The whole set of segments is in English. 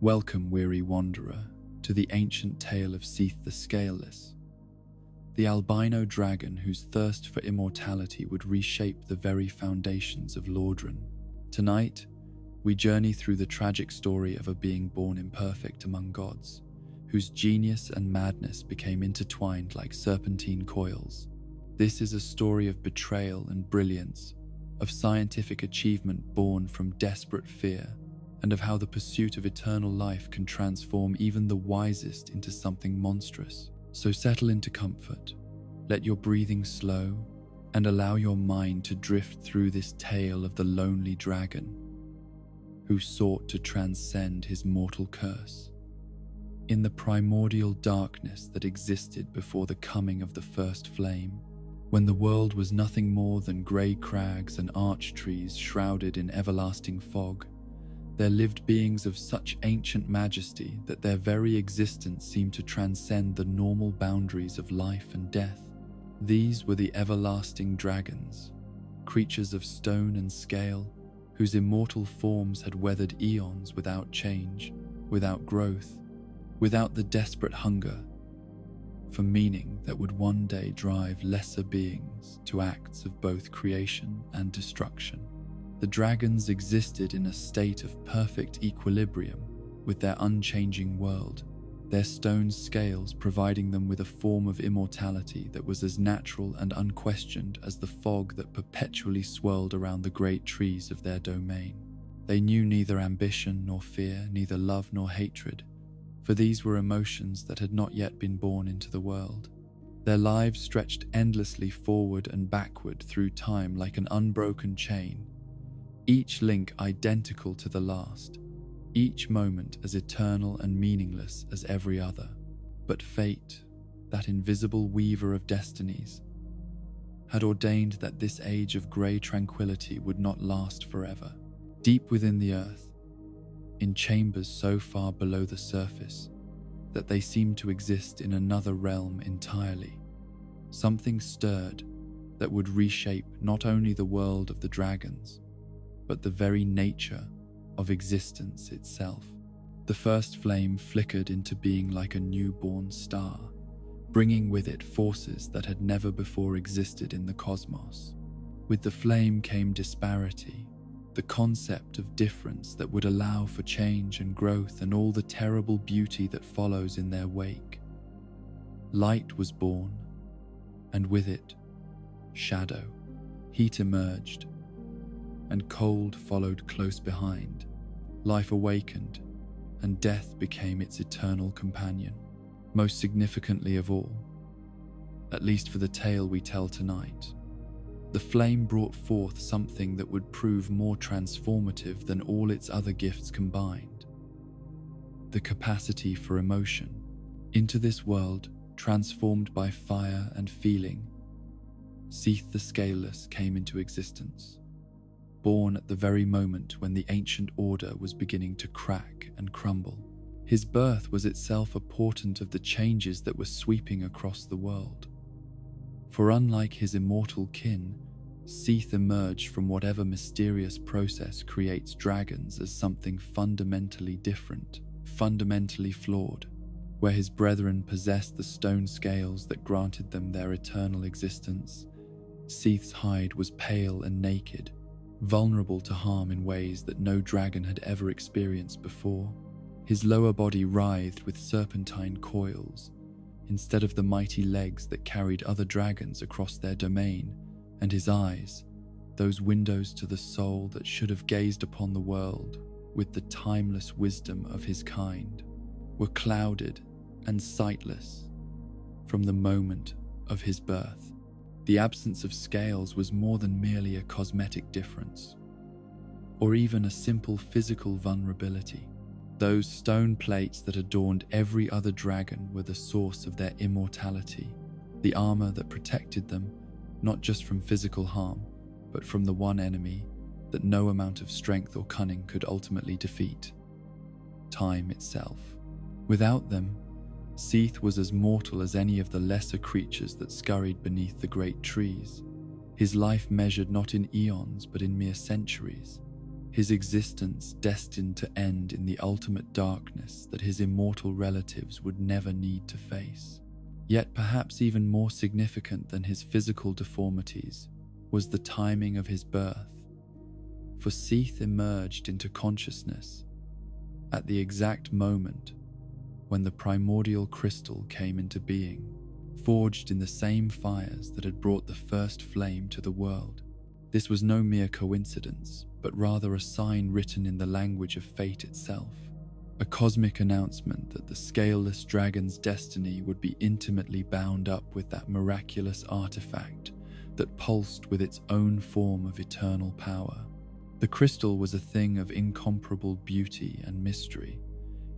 Welcome, weary wanderer, to the ancient tale of Seath the Scaleless, the albino dragon whose thirst for immortality would reshape the very foundations of Lordran. Tonight, we journey through the tragic story of a being born imperfect among gods, whose genius and madness became intertwined like serpentine coils. This is a story of betrayal and brilliance, of scientific achievement born from desperate fear, and of how the pursuit of eternal life can transform even the wisest into something monstrous. So settle into comfort, let your breathing slow, and allow your mind to drift through this tale of the lonely dragon who sought to transcend his mortal curse. In the primordial darkness that existed before the coming of the first flame, when the world was nothing more than grey crags and arch trees shrouded in everlasting fog, there lived beings of such ancient majesty that their very existence seemed to transcend the normal boundaries of life and death. These were the everlasting dragons, creatures of stone and scale, whose immortal forms had weathered eons without change, without growth, without the desperate hunger for meaning that would one day drive lesser beings to acts of both creation and destruction. The dragons existed in a state of perfect equilibrium with their unchanging world, their stone scales providing them with a form of immortality that was as natural and unquestioned as the fog that perpetually swirled around the great trees of their domain. They knew neither ambition nor fear, neither love nor hatred, for these were emotions that had not yet been born into the world. Their lives stretched endlessly forward and backward through time like an unbroken chain, each link identical to the last, each moment as eternal and meaningless as every other. But fate, that invisible weaver of destinies, had ordained that this age of grey tranquility would not last forever. Deep within the earth, in chambers so far below the surface that they seemed to exist in another realm entirely, something stirred that would reshape not only the world of the dragons, but the very nature of existence itself. The first flame flickered into being like a newborn star, bringing with it forces that had never before existed in the cosmos. With the flame came disparity, the concept of difference that would allow for change and growth and all the terrible beauty that follows in their wake. Light was born, and with it, shadow. Heat emerged, and cold followed close behind. Life awakened, and death became its eternal companion. Most significantly of all, at least for the tale we tell tonight, the flame brought forth something that would prove more transformative than all its other gifts combined: the capacity for emotion. Into this world, transformed by fire and feeling, Seath the Scaleless came into existence, born at the very moment when the ancient order was beginning to crack and crumble. His birth was itself a portent of the changes that were sweeping across the world. For unlike his immortal kin, Seath emerged from whatever mysterious process creates dragons as something fundamentally different, fundamentally flawed. Where his brethren possessed the stone scales that granted them their eternal existence, Seath's hide was pale and naked, vulnerable to harm in ways that no dragon had ever experienced before. His lower body writhed with serpentine coils, instead of the mighty legs that carried other dragons across their domain, and his eyes, those windows to the soul that should have gazed upon the world with the timeless wisdom of his kind, were clouded and sightless from the moment of his birth. The absence of scales was more than merely a cosmetic difference, or even a simple physical vulnerability. Those stone plates that adorned every other dragon were the source of their immortality, the armor that protected them not just from physical harm, but from the one enemy that no amount of strength or cunning could ultimately defeat: time itself. Without them, Seath was as mortal as any of the lesser creatures that scurried beneath the great trees. His life measured not in eons but in mere centuries, his existence destined to end in the ultimate darkness that his immortal relatives would never need to face. Yet perhaps even more significant than his physical deformities was the timing of his birth. For Seath emerged into consciousness at the exact moment when the primordial crystal came into being, forged in the same fires that had brought the first flame to the world. This was no mere coincidence, but rather a sign written in the language of fate itself, a cosmic announcement that the Scaleless dragon's destiny would be intimately bound up with that miraculous artifact that pulsed with its own form of eternal power. The crystal was a thing of incomparable beauty and mystery,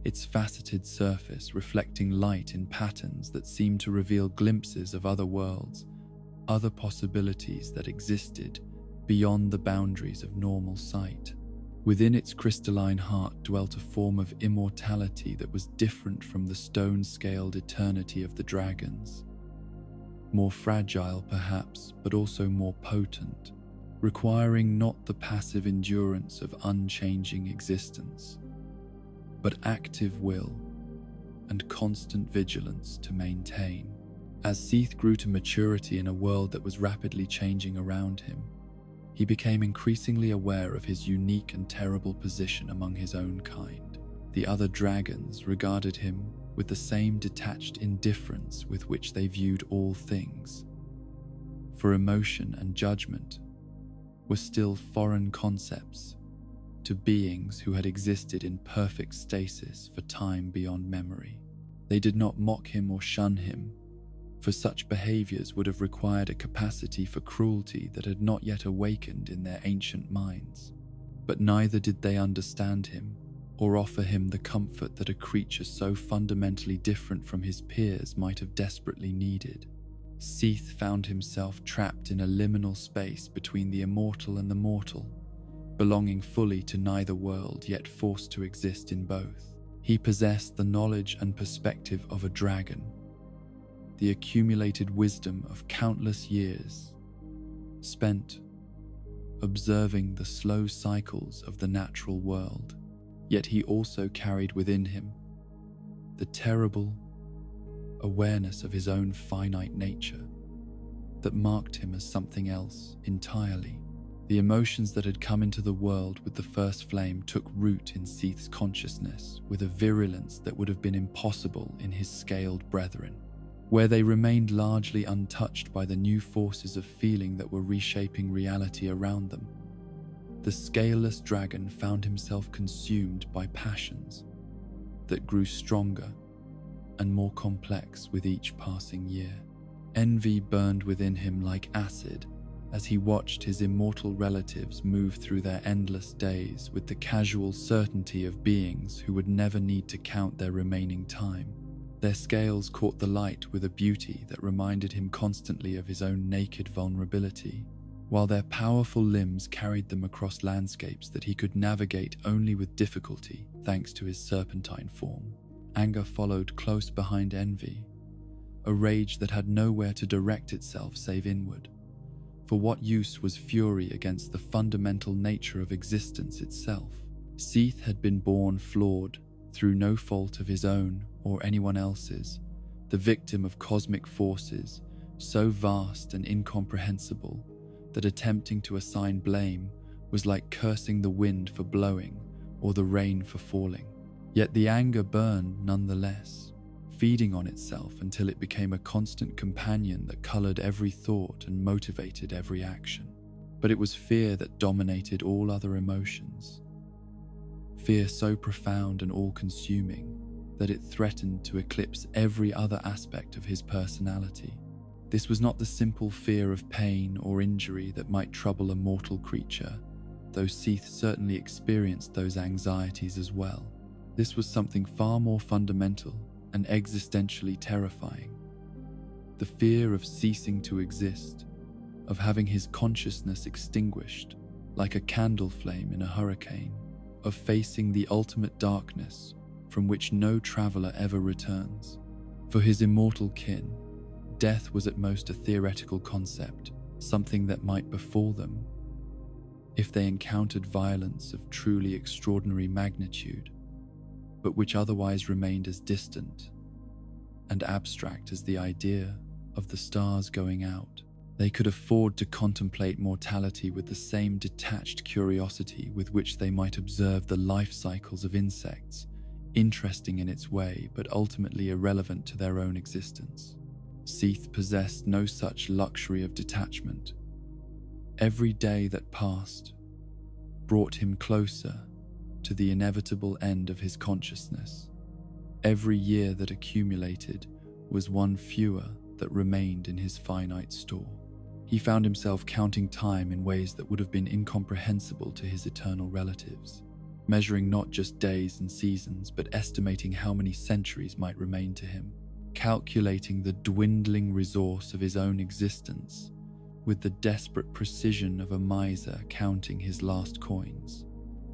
its faceted surface reflecting light in patterns that seemed to reveal glimpses of other worlds, other possibilities that existed beyond the boundaries of normal sight. Within its crystalline heart dwelt a form of immortality that was different from the stone-scaled eternity of the dragons. More fragile, perhaps, but also more potent, requiring not the passive endurance of unchanging existence, but active will and constant vigilance to maintain. As Seath grew to maturity in a world that was rapidly changing around him, he became increasingly aware of his unique and terrible position among his own kind. The other dragons regarded him with the same detached indifference with which they viewed all things, for emotion and judgment were still foreign concepts to beings who had existed in perfect stasis for time beyond memory. They did not mock him or shun him, for such behaviors would have required a capacity for cruelty that had not yet awakened in their ancient minds. But neither did they understand him or offer him the comfort that a creature so fundamentally different from his peers might have desperately needed. Seath found himself trapped in a liminal space between the immortal and the mortal, belonging fully to neither world yet forced to exist in both. He possessed the knowledge and perspective of a dragon, the accumulated wisdom of countless years spent observing the slow cycles of the natural world. Yet he also carried within him the terrible awareness of his own finite nature that marked him as something else entirely. The emotions that had come into the world with the first flame took root in Seath's consciousness with a virulence that would have been impossible in his scaled brethren, where they remained largely untouched by the new forces of feeling that were reshaping reality around them. The Scaleless dragon found himself consumed by passions that grew stronger and more complex with each passing year. Envy burned within him like acid as he watched his immortal relatives move through their endless days with the casual certainty of beings who would never need to count their remaining time. Their scales caught the light with a beauty that reminded him constantly of his own naked vulnerability, while their powerful limbs carried them across landscapes that he could navigate only with difficulty thanks to his serpentine form. Anger followed close behind envy, a rage that had nowhere to direct itself save inward. For what use was fury against the fundamental nature of existence itself? Seath had been born flawed, through no fault of his own or anyone else's, the victim of cosmic forces so vast and incomprehensible that attempting to assign blame was like cursing the wind for blowing or the rain for falling. Yet the anger burned nonetheless, feeding on itself until it became a constant companion that colored every thought and motivated every action. But it was fear that dominated all other emotions. Fear so profound and all-consuming that it threatened to eclipse every other aspect of his personality. This was not the simple fear of pain or injury that might trouble a mortal creature, though Seath certainly experienced those anxieties as well. This was something far more fundamental and existentially terrifying. The fear of ceasing to exist, of having his consciousness extinguished like a candle flame in a hurricane, of facing the ultimate darkness from which no traveler ever returns. For his immortal kin, death was at most a theoretical concept, something that might befall them if they encountered violence of truly extraordinary magnitude, but which otherwise remained as distant and abstract as the idea of the stars going out. They could afford to contemplate mortality with the same detached curiosity with which they might observe the life cycles of insects, interesting in its way but ultimately irrelevant to their own existence. Seath possessed no such luxury of detachment. Every day that passed brought him closer to the inevitable end of his consciousness. Every year that accumulated was one fewer that remained in his finite store. He found himself counting time in ways that would have been incomprehensible to his eternal relatives, measuring not just days and seasons, but estimating how many centuries might remain to him, calculating the dwindling resource of his own existence with the desperate precision of a miser counting his last coins.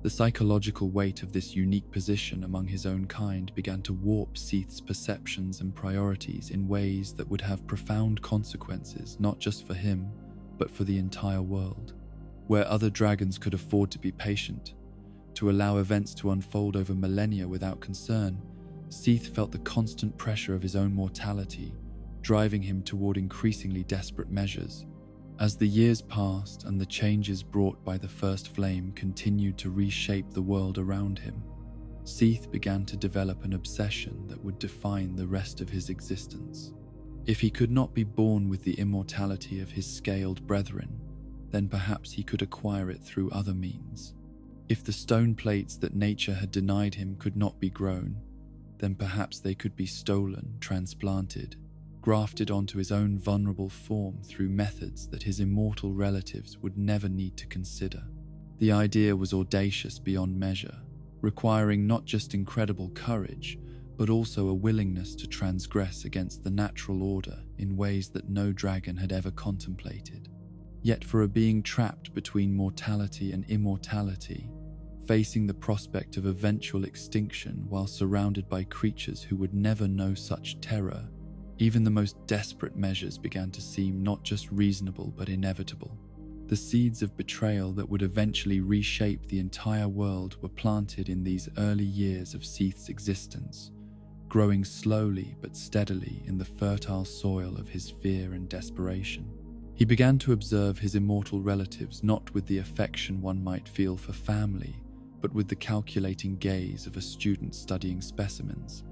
The psychological weight of this unique position among his own kind began to warp Seath's perceptions and priorities in ways that would have profound consequences not just for him, but for the entire world. Where other dragons could afford to be patient, to allow events to unfold over millennia without concern, Seath felt the constant pressure of his own mortality, driving him toward increasingly desperate measures. As the years passed and the changes brought by the first flame continued to reshape the world around him, Seath began to develop an obsession that would define the rest of his existence. If he could not be born with the immortality of his scaled brethren, then perhaps he could acquire it through other means. If the stone plates that nature had denied him could not be grown, then perhaps they could be stolen, transplanted, grafted onto his own vulnerable form through methods that his immortal relatives would never need to consider. The idea was audacious beyond measure, requiring not just incredible courage, but also a willingness to transgress against the natural order in ways that no dragon had ever contemplated. Yet for a being trapped between mortality and immortality, facing the prospect of eventual extinction while surrounded by creatures who would never know such terror, even the most desperate measures began to seem not just reasonable but inevitable. The seeds of betrayal that would eventually reshape the entire world were planted in these early years of Seath's existence, growing slowly but steadily in the fertile soil of his fear and desperation. He began to observe his immortal relatives not with the affection one might feel for family, but with the calculating gaze of a student studying specimens,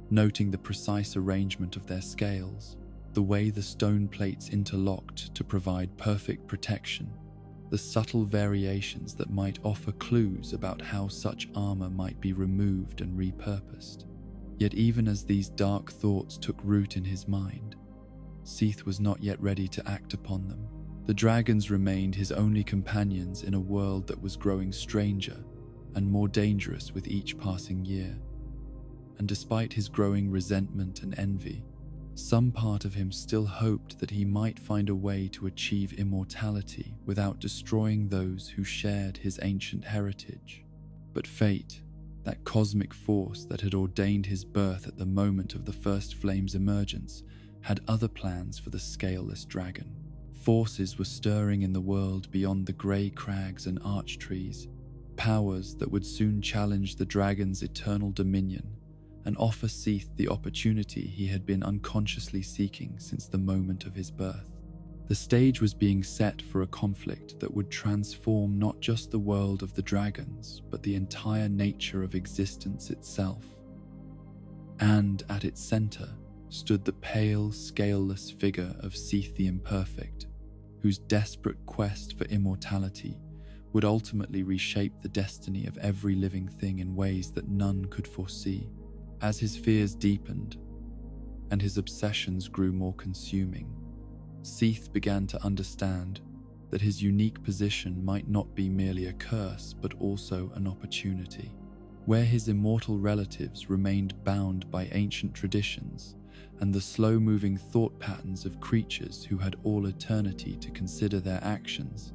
noting the precise arrangement of their scales, the way the stone plates interlocked to provide perfect protection, the subtle variations that might offer clues about how such armor might be removed and repurposed. Yet even as these dark thoughts took root in his mind, Seath was not yet ready to act upon them. The dragons remained his only companions in a world that was growing stranger and more dangerous with each passing year. And despite his growing resentment and envy, some part of him still hoped that he might find a way to achieve immortality without destroying those who shared his ancient heritage. But fate, that cosmic force that had ordained his birth at the moment of the first flame's emergence, had other plans for the Scaleless dragon. Forces were stirring in the world beyond the grey crags and arch trees, powers that would soon challenge the dragon's eternal dominion and offer Seath the opportunity he had been unconsciously seeking since the moment of his birth. The stage was being set for a conflict that would transform not just the world of the dragons, but the entire nature of existence itself. And at its center stood the pale, scaleless figure of Seath the Imperfect, whose desperate quest for immortality would ultimately reshape the destiny of every living thing in ways that none could foresee. As his fears deepened and his obsessions grew more consuming, Seath began to understand that his unique position might not be merely a curse but also an opportunity. Where his immortal relatives remained bound by ancient traditions and the slow-moving thought patterns of creatures who had all eternity to consider their actions,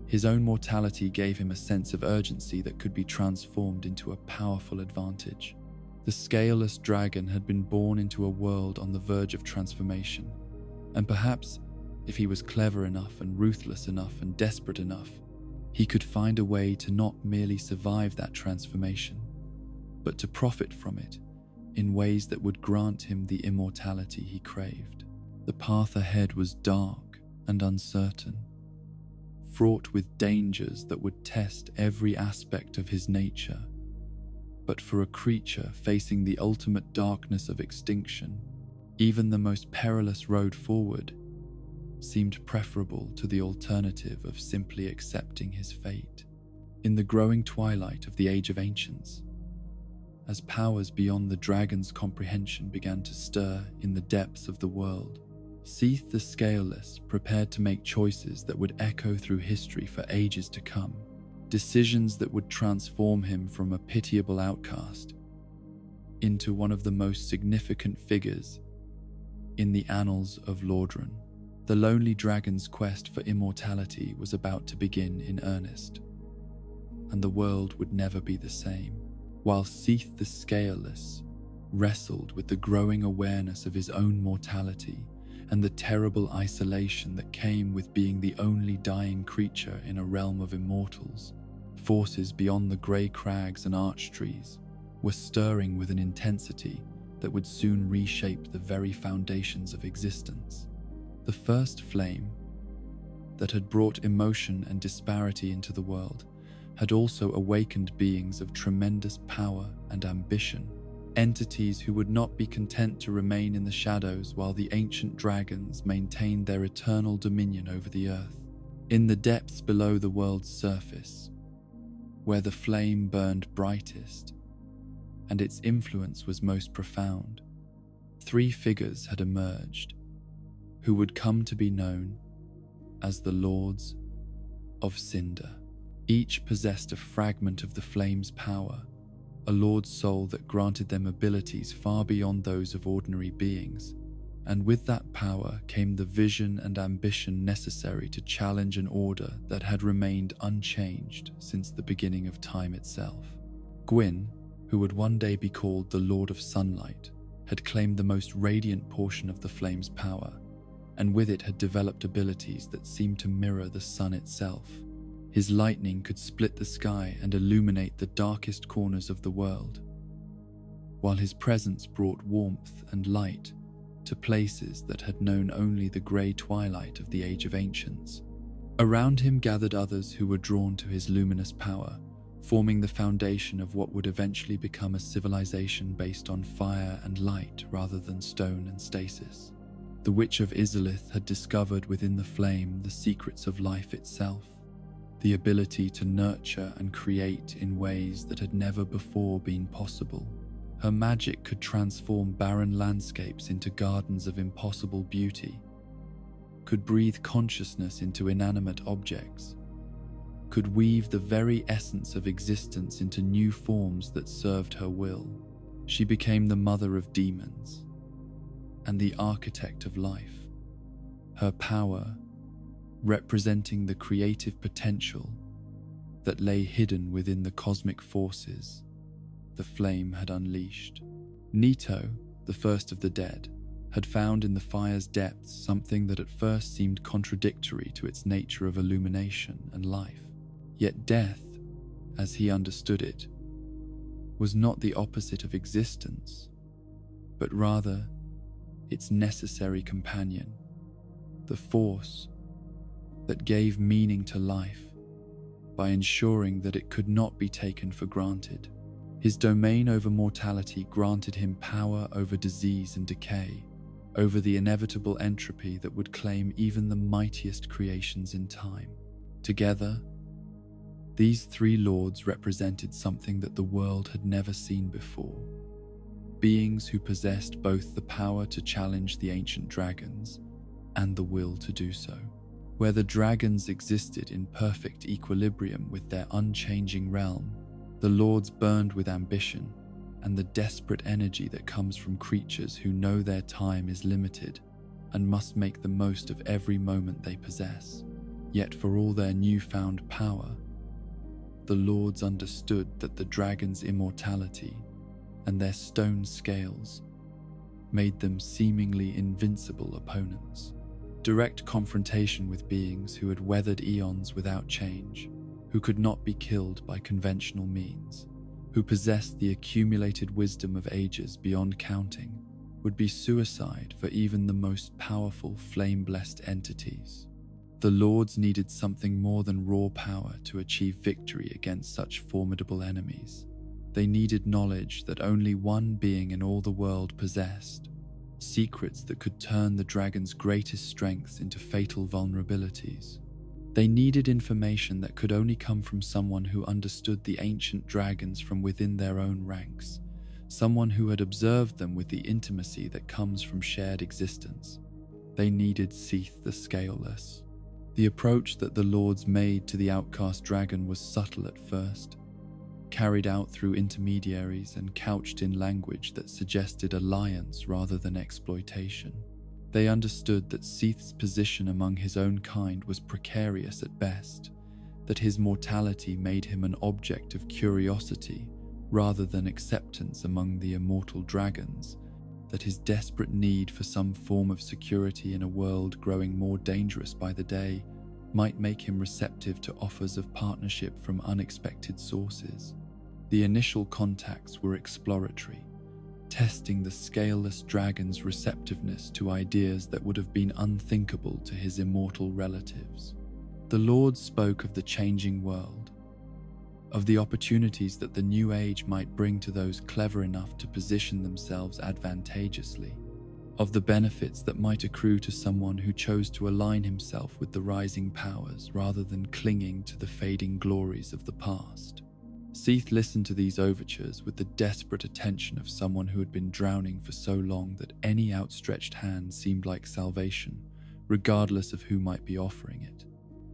his own mortality gave him a sense of urgency that could be transformed into a powerful advantage. The Scaleless dragon had been born into a world on the verge of transformation, and perhaps, if he was clever enough and ruthless enough and desperate enough, he could find a way to not merely survive that transformation, but to profit from it in ways that would grant him the immortality he craved. The path ahead was dark and uncertain, fraught with dangers that would test every aspect of his nature. But for a creature facing the ultimate darkness of extinction, even the most perilous road forward seemed preferable to the alternative of simply accepting his fate. In the growing twilight of the Age of Ancients, as powers beyond the dragon's comprehension began to stir in the depths of the world, Seath the Scaleless prepared to make choices that would echo through history for ages to come, decisions that would transform him from a pitiable outcast into one of the most significant figures in the annals of Lordran. The lonely dragon's quest for immortality was about to begin in earnest, and the world would never be the same. While Seath the Scaleless wrestled with the growing awareness of his own mortality and the terrible isolation that came with being the only dying creature in a realm of immortals, forces beyond the grey crags and arch trees were stirring with an intensity that would soon reshape the very foundations of existence. The first flame that had brought emotion and disparity into the world had also awakened beings of tremendous power and ambition, entities who would not be content to remain in the shadows while the ancient dragons maintained their eternal dominion over the earth. In the depths below the world's surface, where the flame burned brightest and its influence was most profound, three figures had emerged who would come to be known as the Lords of Cinder. Each possessed a fragment of the flame's power, a lord's soul that granted them abilities far beyond those of ordinary beings, and with that power came the vision and ambition necessary to challenge an order that had remained unchanged since the beginning of time itself. Gwyn, who would one day be called the Lord of Sunlight, had claimed the most radiant portion of the flame's power, and with it had developed abilities that seemed to mirror the sun itself. His lightning could split the sky and illuminate the darkest corners of the world, while his presence brought warmth and light to places that had known only the grey twilight of the Age of Ancients. Around him gathered others who were drawn to his luminous power, forming the foundation of what would eventually become a civilization based on fire and light rather than stone and stasis. The Witch of Izalith had discovered within the flame the secrets of life itself, the ability to nurture and create in ways that had never before been possible. Her magic could transform barren landscapes into gardens of impossible beauty, could breathe consciousness into inanimate objects, could weave the very essence of existence into new forms that served her will. She became the mother of demons and the architect of life, her power representing the creative potential that lay hidden within the cosmic forces the flame had unleashed. Nito, the first of the dead, had found in the fire's depths something that at first seemed contradictory to its nature of illumination and life. Yet death, as he understood it, was not the opposite of existence, but rather its necessary companion, the force that gave meaning to life by ensuring that it could not be taken for granted. His domain over mortality granted him power over disease and decay, over the inevitable entropy that would claim even the mightiest creations in time. Together, these three lords represented something that the world had never seen before. Beings who possessed both the power to challenge the ancient dragons and the will to do so. Where the dragons existed in perfect equilibrium with their unchanging realm, the lords burned with ambition and the desperate energy that comes from creatures who know their time is limited and must make the most of every moment they possess. Yet for all their newfound power, the lords understood that the dragons' immortality and their stone scales made them seemingly invincible opponents. Direct confrontation with beings who had weathered eons without change who could not be killed by conventional means, who possessed the accumulated wisdom of ages beyond counting, would be suicide for even the most powerful flame-blessed entities. The Lords needed something more than raw power to achieve victory against such formidable enemies. They needed knowledge that only one being in all the world possessed, secrets that could turn the dragon's greatest strengths into fatal vulnerabilities. They needed information that could only come from someone who understood the ancient dragons from within their own ranks, someone who had observed them with the intimacy that comes from shared existence. They needed Seath the Scaleless. The approach that the Lords made to the outcast dragon was subtle at first, carried out through intermediaries and couched in language that suggested alliance rather than exploitation. They understood that Seath's position among his own kind was precarious at best, that his mortality made him an object of curiosity rather than acceptance among the immortal dragons, that his desperate need for some form of security in a world growing more dangerous by the day might make him receptive to offers of partnership from unexpected sources. The initial contacts were exploratory, testing the scaleless dragon's receptiveness to ideas that would have been unthinkable to his immortal relatives. The Lord spoke of the changing world, of the opportunities that the new age might bring to those clever enough to position themselves advantageously, of the benefits that might accrue to someone who chose to align himself with the rising powers rather than clinging to the fading glories of the past. Seath listened to these overtures with the desperate attention of someone who had been drowning for so long that any outstretched hand seemed like salvation, regardless of who might be offering it.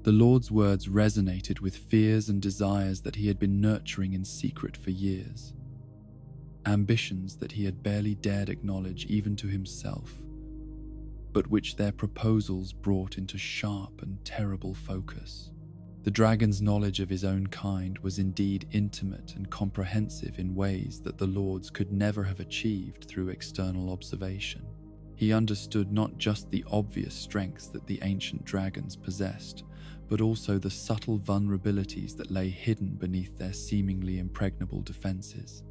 The Lord's words resonated with fears and desires that he had been nurturing in secret for years, ambitions that he had barely dared acknowledge even to himself, but which their proposals brought into sharp and terrible focus. The dragon's knowledge of his own kind was indeed intimate and comprehensive in ways that the Lords could never have achieved through external observation. He understood not just the obvious strengths that the ancient dragons possessed, but also the subtle vulnerabilities that lay hidden beneath their seemingly impregnable defenses.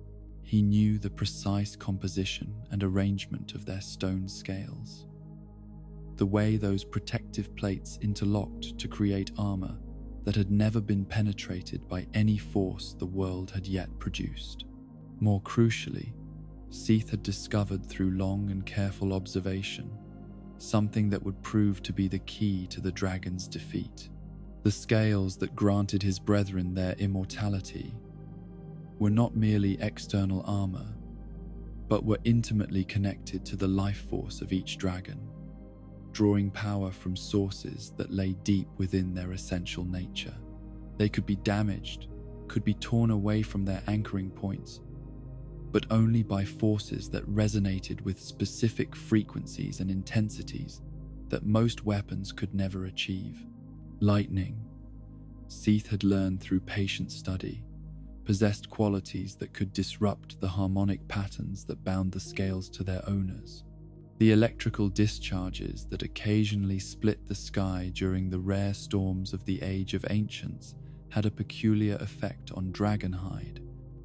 He knew the precise composition and arrangement of their stone scales, the way those protective plates interlocked to create armor that had never been penetrated by any force the world had yet produced. More crucially, Seath had discovered through long and careful observation something that would prove to be the key to the dragon's defeat. The scales that granted his brethren their immortality were not merely external armor, but were intimately connected to the life force of each dragon, drawing power from sources that lay deep within their essential nature. They could be damaged, could be torn away from their anchoring points, but only by forces that resonated with specific frequencies and intensities that most weapons could never achieve. Lightning, Seath had learned through patient study, possessed qualities that could disrupt the harmonic patterns that bound the scales to their owners. The electrical discharges that occasionally split the sky during the rare storms of the Age of Ancients had a peculiar effect on Dragonhide,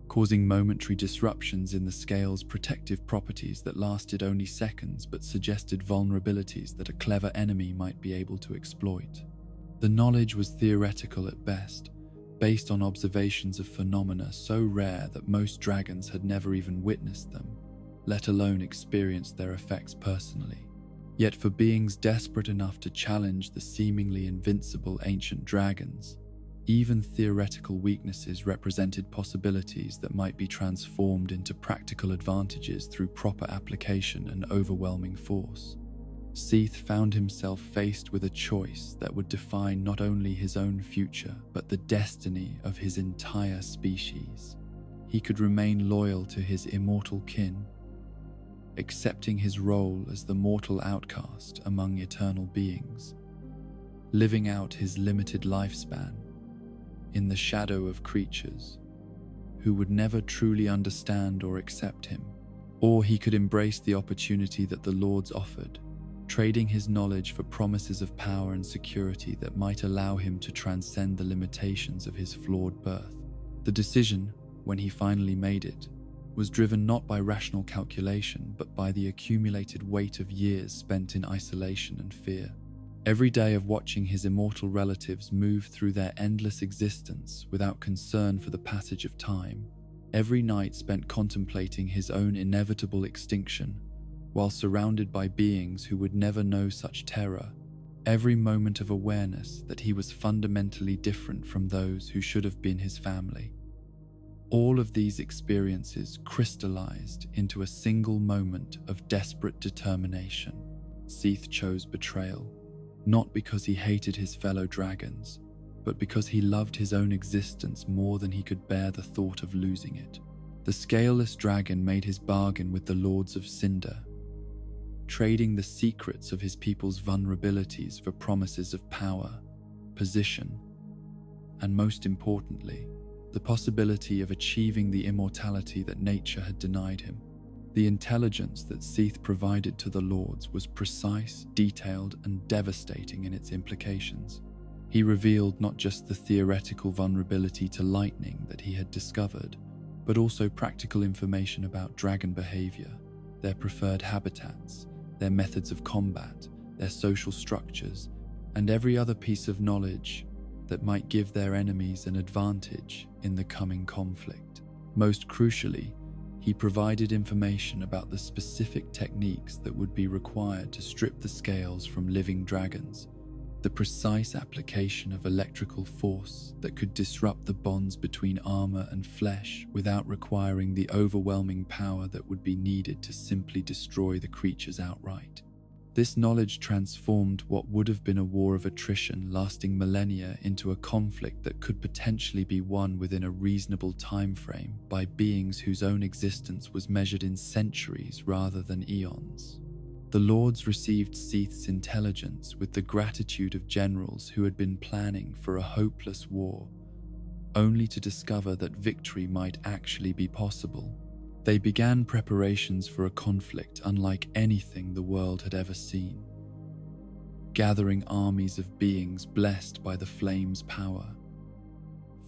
causing momentary disruptions in the scale's protective properties that lasted only seconds but suggested vulnerabilities that a clever enemy might be able to exploit. The knowledge was theoretical at best, based on observations of phenomena so rare that most dragons had never even witnessed them, let alone experienced their effects personally. Yet for beings desperate enough to challenge the seemingly invincible ancient dragons, even theoretical weaknesses represented possibilities that might be transformed into practical advantages through proper application and overwhelming force. Seath found himself faced with a choice that would define not only his own future, but the destiny of his entire species. He could remain loyal to his immortal kin, accepting his role as the mortal outcast among eternal beings, living out his limited lifespan in the shadow of creatures who would never truly understand or accept him. Or he could embrace the opportunity that the Lords offered, trading his knowledge for promises of power and security that might allow him to transcend the limitations of his flawed birth. The decision, when he finally made it, was driven not by rational calculation but by the accumulated weight of years spent in isolation and fear. Every day of watching his immortal relatives move through their endless existence without concern for the passage of time, every night spent contemplating his own inevitable extinction, while surrounded by beings who would never know such terror, every moment of awareness that he was fundamentally different from those who should have been his family. All of these experiences crystallized into a single moment of desperate determination. Seath chose betrayal, not because he hated his fellow dragons, but because he loved his own existence more than he could bear the thought of losing it. The Scaleless dragon made his bargain with the Lords of Cinder, trading the secrets of his people's vulnerabilities for promises of power, position, and most importantly, the possibility of achieving the immortality that nature had denied him. The intelligence that Seath provided to the Lords was precise, detailed, and devastating in its implications. He revealed not just the theoretical vulnerability to lightning that he had discovered, but also practical information about dragon behavior, their preferred habitats, their methods of combat, their social structures, and every other piece of knowledge that might give their enemies an advantage in the coming conflict. Most crucially, he provided information about the specific techniques that would be required to strip the scales from living dragons, the precise application of electrical force that could disrupt the bonds between armor and flesh without requiring the overwhelming power that would be needed to simply destroy the creatures outright. This knowledge transformed what would have been a war of attrition lasting millennia into a conflict that could potentially be won within a reasonable time frame by beings whose own existence was measured in centuries rather than eons. The Lords received Seath's intelligence with the gratitude of generals who had been planning for a hopeless war, only to discover that victory might actually be possible. They began preparations for a conflict unlike anything the world had ever seen, gathering armies of beings blessed by the flame's power,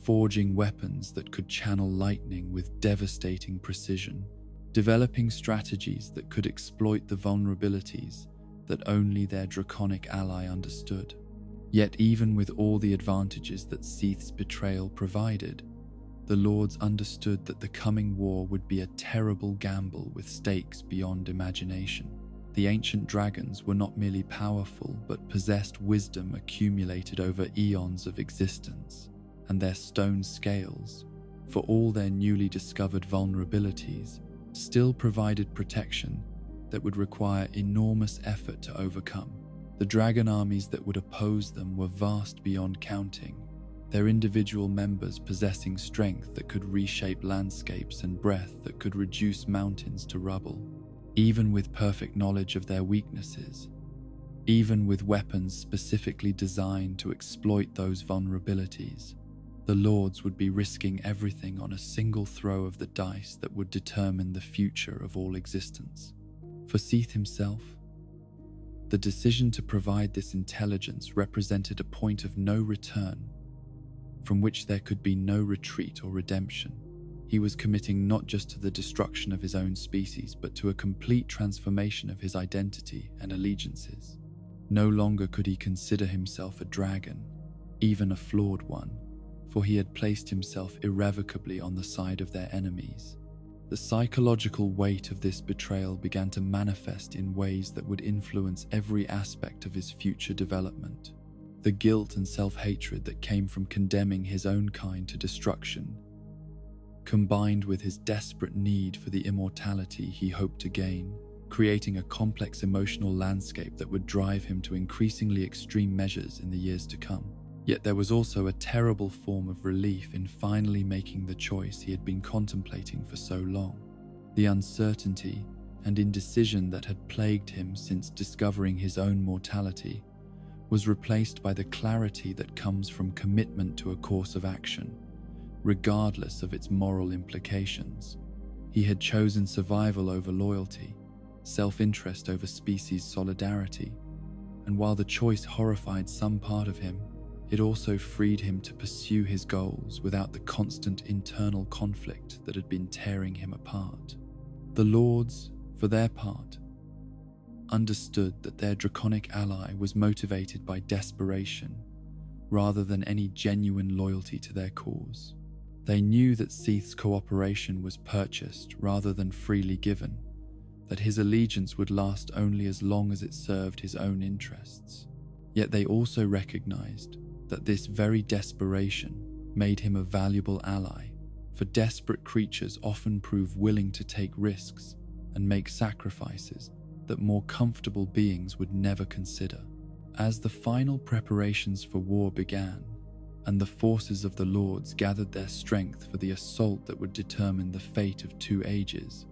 forging weapons that could channel lightning with devastating precision, developing strategies that could exploit the vulnerabilities that only their draconic ally understood. Yet even with all the advantages that Seath's betrayal provided, the Lords understood that the coming war would be a terrible gamble with stakes beyond imagination. The ancient dragons were not merely powerful, but possessed wisdom accumulated over eons of existence, and their stone scales, for all their newly discovered vulnerabilities, still provided protection that would require enormous effort to overcome. The dragon armies that would oppose them were vast beyond counting, their individual members possessing strength that could reshape landscapes and breadth that could reduce mountains to rubble. Even with perfect knowledge of their weaknesses, even with weapons specifically designed to exploit those vulnerabilities, the Lords would be risking everything on a single throw of the dice that would determine the future of all existence. For Seath himself, the decision to provide this intelligence represented a point of no return, from which there could be no retreat or redemption. He was committing not just to the destruction of his own species, but to a complete transformation of his identity and allegiances. No longer could he consider himself a dragon, even a flawed one, for he had placed himself irrevocably on the side of their enemies. The psychological weight of this betrayal began to manifest in ways that would influence every aspect of his future development. The guilt and self-hatred that came from condemning his own kind to destruction, combined with his desperate need for the immortality he hoped to gain, creating a complex emotional landscape that would drive him to increasingly extreme measures in the years to come. Yet there was also a terrible form of relief in finally making the choice he had been contemplating for so long. The uncertainty and indecision that had plagued him since discovering his own mortality was replaced by the clarity that comes from commitment to a course of action, regardless of its moral implications. He had chosen survival over loyalty, self-interest over species solidarity, and while the choice horrified some part of him, it also freed him to pursue his goals without the constant internal conflict that had been tearing him apart. The Lords, for their part, understood that their draconic ally was motivated by desperation rather than any genuine loyalty to their cause. They knew that Seath's cooperation was purchased rather than freely given, that his allegiance would last only as long as it served his own interests. Yet they also recognized that this very desperation made him a valuable ally, for desperate creatures often prove willing to take risks and make sacrifices that more comfortable beings would never consider. As the final preparations for war began, and the forces of the Lords gathered their strength for the assault that would determine the fate of 2 ages,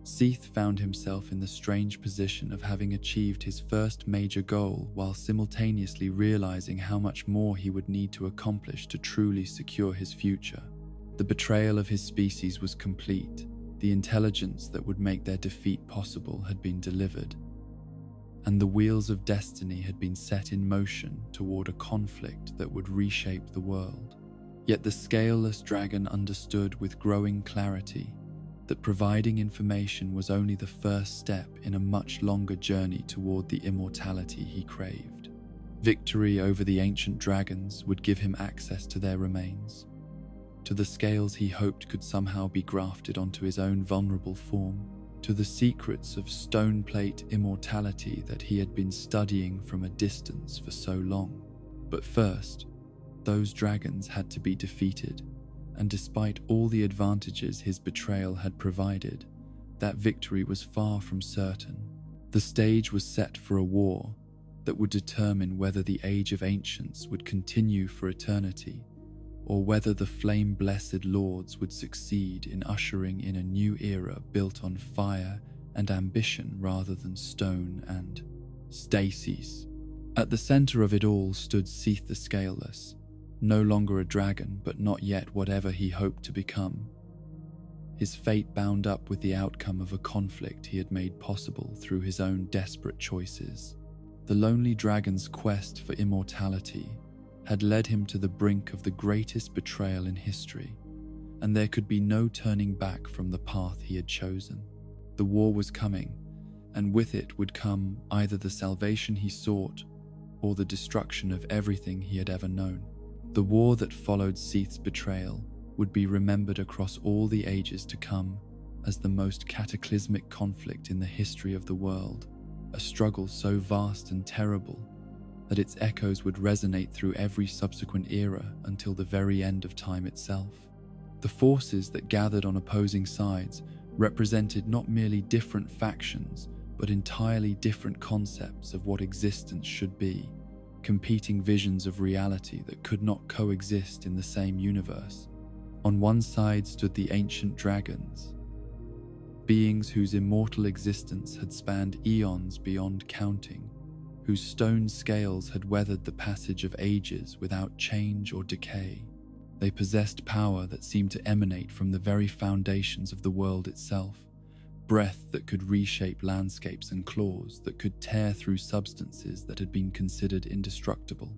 Seath found himself in the strange position of having achieved his first major goal while simultaneously realizing how much more he would need to accomplish to truly secure his future. The betrayal of his species was complete. The intelligence that would make their defeat possible had been delivered, and the wheels of destiny had been set in motion toward a conflict that would reshape the world. Yet the Scaleless dragon understood with growing clarity that providing information was only the first step in a much longer journey toward the immortality he craved. Victory over the ancient dragons would give him access to their remains, to the scales he hoped could somehow be grafted onto his own vulnerable form, to the secrets of stone plate immortality that he had been studying from a distance for so long. But first, those dragons had to be defeated, and despite all the advantages his betrayal had provided, that victory was far from certain. The stage was set for a war that would determine whether the Age of Ancients would continue for eternity, or whether the flame-blessed Lords would succeed in ushering in a new era built on fire and ambition rather than stone and stasis. At the center of it all stood Seath the Scaleless, no longer a dragon, but not yet whatever he hoped to become. His fate bound up with the outcome of a conflict he had made possible through his own desperate choices. The lonely dragon's quest for immortality had led him to the brink of the greatest betrayal in history, and there could be no turning back from the path he had chosen. The war was coming, and with it would come either the salvation he sought or the destruction of everything he had ever known. The war that followed Seath's betrayal would be remembered across all the ages to come as the most cataclysmic conflict in the history of the world, a struggle so vast and terrible that its echoes would resonate through every subsequent era until the very end of time itself. The forces that gathered on opposing sides represented not merely different factions, but entirely different concepts of what existence should be, competing visions of reality that could not coexist in the same universe. On one side stood the ancient dragons, beings whose immortal existence had spanned eons beyond counting, whose stone scales had weathered the passage of ages without change or decay. They possessed power that seemed to emanate from the very foundations of the world itself, breath that could reshape landscapes and claws that could tear through substances that had been considered indestructible.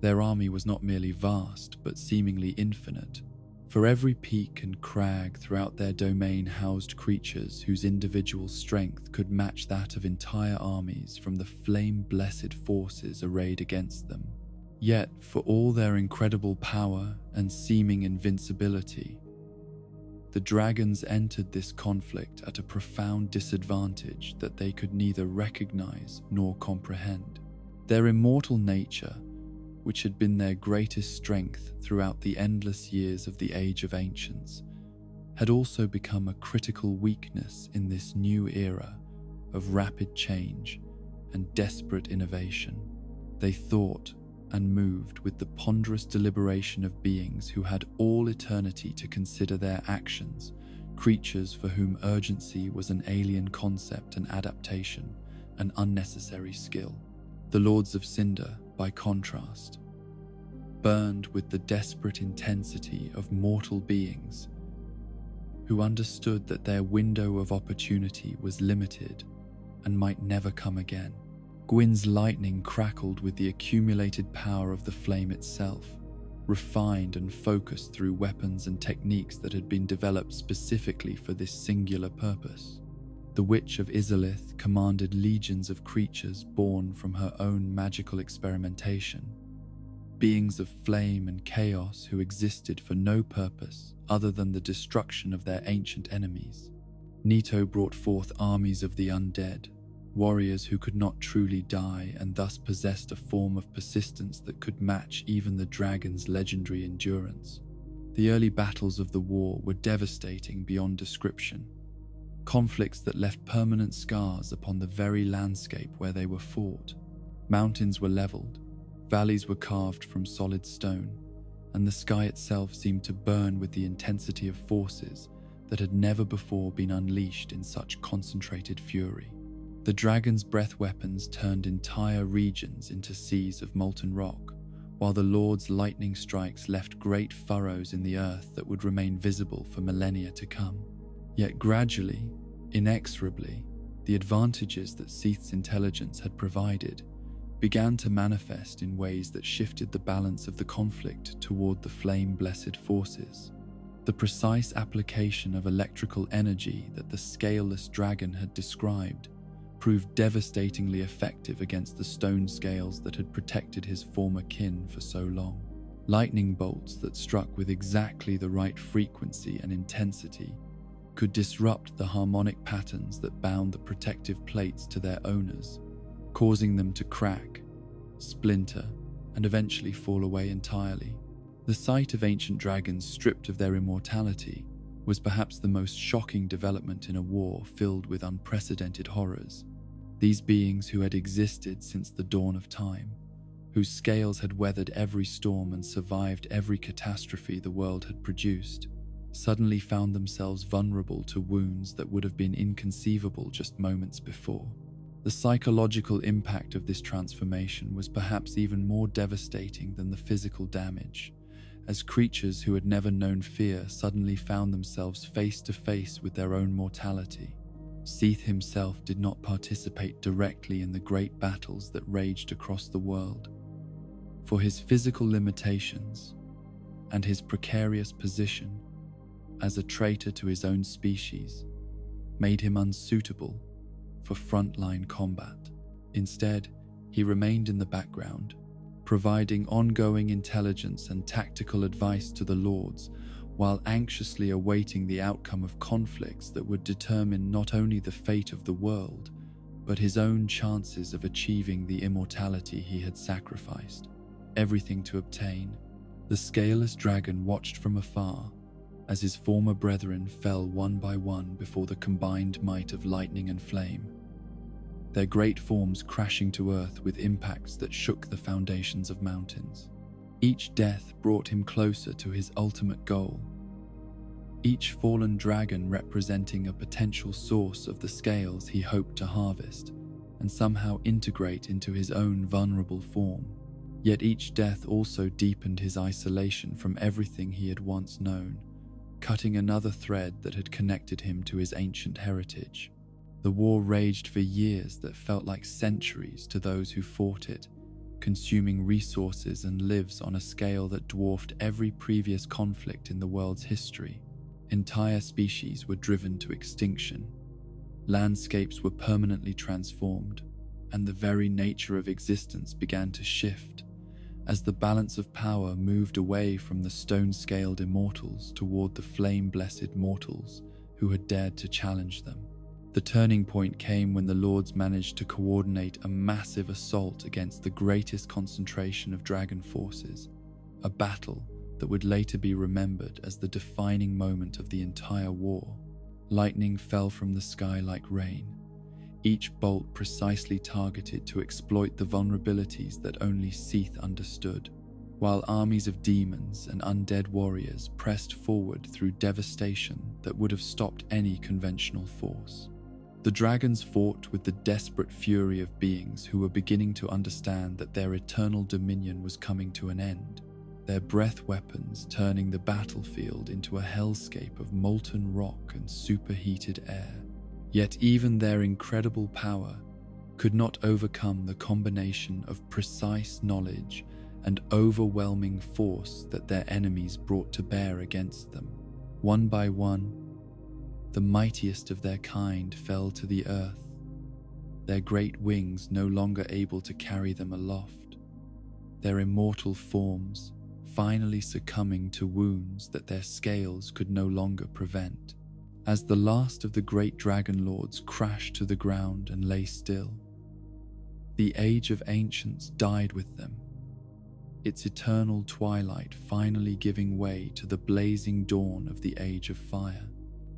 Their army was not merely vast, but seemingly infinite, for every peak and crag throughout their domain housed creatures whose individual strength could match that of entire armies from the flame-blessed forces arrayed against them. Yet, for all their incredible power and seeming invincibility, the dragons entered this conflict at a profound disadvantage that they could neither recognize nor comprehend. Their immortal nature, which had been their greatest strength throughout the endless years of the Age of Ancients, had also become a critical weakness in this new era of rapid change and desperate innovation. They thought and moved with the ponderous deliberation of beings who had all eternity to consider their actions, creatures for whom urgency was an alien concept and adaptation, an unnecessary skill. The Lords of Cinder, by contrast, burned with the desperate intensity of mortal beings who understood that their window of opportunity was limited and might never come again. Gwyn's lightning crackled with the accumulated power of the flame itself, refined and focused through weapons and techniques that had been developed specifically for this singular purpose. The Witch of Izalith commanded legions of creatures born from her own magical experimentation, beings of flame and chaos who existed for no purpose other than the destruction of their ancient enemies. Nito brought forth armies of the undead, warriors who could not truly die and thus possessed a form of persistence that could match even the dragon's legendary endurance. The early battles of the war were devastating beyond description, conflicts that left permanent scars upon the very landscape where they were fought. Mountains were leveled, valleys were carved from solid stone, and the sky itself seemed to burn with the intensity of forces that had never before been unleashed in such concentrated fury. The dragon's breath weapons turned entire regions into seas of molten rock, while the Lord's lightning strikes left great furrows in the earth that would remain visible for millennia to come. Yet gradually, inexorably, the advantages that Seath's intelligence had provided began to manifest in ways that shifted the balance of the conflict toward the flame-blessed forces. The precise application of electrical energy that the Scaleless dragon had described proved devastatingly effective against the stone scales that had protected his former kin for so long. Lightning bolts that struck with exactly the right frequency and intensity could disrupt the harmonic patterns that bound the protective plates to their owners, causing them to crack, splinter, and eventually fall away entirely. The sight of ancient dragons stripped of their immortality was perhaps the most shocking development in a war filled with unprecedented horrors. These beings who had existed since the dawn of time, whose scales had weathered every storm and survived every catastrophe the world had produced, suddenly found themselves vulnerable to wounds that would have been inconceivable just moments before. The psychological impact of this transformation was perhaps even more devastating than the physical damage, as creatures who had never known fear suddenly found themselves face to face with their own mortality. Seath himself did not participate directly in the great battles that raged across the world, for his physical limitations and his precarious position as a traitor to his own species made him unsuitable for frontline combat. Instead, he remained in the background, providing ongoing intelligence and tactical advice to the Lords, while anxiously awaiting the outcome of conflicts that would determine not only the fate of the world, but his own chances of achieving the immortality he had sacrificed everything to obtain. The Scaleless dragon watched from afar as his former brethren fell one by one before the combined might of lightning and flame, their great forms crashing to earth with impacts that shook the foundations of mountains. Each death brought him closer to his ultimate goal, each fallen dragon representing a potential source of the scales he hoped to harvest and somehow integrate into his own vulnerable form. Yet each death also deepened his isolation from everything he had once known, cutting another thread that had connected him to his ancient heritage. The war raged for years that felt like centuries to those who fought it, consuming resources and lives on a scale that dwarfed every previous conflict in the world's history. Entire species were driven to extinction. Landscapes were permanently transformed, and the very nature of existence began to shift as the balance of power moved away from the stone-scaled immortals toward the flame-blessed mortals who had dared to challenge them. The turning point came when the Lords managed to coordinate a massive assault against the greatest concentration of dragon forces, a battle that would later be remembered as the defining moment of the entire war. Lightning fell from the sky like rain, each bolt precisely targeted to exploit the vulnerabilities that only Seath understood, while armies of demons and undead warriors pressed forward through devastation that would have stopped any conventional force. The dragons fought with the desperate fury of beings who were beginning to understand that their eternal dominion was coming to an end, their breath weapons turning the battlefield into a hellscape of molten rock and superheated air. Yet even their incredible power could not overcome the combination of precise knowledge and overwhelming force that their enemies brought to bear against them. One by one, the mightiest of their kind fell to the earth, their great wings no longer able to carry them aloft, their immortal forms finally succumbing to wounds that their scales could no longer prevent. As the last of the great dragon lords crashed to the ground and lay still, the Age of Ancients died with them, its eternal twilight finally giving way to the blazing dawn of the Age of Fire.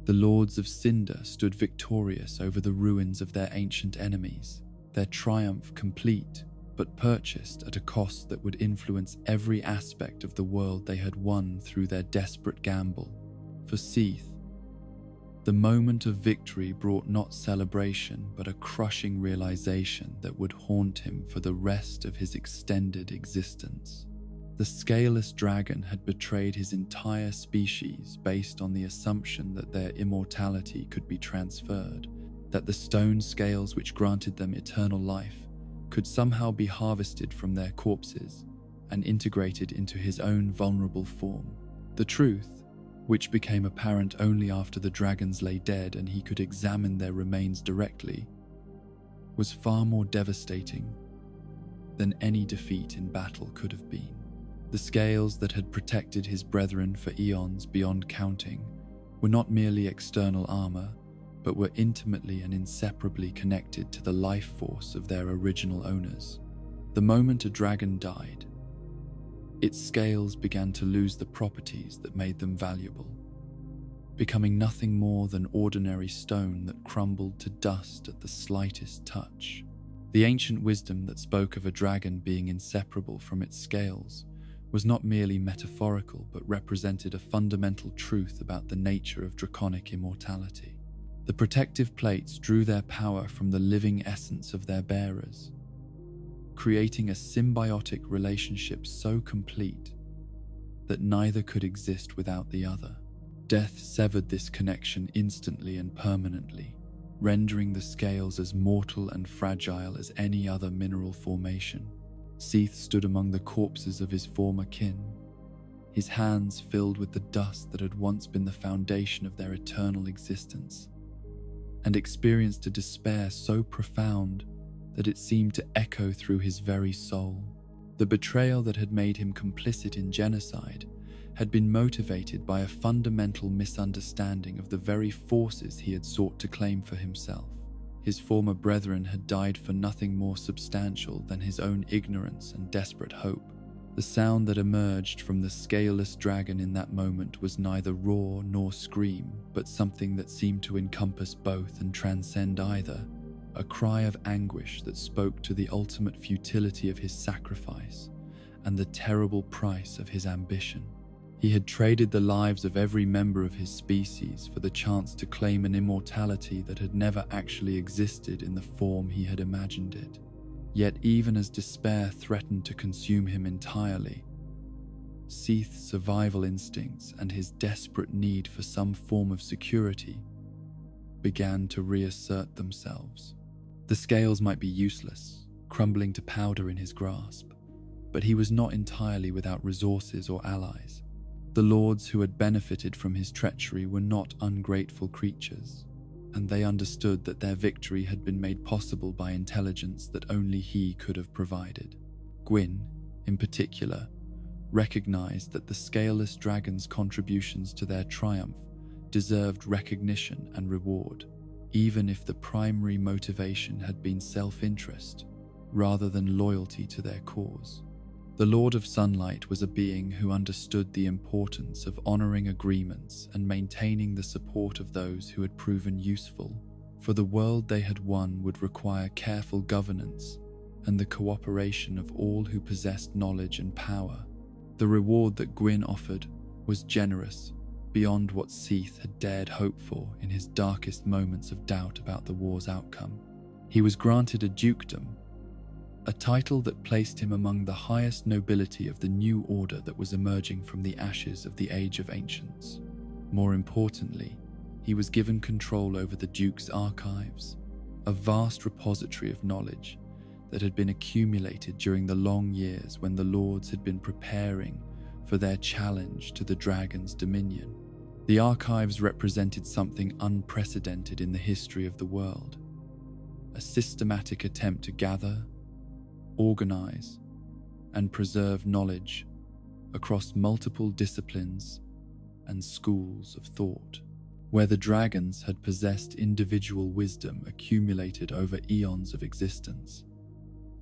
The Lords of Cinder stood victorious over the ruins of their ancient enemies, their triumph complete, but purchased at a cost that would influence every aspect of the world they had won through their desperate gamble. For Seath, the moment of victory brought not celebration but a crushing realization that would haunt him for the rest of his extended existence. The Scaleless dragon had betrayed his entire species based on the assumption that their immortality could be transferred, that the stone scales which granted them eternal life could somehow be harvested from their corpses and integrated into his own vulnerable form. The truth, which became apparent only after the dragons lay dead and he could examine their remains directly, was far more devastating than any defeat in battle could have been. The scales that had protected his brethren for eons beyond counting were not merely external armor, but were intimately and inseparably connected to the life force of their original owners. The moment a dragon died, its scales began to lose the properties that made them valuable, becoming nothing more than ordinary stone that crumbled to dust at the slightest touch. The ancient wisdom that spoke of a dragon being inseparable from its scales was not merely metaphorical but represented a fundamental truth about the nature of draconic immortality. The protective plates drew their power from the living essence of their bearers, creating a symbiotic relationship so complete that neither could exist without the other. Death severed this connection instantly and permanently, rendering the scales as mortal and fragile as any other mineral formation. Seath stood among the corpses of his former kin, his hands filled with the dust that had once been the foundation of their eternal existence, and experienced a despair so profound that it seemed to echo through his very soul. The betrayal that had made him complicit in genocide had been motivated by a fundamental misunderstanding of the very forces he had sought to claim for himself. His former brethren had died for nothing more substantial than his own ignorance and desperate hope. The sound that emerged from the scaleless dragon in that moment was neither roar nor scream, but something that seemed to encompass both and transcend either, a cry of anguish that spoke to the ultimate futility of his sacrifice and the terrible price of his ambition. He had traded the lives of every member of his species for the chance to claim an immortality that had never actually existed in the form he had imagined it. Yet even as despair threatened to consume him entirely, Seath's survival instincts and his desperate need for some form of security began to reassert themselves. The scales might be useless, crumbling to powder in his grasp, but he was not entirely without resources or allies. The lords who had benefited from his treachery were not ungrateful creatures, and they understood that their victory had been made possible by intelligence that only he could have provided. Gwyn, in particular, recognized that the scaleless dragon's contributions to their triumph deserved recognition and reward, even if the primary motivation had been self-interest rather than loyalty to their cause. The Lord of Sunlight was a being who understood the importance of honoring agreements and maintaining the support of those who had proven useful, for the world they had won would require careful governance and the cooperation of all who possessed knowledge and power. The reward that Gwyn offered was generous, beyond what Seath had dared hope for in his darkest moments of doubt about the war's outcome. He was granted a dukedom, a title that placed him among the highest nobility of the new order that was emerging from the ashes of the Age of Ancients. More importantly, he was given control over the Duke's archives, a vast repository of knowledge that had been accumulated during the long years when the Lords had been preparing for their challenge to the dragon's dominion. The archives represented something unprecedented in the history of the world, a systematic attempt to gather, organize, and preserve knowledge across multiple disciplines and schools of thought. Where the dragons had possessed individual wisdom accumulated over eons of existence,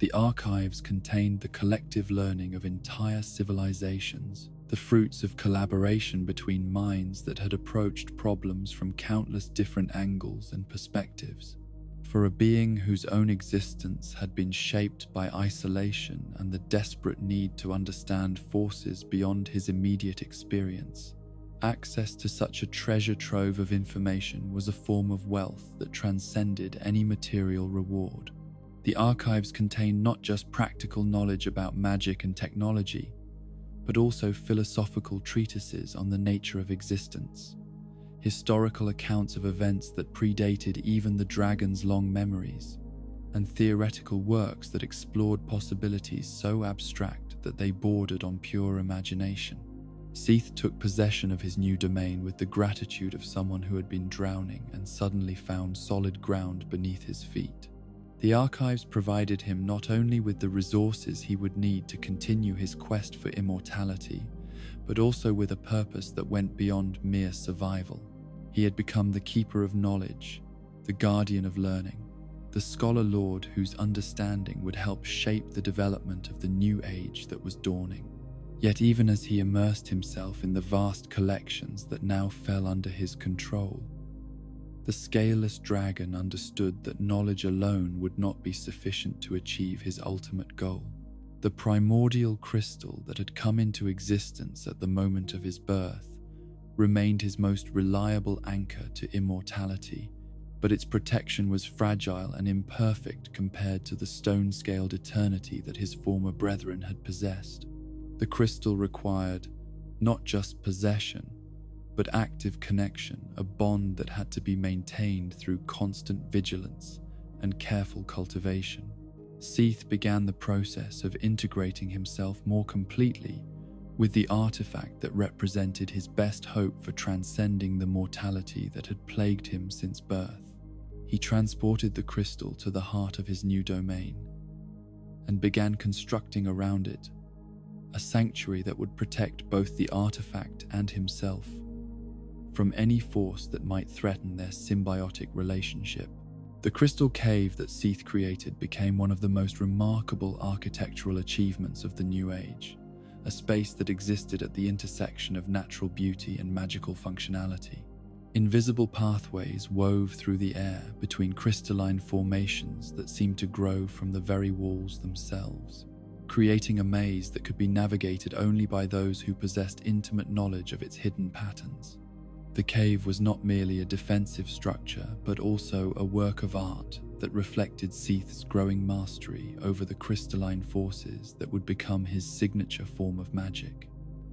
the archives contained the collective learning of entire civilizations, the fruits of collaboration between minds that had approached problems from countless different angles and perspectives. For a being whose own existence had been shaped by isolation and the desperate need to understand forces beyond his immediate experience, access to such a treasure trove of information was a form of wealth that transcended any material reward. The archives contained not just practical knowledge about magic and technology, but also philosophical treatises on the nature of existence, historical accounts of events that predated even the dragon's long memories, and theoretical works that explored possibilities so abstract that they bordered on pure imagination. Seath took possession of his new domain with the gratitude of someone who had been drowning and suddenly found solid ground beneath his feet. The archives provided him not only with the resources he would need to continue his quest for immortality, but also with a purpose that went beyond mere survival. He had become the keeper of knowledge, the guardian of learning, the scholar lord whose understanding would help shape the development of the new age that was dawning. Yet even as he immersed himself in the vast collections that now fell under his control, the scaleless dragon understood that knowledge alone would not be sufficient to achieve his ultimate goal. The primordial crystal that had come into existence at the moment of his birth remained his most reliable anchor to immortality, but its protection was fragile and imperfect compared to the stone-scaled eternity that his former brethren had possessed. The crystal required not just possession, but active connection, a bond that had to be maintained through constant vigilance and careful cultivation. Seath began the process of integrating himself more completely with the artifact that represented his best hope for transcending the mortality that had plagued him since birth. He transported the crystal to the heart of his new domain and began constructing around it a sanctuary that would protect both the artifact and himself from any force that might threaten their symbiotic relationship. The crystal cave that Seath created became one of the most remarkable architectural achievements of the New Age, a space that existed at the intersection of natural beauty and magical functionality. Invisible pathways wove through the air between crystalline formations that seemed to grow from the very walls themselves, creating a maze that could be navigated only by those who possessed intimate knowledge of its hidden patterns. The cave was not merely a defensive structure, but also a work of art that reflected Seath's growing mastery over the crystalline forces that would become his signature form of magic.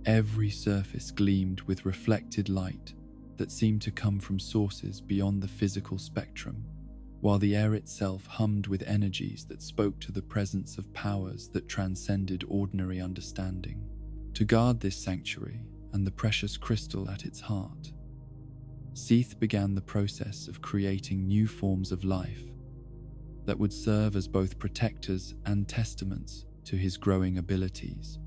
Every surface gleamed with reflected light that seemed to come from sources beyond the physical spectrum, while the air itself hummed with energies that spoke to the presence of powers that transcended ordinary understanding. To guard this sanctuary and the precious crystal at its heart, Seath began the process of creating new forms of life that would serve as both protectors and testaments to his growing abilities.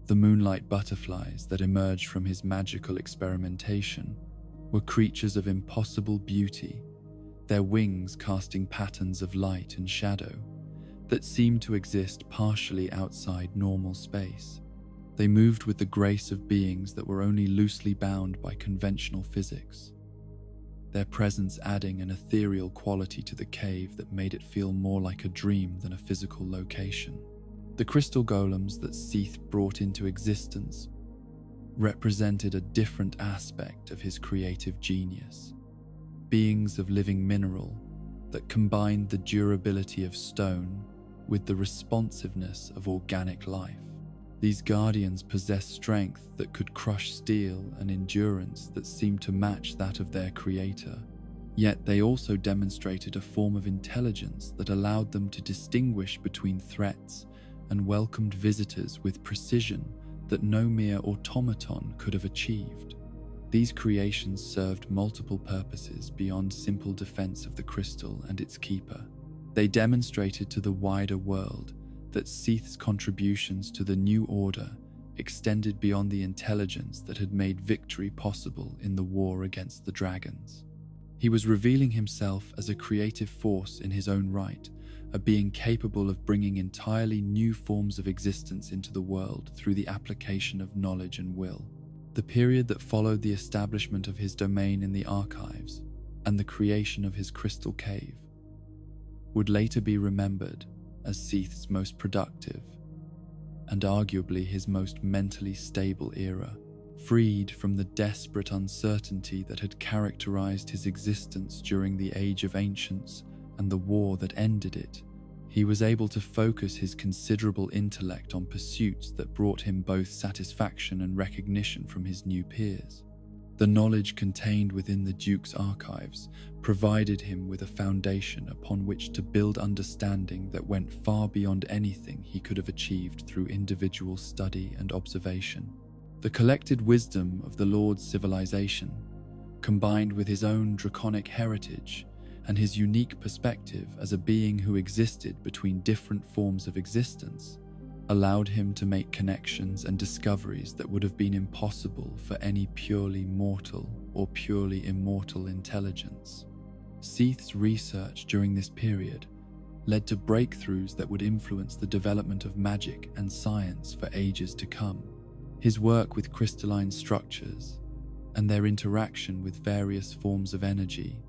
The moonlight butterflies that emerged from his magical experimentation were creatures of impossible beauty, their wings casting patterns of light and shadow that seemed to exist partially outside normal space. They moved with the grace of beings that were only loosely bound by conventional physics, their presence adding an ethereal quality to the cave that made it feel more like a dream than a physical location. The crystal golems that Seath brought into existence represented a different aspect of his creative genius, beings of living mineral that combined the durability of stone with the responsiveness of organic life. These guardians possessed strength that could crush steel and endurance that seemed to match that of their creator. Yet they also demonstrated a form of intelligence that allowed them to distinguish between threats and welcomed visitors with precision that no mere automaton could have achieved. These creations served multiple purposes beyond simple defense of the crystal and its keeper. They demonstrated to the wider world that Seath's contributions to the New Order extended beyond the intelligence that had made victory possible in the war against the dragons. He was revealing himself as a creative force in his own right, a being capable of bringing entirely new forms of existence into the world through the application of knowledge and will. The period that followed the establishment of his domain in the archives and the creation of his crystal cave would later be remembered as Seath's most productive and arguably his most mentally stable era. Freed from the desperate uncertainty that had characterized his existence during the Age of Ancients and the war that ended it, he was able to focus his considerable intellect on pursuits that brought him both satisfaction and recognition from his new peers. The knowledge contained within the Duke's archives provided him with a foundation upon which to build understanding that went far beyond anything he could have achieved through individual study and observation. The collected wisdom of the Lord's civilization, combined with his own draconic heritage and his unique perspective as a being who existed between different forms of existence, allowed him to make connections and discoveries that would have been impossible for any purely mortal or purely immortal intelligence. Seath's research during this period led to breakthroughs that would influence the development of magic and science for ages to come. His work with crystalline structures and their interaction with various forms of energy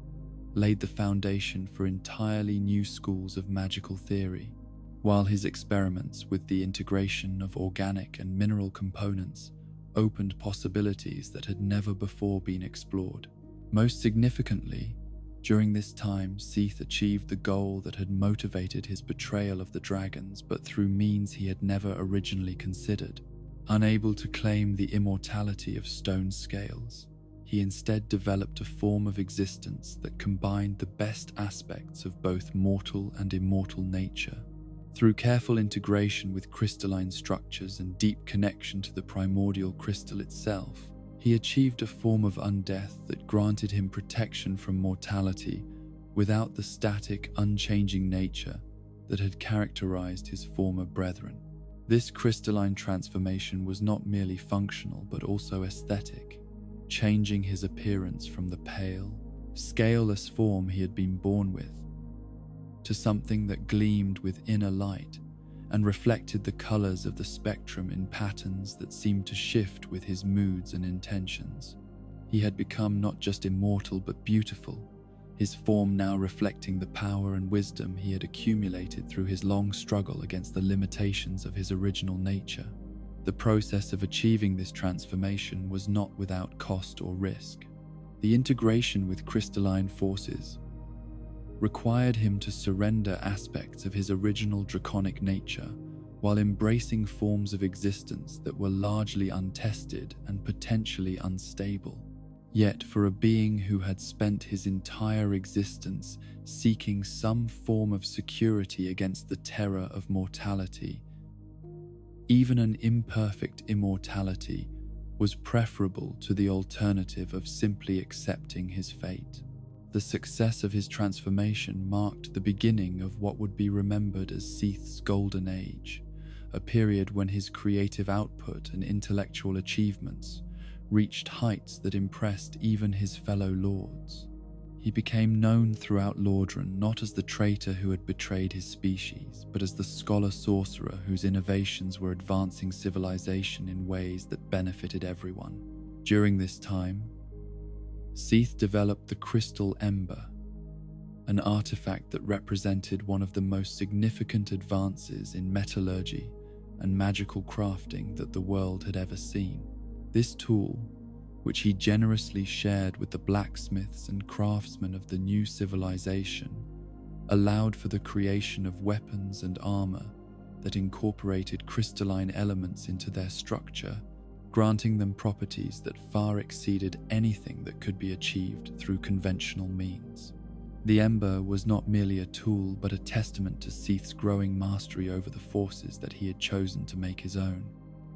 laid the foundation for entirely new schools of magical theory, while his experiments with the integration of organic and mineral components opened possibilities that had never before been explored. Most significantly, during this time, Seath achieved the goal that had motivated his betrayal of the dragons, but through means he had never originally considered. Unable to claim the immortality of stone scales, he instead developed a form of existence that combined the best aspects of both mortal and immortal nature. Through careful integration with crystalline structures and deep connection to the primordial crystal itself, he achieved a form of undeath that granted him protection from mortality without the static, unchanging nature that had characterized his former brethren. This crystalline transformation was not merely functional but also aesthetic, changing his appearance from the pale, scaleless form he had been born with to something that gleamed with inner light and reflected the colors of the spectrum in patterns that seemed to shift with his moods and intentions. He had become not just immortal but beautiful, his form now reflecting the power and wisdom he had accumulated through his long struggle against the limitations of his original nature. The process of achieving this transformation was not without cost or risk. The integration with crystalline forces required him to surrender aspects of his original draconic nature while embracing forms of existence that were largely untested and potentially unstable. Yet for a being who had spent his entire existence seeking some form of security against the terror of mortality, even an imperfect immortality was preferable to the alternative of simply accepting his fate. The success of his transformation marked the beginning of what would be remembered as Seath's Golden Age, a period when his creative output and intellectual achievements reached heights that impressed even his fellow lords. He became known throughout Lordran not as the traitor who had betrayed his species, but as the scholar-sorcerer whose innovations were advancing civilization in ways that benefited everyone. During this time, Seath developed the Crystal Ember, an artifact that represented one of the most significant advances in metallurgy and magical crafting that the world had ever seen. This tool, which he generously shared with the blacksmiths and craftsmen of the new civilization, allowed for the creation of weapons and armor that incorporated crystalline elements into their structure, granting them properties that far exceeded anything that could be achieved through conventional means. The ember was not merely a tool, but a testament to Seath's growing mastery over the forces that he had chosen to make his own.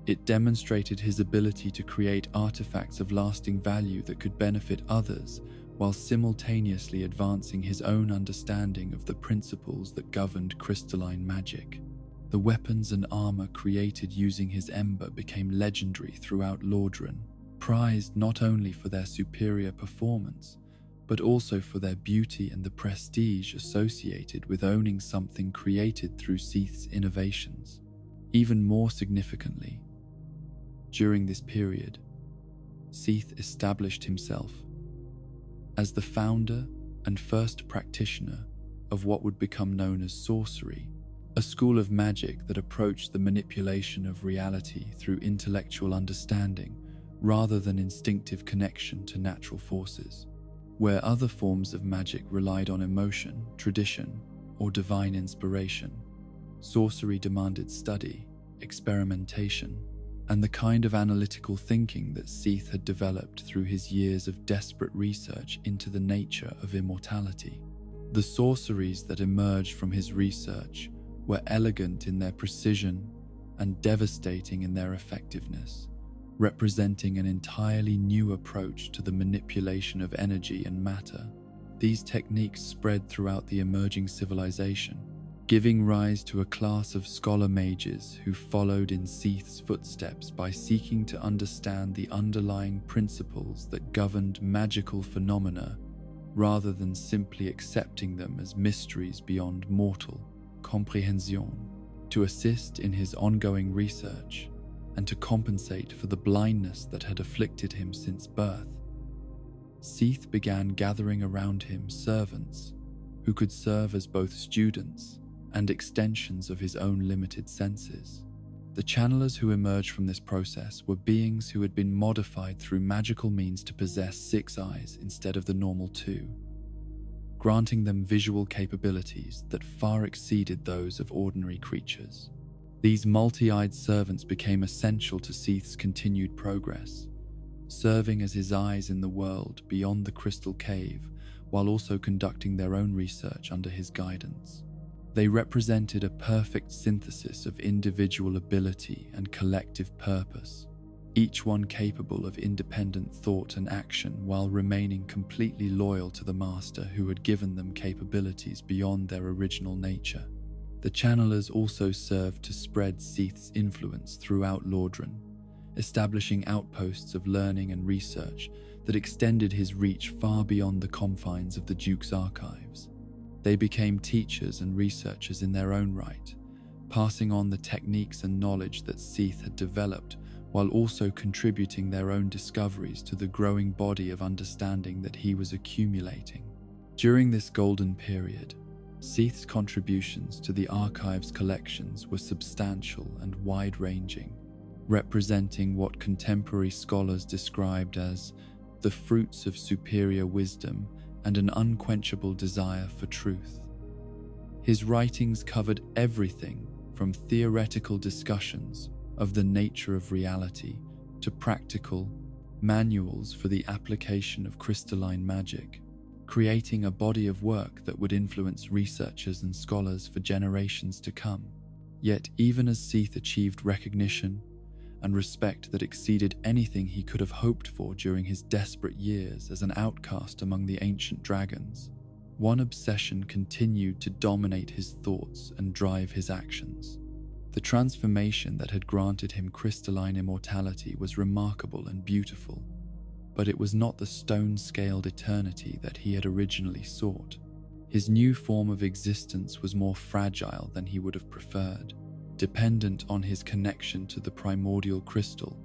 It demonstrated his ability to create artifacts of lasting value that could benefit others, while simultaneously advancing his own understanding of the principles that governed crystalline magic. The weapons and armor created using his ember became legendary throughout Lordran, prized not only for their superior performance, but also for their beauty and the prestige associated with owning something created through Seath's innovations. Even more significantly, during this period, Seath established himself as the founder and first practitioner of what would become known as sorcery, a school of magic that approached the manipulation of reality through intellectual understanding rather than instinctive connection to natural forces. Where other forms of magic relied on emotion, tradition, or divine inspiration, sorcery demanded study, experimentation, and the kind of analytical thinking that Seath had developed through his years of desperate research into the nature of immortality. The sorceries that emerged from his research were elegant in their precision and devastating in their effectiveness, representing an entirely new approach to the manipulation of energy and matter. These techniques spread throughout the emerging civilization, giving rise to a class of scholar mages who followed in Seath's footsteps by seeking to understand the underlying principles that governed magical phenomena rather than simply accepting them as mysteries beyond mortal comprehension. To assist in his ongoing research and to compensate for the blindness that had afflicted him since birth, Seath began gathering around him servants who could serve as both students and extensions of his own limited senses. The channelers who emerged from this process were beings who had been modified through magical means to possess 6 eyes instead of the normal 2, granting them visual capabilities that far exceeded those of ordinary creatures. These multi-eyed servants became essential to Seath's continued progress, serving as his eyes in the world beyond the crystal cave while also conducting their own research under his guidance. They represented a perfect synthesis of individual ability and collective purpose, each one capable of independent thought and action while remaining completely loyal to the master who had given them capabilities beyond their original nature. The channelers also served to spread Seath's influence throughout Lordran, establishing outposts of learning and research that extended his reach far beyond the confines of the Duke's archives. They became teachers and researchers in their own right, passing on the techniques and knowledge that Seath had developed while also contributing their own discoveries to the growing body of understanding that he was accumulating. During this golden period, Seath's contributions to the archive's collections were substantial and wide-ranging, representing what contemporary scholars described as the fruits of superior wisdom and an unquenchable desire for truth. His writings covered everything from theoretical discussions of the nature of reality to practical manuals for the application of crystalline magic, creating a body of work that would influence researchers and scholars for generations to come. Yet even as Seath achieved recognition and respect that exceeded anything he could have hoped for during his desperate years as an outcast among the ancient dragons, one obsession continued to dominate his thoughts and drive his actions. The transformation that had granted him crystalline immortality was remarkable and beautiful, but it was not the stone-scaled eternity that he had originally sought. His new form of existence was more fragile than he would have preferred, dependent on his connection to the primordial crystal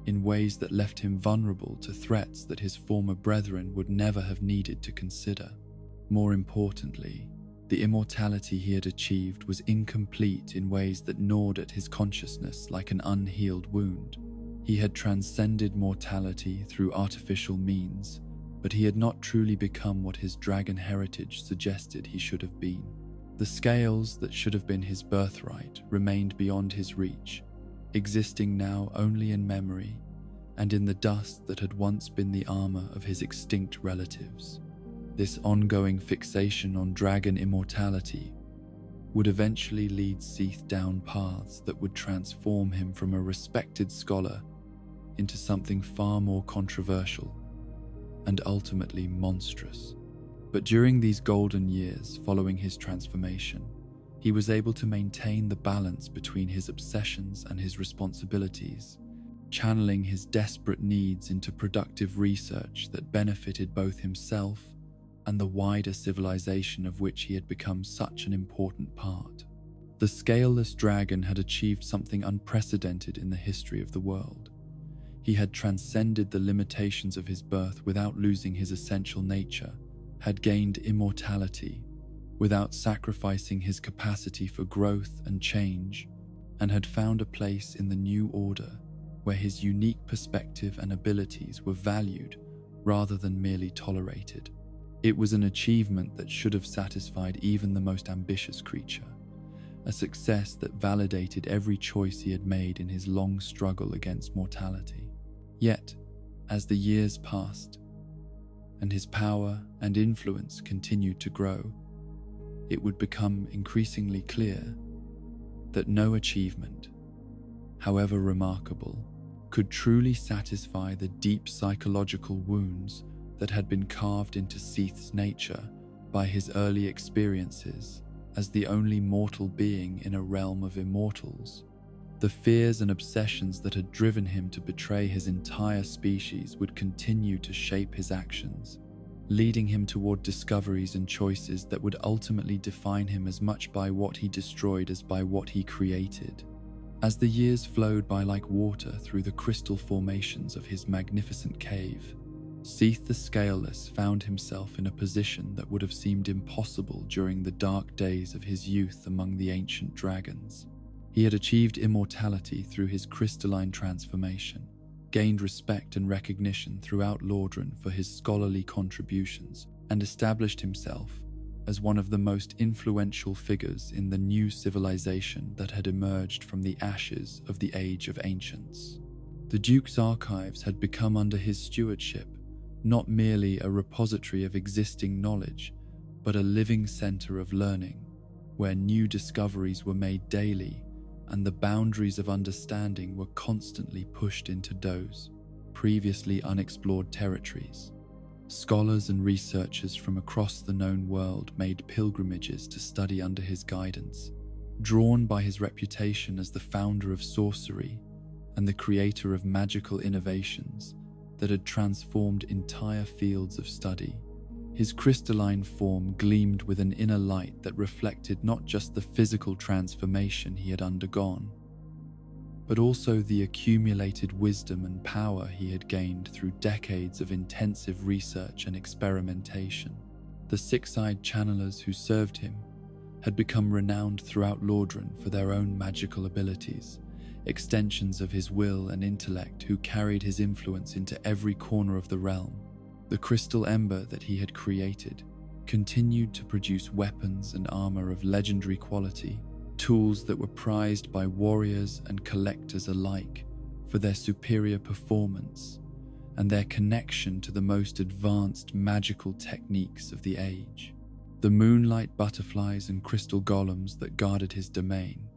in ways that left him vulnerable to threats that his former brethren would never have needed to consider. More importantly, the immortality he had achieved was incomplete in ways that gnawed at his consciousness like an unhealed wound. He had transcended mortality through artificial means, but he had not truly become what his dragon heritage suggested he should have been. The scales that should have been his birthright remained beyond his reach, existing now only in memory and in the dust that had once been the armor of his extinct relatives. This ongoing fixation on dragon immortality would eventually lead Seath down paths that would transform him from a respected scholar into something far more controversial and ultimately monstrous. But during these golden years following his transformation, he was able to maintain the balance between his obsessions and his responsibilities, channeling his desperate needs into productive research that benefited both himself and the wider civilization of which he had become such an important part. The Scaleless dragon had achieved something unprecedented in the history of the world. He had transcended the limitations of his birth without losing his essential nature, had gained immortality without sacrificing his capacity for growth and change, and had found a place in the new order where his unique perspective and abilities were valued rather than merely tolerated. It was an achievement that should have satisfied even the most ambitious creature, a success that validated every choice he had made in his long struggle against mortality. Yet, as the years passed, and his power and influence continued to grow, it would become increasingly clear that no achievement, however remarkable, could truly satisfy the deep psychological wounds that had been carved into Seath's nature by his early experiences as the only mortal being in a realm of immortals. The fears and obsessions that had driven him to betray his entire species would continue to shape his actions, leading him toward discoveries and choices that would ultimately define him as much by what he destroyed as by what he created. As the years flowed by like water through the crystal formations of his magnificent cave, Seath the Scaleless found himself in a position that would have seemed impossible during the dark days of his youth among the ancient dragons. He had achieved immortality through his crystalline transformation, gained respect and recognition throughout Lordran for his scholarly contributions, and established himself as one of the most influential figures in the new civilization that had emerged from the ashes of the Age of Ancients. The Duke's archives had become under his stewardship not merely a repository of existing knowledge, but a living center of learning, where new discoveries were made daily and the boundaries of understanding were constantly pushed into those previously unexplored territories. Scholars and researchers from across the known world made pilgrimages to study under his guidance, drawn by his reputation as the founder of sorcery and the creator of magical innovations that had transformed entire fields of study. His crystalline form gleamed with an inner light that reflected not just the physical transformation he had undergone, but also the accumulated wisdom and power he had gained through decades of intensive research and experimentation. The six-eyed channelers who served him had become renowned throughout Lordran for their own magical abilities, extensions of his will and intellect who carried his influence into every corner of the realm. The crystal ember that he had created continued to produce weapons and armor of legendary quality, tools that were prized by warriors and collectors alike for their superior performance and their connection to the most advanced magical techniques of the age. The moonlight butterflies and crystal golems that guarded his domain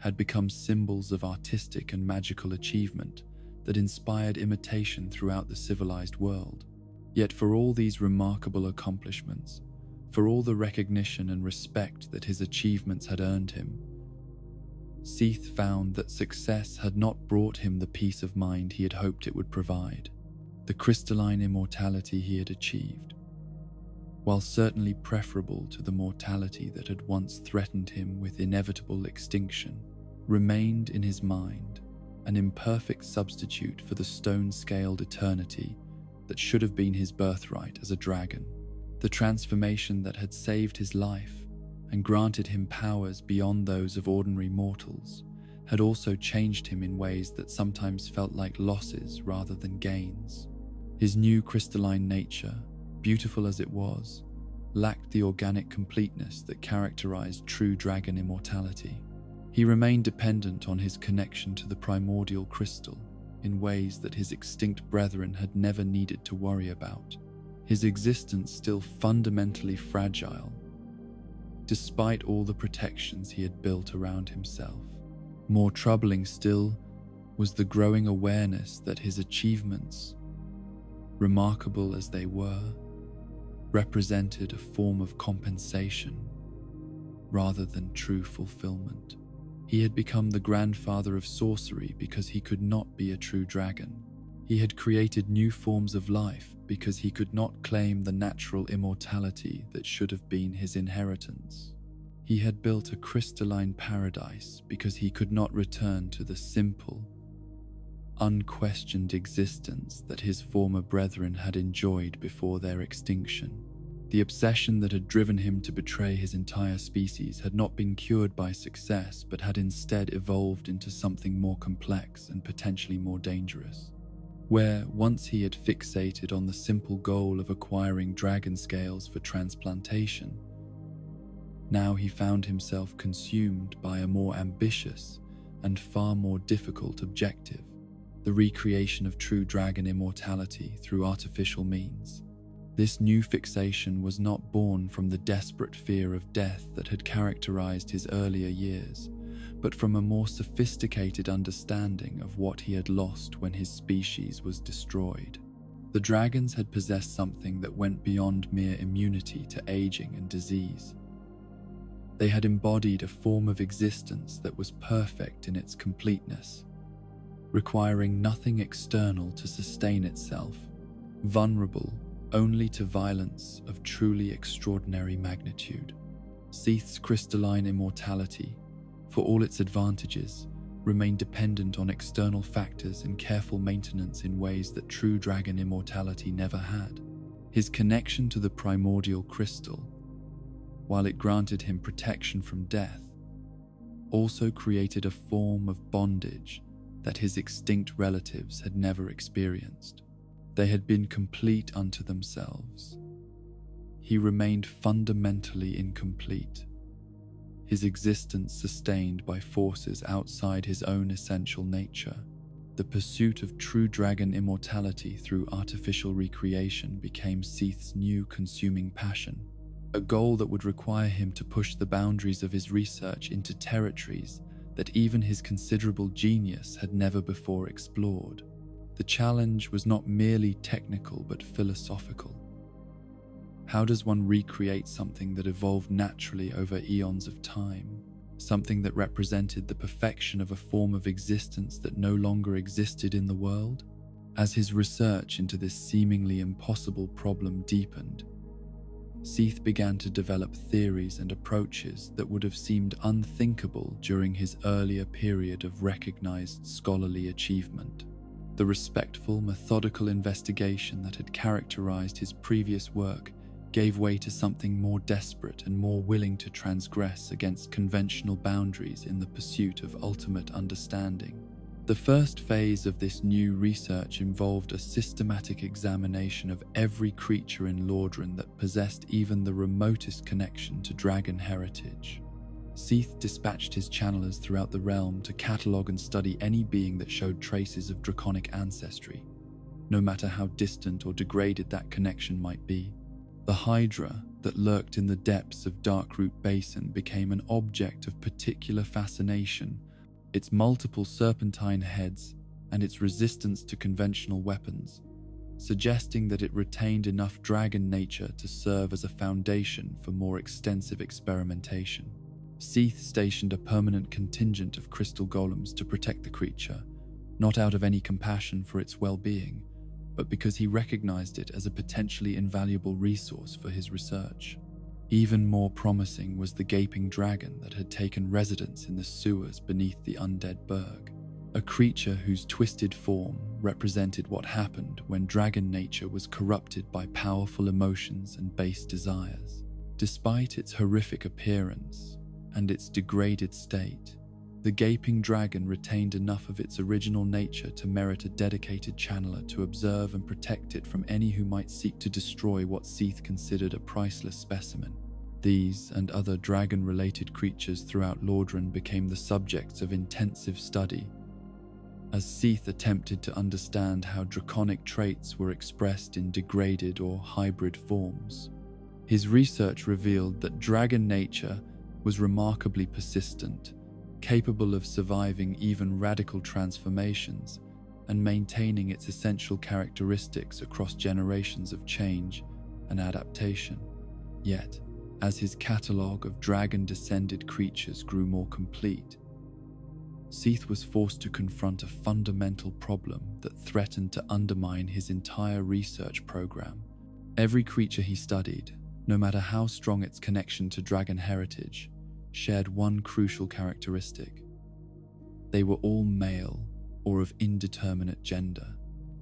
had become symbols of artistic and magical achievement that inspired imitation throughout the civilized world. Yet for all these remarkable accomplishments, for all the recognition and respect that his achievements had earned him, Seath found that success had not brought him the peace of mind he had hoped it would provide. The crystalline immortality he had achieved, while certainly preferable to the mortality that had once threatened him with inevitable extinction, remained in his mind, an imperfect substitute for the stone-scaled eternity that should have been his birthright as a dragon. The transformation that had saved his life and granted him powers beyond those of ordinary mortals had also changed him in ways that sometimes felt like losses rather than gains. His new crystalline nature, beautiful as it was, lacked the organic completeness that characterized true dragon immortality. He remained dependent on his connection to the primordial crystal in ways that his extinct brethren had never needed to worry about. His existence still fundamentally fragile, despite all the protections he had built around himself. More troubling still was the growing awareness that his achievements, remarkable as they were, represented a form of compensation rather than true fulfillment. He had become the grandfather of sorcery because he could not be a true dragon. He had created new forms of life because he could not claim the natural immortality that should have been his inheritance. He had built a crystalline paradise because he could not return to the simple, unquestioned existence that his former brethren had enjoyed before their extinction. The obsession that had driven him to betray his entire species had not been cured by success, but had instead evolved into something more complex and potentially more dangerous. Where once he had fixated on the simple goal of acquiring dragon scales for transplantation, now he found himself consumed by a more ambitious and far more difficult objective: the recreation of true dragon immortality through artificial means. This new fixation was not born from the desperate fear of death that had characterized his earlier years, but from a more sophisticated understanding of what he had lost when his species was destroyed. The dragons had possessed something that went beyond mere immunity to aging and disease. They had embodied a form of existence that was perfect in its completeness, requiring nothing external to sustain itself, vulnerable only to violence of truly extraordinary magnitude. Seath's crystalline immortality, for all its advantages, remained dependent on external factors and careful maintenance in ways that true dragon immortality never had. His connection to the primordial crystal, while it granted him protection from death, also created a form of bondage that his extinct relatives had never experienced. They had been complete unto themselves. He remained fundamentally incomplete, his existence sustained by forces outside his own essential nature. The pursuit of true dragon immortality through artificial recreation became Seath's new consuming passion, a goal that would require him to push the boundaries of his research into territories that even his considerable genius had never before explored. The challenge was not merely technical but philosophical. How does one recreate something that evolved naturally over eons of time? Something that represented the perfection of a form of existence that no longer existed in the world? As his research into this seemingly impossible problem deepened, Seath began to develop theories and approaches that would have seemed unthinkable during his earlier period of recognized scholarly achievement. The respectful, methodical investigation that had characterized his previous work gave way to something more desperate and more willing to transgress against conventional boundaries in the pursuit of ultimate understanding. The first phase of this new research involved a systematic examination of every creature in Lordran that possessed even the remotest connection to dragon heritage. Seath dispatched his channelers throughout the realm to catalogue and study any being that showed traces of draconic ancestry, no matter how distant or degraded that connection might be. The Hydra that lurked in the depths of Darkroot Basin became an object of particular fascination. Its multiple serpentine heads and its resistance to conventional weapons, suggesting that it retained enough dragon nature to serve as a foundation for more extensive experimentation. Seath stationed a permanent contingent of crystal golems to protect the creature, not out of any compassion for its well-being, but because he recognized it as a potentially invaluable resource for his research. Even more promising was the gaping dragon that had taken residence in the sewers beneath the undead burg, a creature whose twisted form represented what happened when dragon nature was corrupted by powerful emotions and base desires. Despite its horrific appearance and its degraded state, The gaping dragon retained enough of its original nature to merit a dedicated channeler to observe and protect it from any who might seek to destroy what Seath considered a priceless specimen. These and other dragon-related creatures throughout Lordran became the subjects of intensive study, as Seath attempted to understand how draconic traits were expressed in degraded or hybrid forms. His research revealed that dragon nature was remarkably persistent, capable of surviving even radical transformations and maintaining its essential characteristics across generations of change and adaptation. Yet, as his catalogue of dragon-descended creatures grew more complete, Seath was forced to confront a fundamental problem that threatened to undermine his entire research program. Every creature he studied, no matter how strong its connection to dragon heritage, shared one crucial characteristic. They were all male or of indeterminate gender.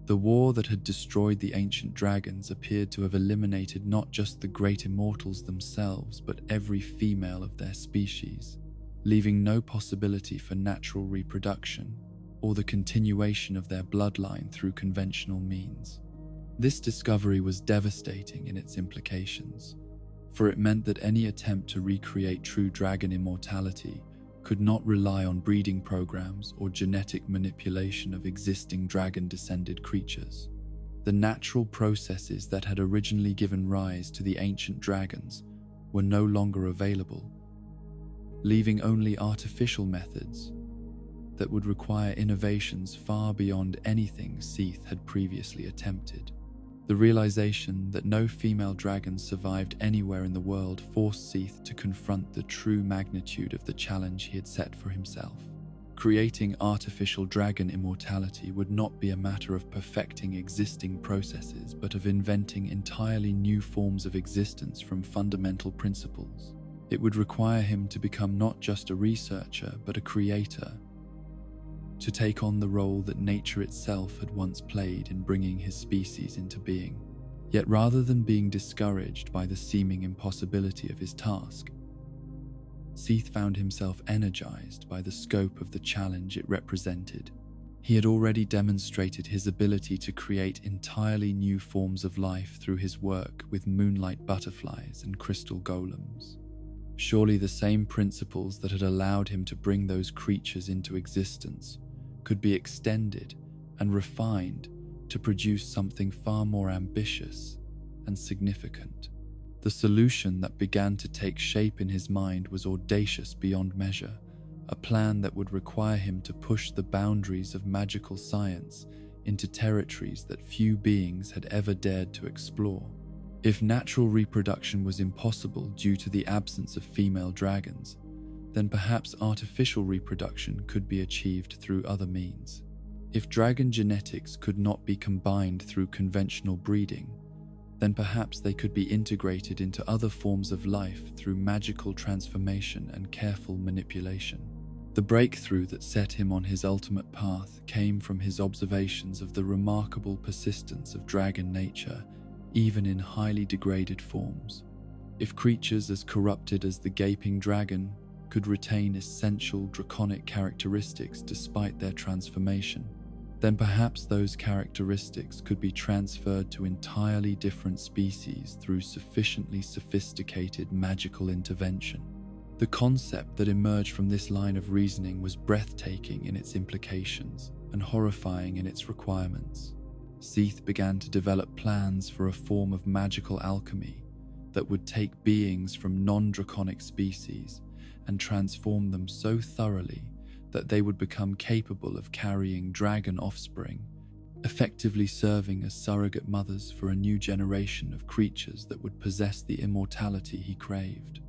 The war that had destroyed the ancient dragons appeared to have eliminated not just the great immortals themselves, but every female of their species, leaving no possibility for natural reproduction or the continuation of their bloodline through conventional means. This discovery was devastating in its implications, for it meant that any attempt to recreate true dragon immortality could not rely on breeding programs or genetic manipulation of existing dragon-descended creatures. The natural processes that had originally given rise to the ancient dragons were no longer available, leaving only artificial methods that would require innovations far beyond anything Seath had previously attempted. The realization that no female dragon survived anywhere in the world forced Seath to confront the true magnitude of the challenge he had set for himself. Creating artificial dragon immortality would not be a matter of perfecting existing processes, but of inventing entirely new forms of existence from fundamental principles. It would require him to become not just a researcher, but a creator, to take on the role that nature itself had once played in bringing his species into being. Yet rather than being discouraged by the seeming impossibility of his task, Seath found himself energized by the scope of the challenge it represented. He had already demonstrated his ability to create entirely new forms of life through his work with moonlight butterflies and crystal golems. Surely the same principles that had allowed him to bring those creatures into existence could be extended and refined to produce something far more ambitious and significant. The solution that began to take shape in his mind was audacious beyond measure, a plan that would require him to push the boundaries of magical science into territories that few beings had ever dared to explore. If natural reproduction was impossible due to the absence of female dragons, then perhaps artificial reproduction could be achieved through other means. If dragon genetics could not be combined through conventional breeding, then perhaps they could be integrated into other forms of life through magical transformation and careful manipulation. The breakthrough that set him on his ultimate path came from his observations of the remarkable persistence of dragon nature, even in highly degraded forms. If creatures as corrupted as the gaping dragon could retain essential draconic characteristics despite their transformation, then perhaps those characteristics could be transferred to entirely different species through sufficiently sophisticated magical intervention. The concept that emerged from this line of reasoning was breathtaking in its implications and horrifying in its requirements. Seath began to develop plans for a form of magical alchemy that would take beings from non-draconic species and transform them so thoroughly that they would become capable of carrying dragon offspring, effectively serving as surrogate mothers for a new generation of creatures that would possess the immortality he craved.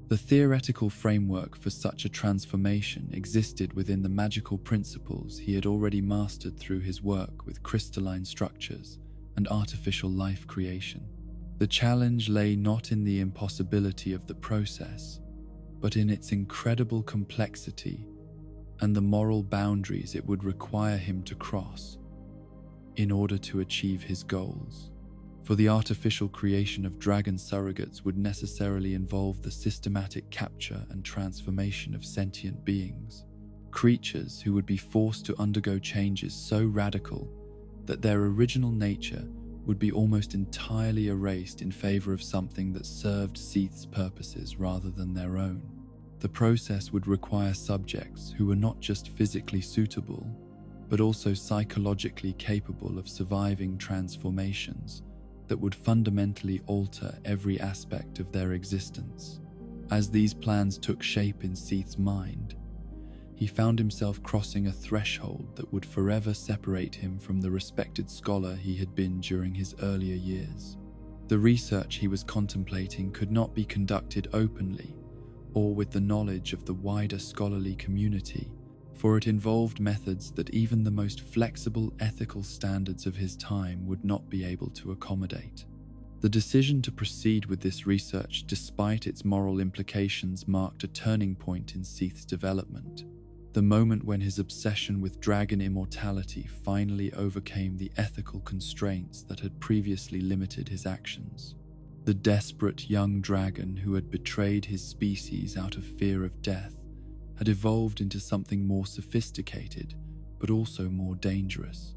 The theoretical framework for such a transformation existed within the magical principles he had already mastered through his work with crystalline structures and artificial life creation. The challenge lay not in the impossibility of the process, but in its incredible complexity and the moral boundaries it would require him to cross in order to achieve his goals. For the artificial creation of dragon surrogates would necessarily involve the systematic capture and transformation of sentient beings, creatures who would be forced to undergo changes so radical that their original nature would be almost entirely erased in favor of something that served Seath's purposes rather than their own. The process would require subjects who were not just physically suitable, but also psychologically capable of surviving transformations that would fundamentally alter every aspect of their existence. As these plans took shape in Seath's mind, he found himself crossing a threshold that would forever separate him from the respected scholar he had been during his earlier years. The research he was contemplating could not be conducted openly or with the knowledge of the wider scholarly community, for it involved methods that even the most flexible ethical standards of his time would not be able to accommodate. The decision to proceed with this research, despite its moral implications, marked a turning point in Seath's development. The moment when his obsession with dragon immortality finally overcame the ethical constraints that had previously limited his actions. The desperate young dragon who had betrayed his species out of fear of death had evolved into something more sophisticated, but also more dangerous.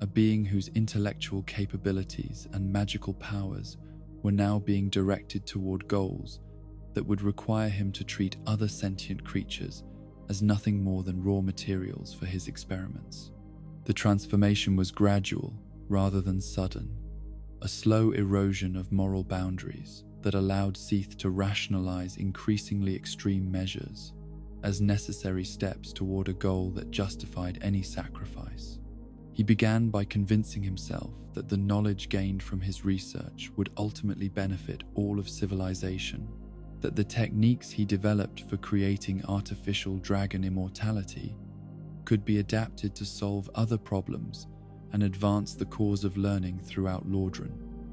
A being whose intellectual capabilities and magical powers were now being directed toward goals that would require him to treat other sentient creatures as nothing more than raw materials for his experiments. The transformation was gradual rather than sudden, a slow erosion of moral boundaries that allowed Seath to rationalize increasingly extreme measures as necessary steps toward a goal that justified any sacrifice. He began by convincing himself that the knowledge gained from his research would ultimately benefit all of civilization, that the techniques he developed for creating artificial dragon immortality could be adapted to solve other problems and advance the cause of learning throughout Lordran.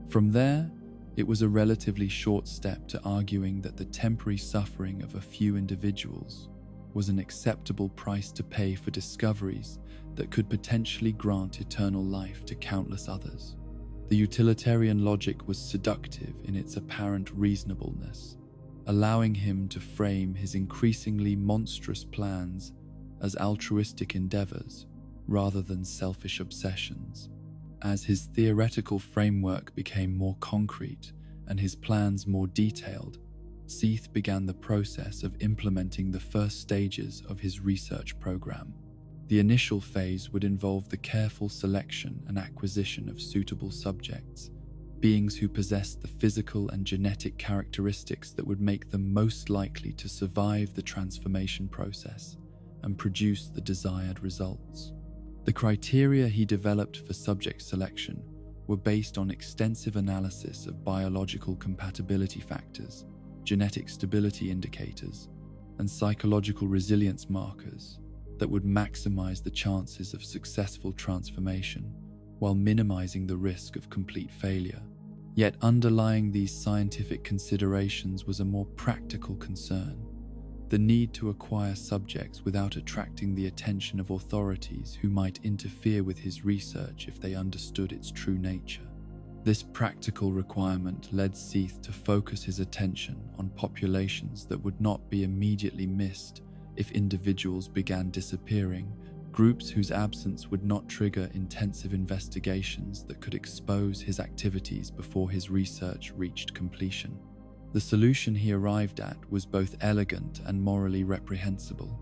From there, it was a relatively short step to arguing that the temporary suffering of a few individuals was an acceptable price to pay for discoveries that could potentially grant eternal life to countless others. The utilitarian logic was seductive in its apparent reasonableness, allowing him to frame his increasingly monstrous plans as altruistic endeavors rather than selfish obsessions. As his theoretical framework became more concrete and his plans more detailed, Seath began the process of implementing the first stages of his research program. The initial phase would involve the careful selection and acquisition of suitable subjects, beings who possessed the physical and genetic characteristics that would make them most likely to survive the transformation process and produce the desired results. The criteria he developed for subject selection were based on extensive analysis of biological compatibility factors, genetic stability indicators, and psychological resilience markers that would maximize the chances of successful transformation while minimizing the risk of complete failure. Yet underlying these scientific considerations was a more practical concern: the need to acquire subjects without attracting the attention of authorities who might interfere with his research if they understood its true nature. This practical requirement led Seath to focus his attention on populations that would not be immediately missed if individuals began disappearing, groups whose absence would not trigger intensive investigations that could expose his activities before his research reached completion. The solution he arrived at was both elegant and morally reprehensible.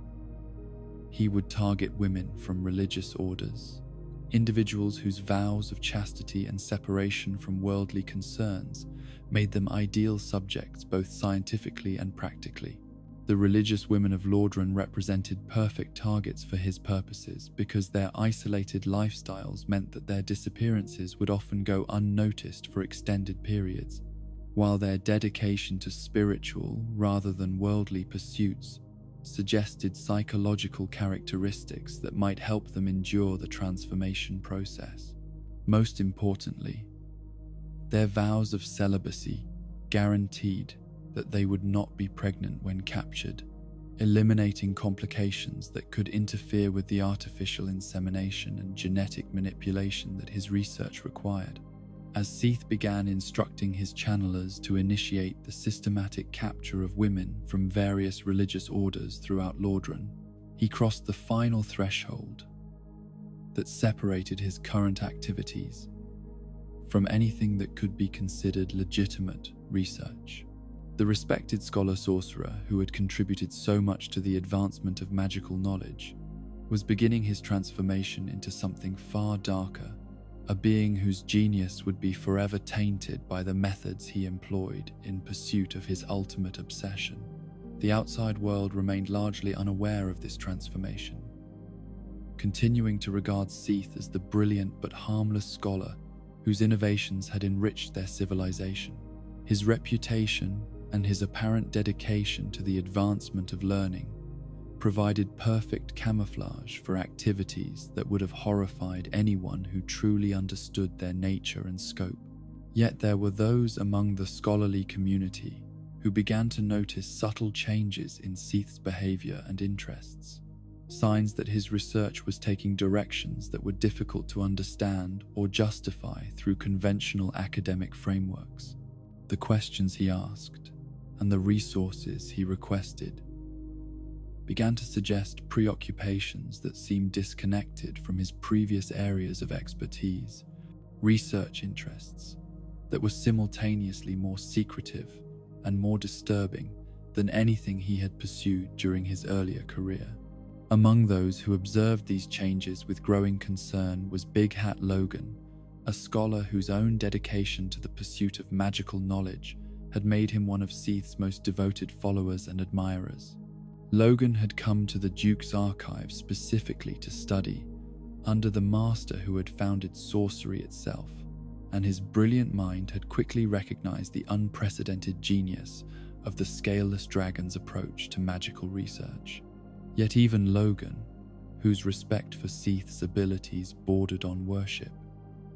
He would target women from religious orders, individuals whose vows of chastity and separation from worldly concerns made them ideal subjects both scientifically and practically. The religious women of Lordran represented perfect targets for his purposes because their isolated lifestyles meant that their disappearances would often go unnoticed for extended periods, while their dedication to spiritual rather than worldly pursuits suggested psychological characteristics that might help them endure the transformation process. Most importantly, their vows of celibacy guaranteed that they would not be pregnant when captured, eliminating complications that could interfere with the artificial insemination and genetic manipulation that his research required. As Seath began instructing his channelers to initiate the systematic capture of women from various religious orders throughout Lordran, He crossed the final threshold that separated his current activities from anything that could be considered legitimate research. The respected scholar-sorcerer who had contributed so much to the advancement of magical knowledge was beginning his transformation into something far darker, a being whose genius would be forever tainted by the methods he employed in pursuit of his ultimate obsession. The outside world remained largely unaware of this transformation, continuing to regard Seath as the brilliant but harmless scholar whose innovations had enriched their civilization. His reputation and his apparent dedication to the advancement of learning provided perfect camouflage for activities that would have horrified anyone who truly understood their nature and scope. Yet there were those among the scholarly community who began to notice subtle changes in Seath's behavior and interests, signs that his research was taking directions that were difficult to understand or justify through conventional academic frameworks. The questions he asked and the resources he requested began to suggest preoccupations that seemed disconnected from his previous areas of expertise, research interests that were simultaneously more secretive and more disturbing than anything he had pursued during his earlier career. Among those who observed these changes with growing concern was Big Hat Logan, a scholar whose own dedication to the pursuit of magical knowledge had made him one of Seath's most devoted followers and admirers. Logan had come to the Duke's archive specifically to study under the master who had founded sorcery itself, and his brilliant mind had quickly recognized the unprecedented genius of the Scaleless dragon's approach to magical research. Yet even Logan, whose respect for Seath's abilities bordered on worship,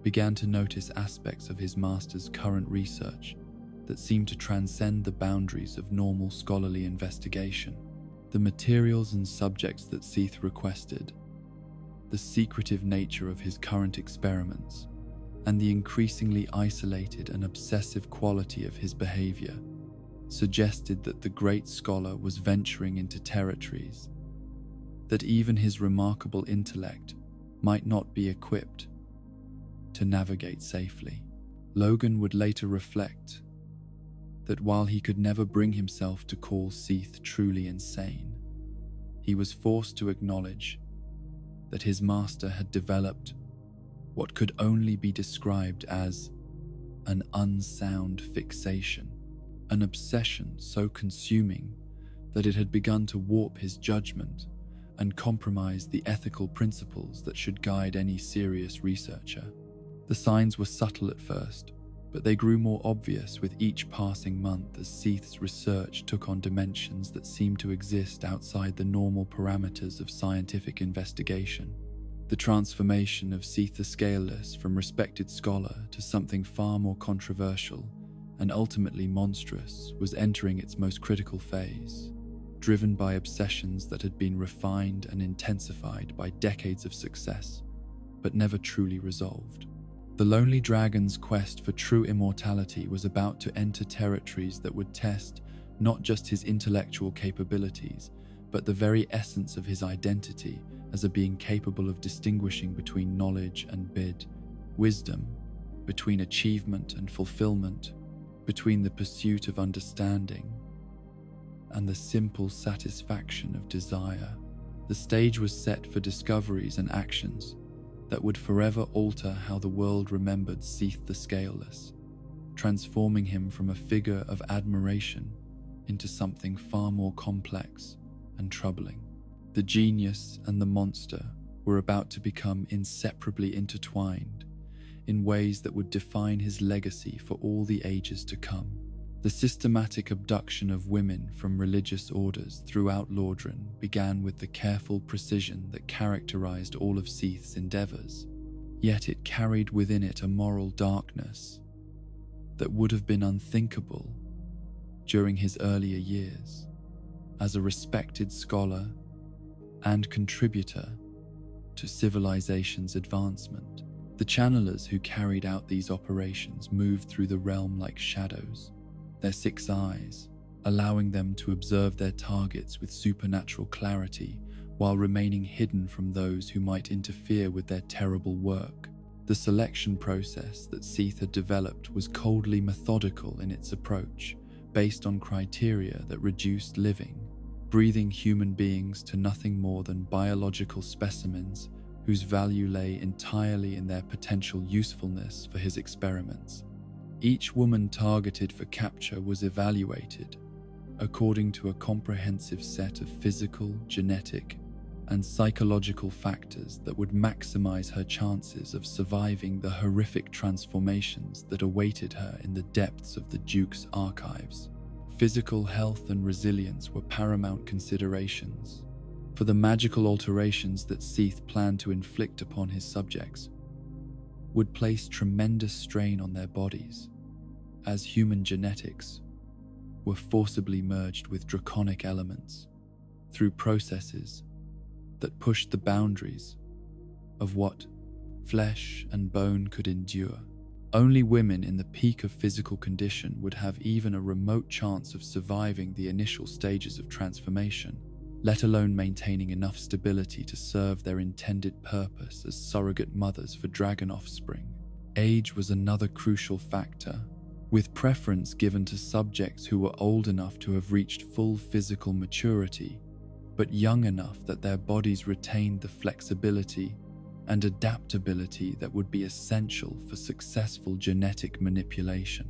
began to notice aspects of his master's current research that seemed to transcend the boundaries of normal scholarly investigation. The materials and subjects that Seath requested, the secretive nature of his current experiments, and the increasingly isolated and obsessive quality of his behavior suggested that the great scholar was venturing into territories that even his remarkable intellect might not be equipped to navigate safely. Logan would later reflect that while he could never bring himself to call Seath truly insane, he was forced to acknowledge that his master had developed what could only be described as an unsound fixation, an obsession so consuming that it had begun to warp his judgment and compromise the ethical principles that should guide any serious researcher. The signs were subtle at first, but they grew more obvious with each passing month as Seath's research took on dimensions that seemed to exist outside the normal parameters of scientific investigation. The transformation of Seath the Scaleless from respected scholar to something far more controversial and ultimately monstrous was entering its most critical phase, driven by obsessions that had been refined and intensified by decades of success, but never truly resolved. The Lonely Dragon's quest for true immortality was about to enter territories that would test not just his intellectual capabilities, but the very essence of his identity as a being capable of distinguishing between knowledge and bid, wisdom, between achievement and fulfillment, between the pursuit of understanding and the simple satisfaction of desire. The stage was set for discoveries and actions that would forever alter how the world remembered Seath the Scaleless, transforming him from a figure of admiration into something far more complex and troubling. The genius and the monster were about to become inseparably intertwined in ways that would define his legacy for all the ages to come. The systematic abduction of women from religious orders throughout Lordran began with the careful precision that characterized all of Seath's endeavors, yet it carried within it a moral darkness that would have been unthinkable during his earlier years. As a respected scholar and contributor to civilization's advancement, the channelers who carried out these operations moved through the realm like shadows, their 6 eyes allowing them to observe their targets with supernatural clarity while remaining hidden from those who might interfere with their terrible work. The selection process that Seath had developed was coldly methodical in its approach, based on criteria that reduced living, breathing human beings to nothing more than biological specimens whose value lay entirely in their potential usefulness for his experiments. Each woman targeted for capture was evaluated according to a comprehensive set of physical, genetic, and psychological factors that would maximize her chances of surviving the horrific transformations that awaited her in the depths of the Duke's archives. Physical health and resilience were paramount considerations, for the magical alterations that Seath planned to inflict upon his subjects would place tremendous strain on their bodies, as human genetics were forcibly merged with draconic elements through processes that pushed the boundaries of what flesh and bone could endure. Only women in the peak of physical condition would have even a remote chance of surviving the initial stages of transformation, let alone maintaining enough stability to serve their intended purpose as surrogate mothers for dragon offspring. Age was another crucial factor, with preference given to subjects who were old enough to have reached full physical maturity, but young enough that their bodies retained the flexibility and adaptability that would be essential for successful genetic manipulation.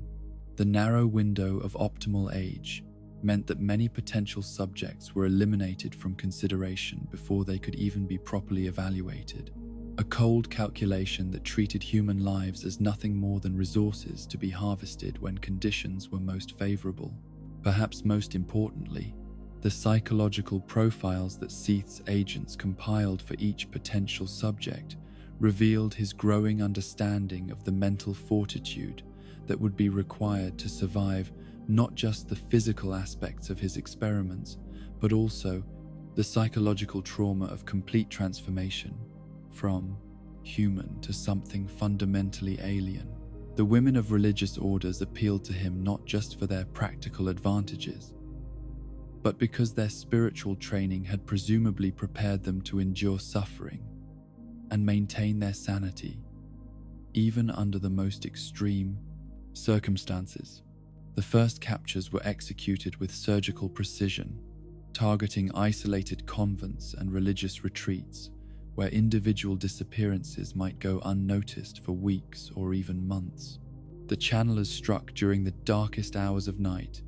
The narrow window of optimal age meant that many potential subjects were eliminated from consideration before they could even be properly evaluated. A cold calculation that treated human lives as nothing more than resources to be harvested when conditions were most favorable. Perhaps most importantly, the psychological profiles that Seath's agents compiled for each potential subject revealed his growing understanding of the mental fortitude that would be required to survive not just the physical aspects of his experiments, but also the psychological trauma of complete transformation from human to something fundamentally alien. The women of religious orders appealed to him not just for their practical advantages, but because their spiritual training had presumably prepared them to endure suffering and maintain their sanity, even under the most extreme circumstances. The first captures were executed with surgical precision, targeting isolated convents and religious retreats, where individual disappearances might go unnoticed for weeks or even months. The channelers struck during the darkest hours of night,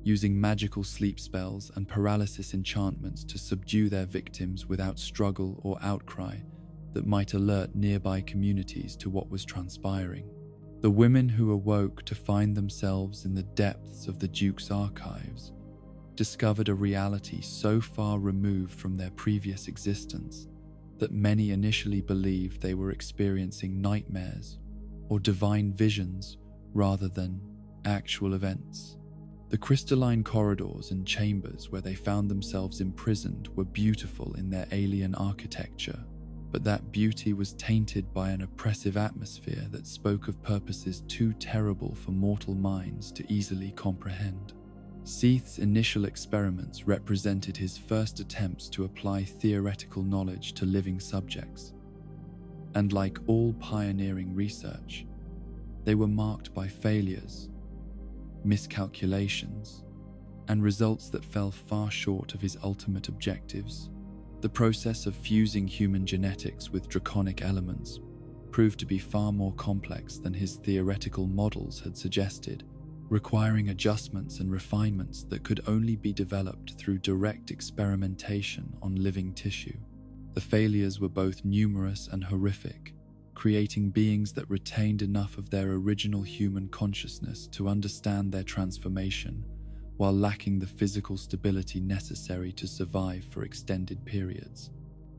using magical sleep spells and paralysis enchantments to subdue their victims without struggle or outcry that might alert nearby communities to what was transpiring. The women who awoke to find themselves in the depths of the Duke's archives discovered a reality so far removed from their previous existence that many initially believed they were experiencing nightmares or divine visions rather than actual events. The crystalline corridors and chambers where they found themselves imprisoned were beautiful in their alien architecture, but that beauty was tainted by an oppressive atmosphere that spoke of purposes too terrible for mortal minds to easily comprehend. Seath's initial experiments represented his first attempts to apply theoretical knowledge to living subjects, and like all pioneering research, they were marked by failures, miscalculations, and results that fell far short of his ultimate objectives. The process of fusing human genetics with draconic elements proved to be far more complex than his theoretical models had suggested, requiring adjustments and refinements that could only be developed through direct experimentation on living tissue. The failures were both numerous and horrific, creating beings that retained enough of their original human consciousness to understand their transformation, while lacking the physical stability necessary to survive for extended periods.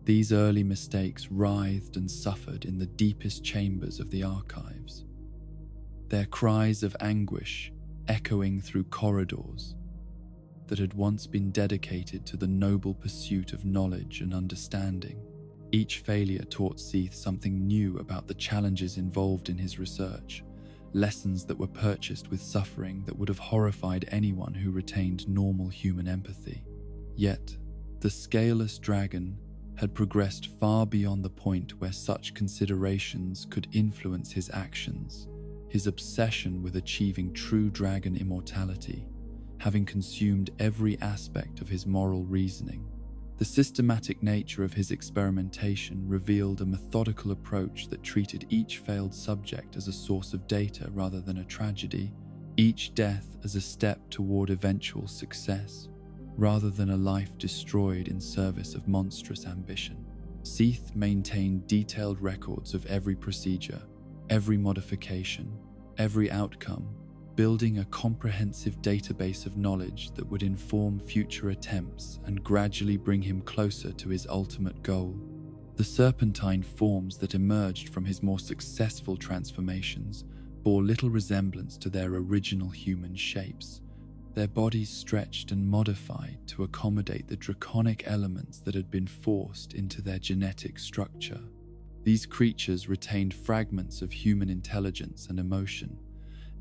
These early mistakes writhed and suffered in the deepest chambers of the archives, their cries of anguish echoing through corridors that had once been dedicated to the noble pursuit of knowledge and understanding. Each failure taught Seath something new about the challenges involved in his research, lessons that were purchased with suffering that would have horrified anyone who retained normal human empathy. Yet, the Scaleless dragon had progressed far beyond the point where such considerations could influence his actions, his obsession with achieving true dragon immortality, having consumed every aspect of his moral reasoning. The systematic nature of his experimentation revealed a methodical approach that treated each failed subject as a source of data rather than a tragedy, each death as a step toward eventual success, rather than a life destroyed in service of monstrous ambition. Seath maintained detailed records of every procedure, every modification, every outcome, building a comprehensive database of knowledge that would inform future attempts and gradually bring him closer to his ultimate goal. The serpentine forms that emerged from his more successful transformations bore little resemblance to their original human shapes, their bodies stretched and modified to accommodate the draconic elements that had been forced into their genetic structure. These creatures retained fragments of human intelligence and emotion,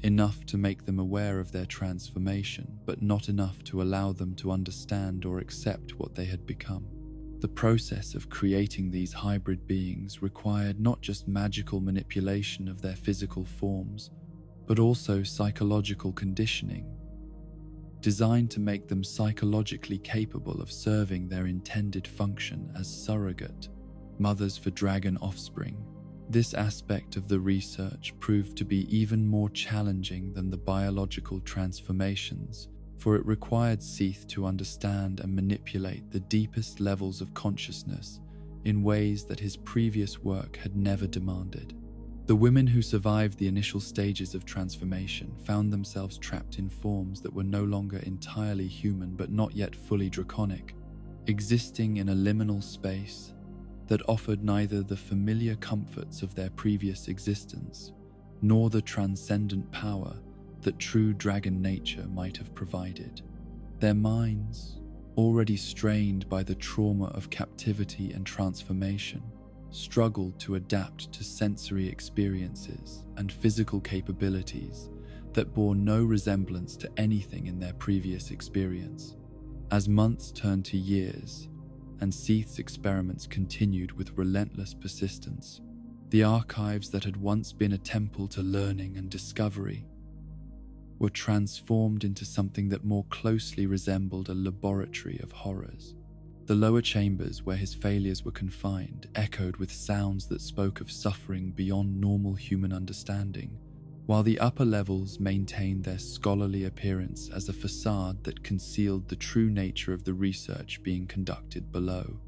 enough to make them aware of their transformation, but not enough to allow them to understand or accept what they had become. The process of creating these hybrid beings required not just magical manipulation of their physical forms, but also psychological conditioning, designed to make them psychologically capable of serving their intended function as surrogate mothers for dragon offspring. This aspect of the research proved to be even more challenging than the biological transformations, for it required Seath to understand and manipulate the deepest levels of consciousness in ways that his previous work had never demanded. The women who survived the initial stages of transformation found themselves trapped in forms that were no longer entirely human but not yet fully draconic, existing in a liminal space that offered neither the familiar comforts of their previous existence nor the transcendent power that true dragon nature might have provided. Their minds, already strained by the trauma of captivity and transformation, struggled to adapt to sensory experiences and physical capabilities that bore no resemblance to anything in their previous experience. As months turned to years, and Seath's experiments continued with relentless persistence, the archives that had once been a temple to learning and discovery were transformed into something that more closely resembled a laboratory of horrors. The lower chambers where his failures were confined echoed with sounds that spoke of suffering beyond normal human understanding, while the upper levels maintained their scholarly appearance as a facade that concealed the true nature of the research being conducted below.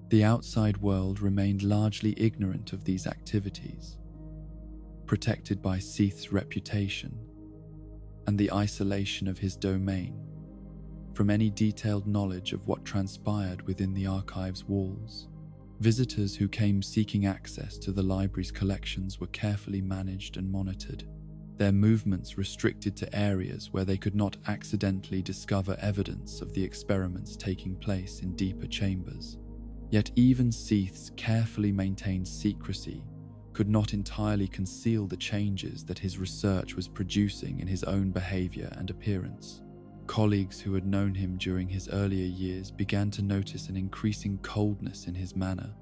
The outside world remained largely ignorant of these activities, protected by Seath's reputation and the isolation of his domain from any detailed knowledge of what transpired within the archive's walls. Visitors who came seeking access to the library's collections were carefully managed and monitored, their movements restricted to areas where they could not accidentally discover evidence of the experiments taking place in deeper chambers. Yet even Seath's carefully maintained secrecy could not entirely conceal the changes that his research was producing in his own behavior and appearance. Colleagues who had known him during his earlier years began to notice an increasing coldness in his manner,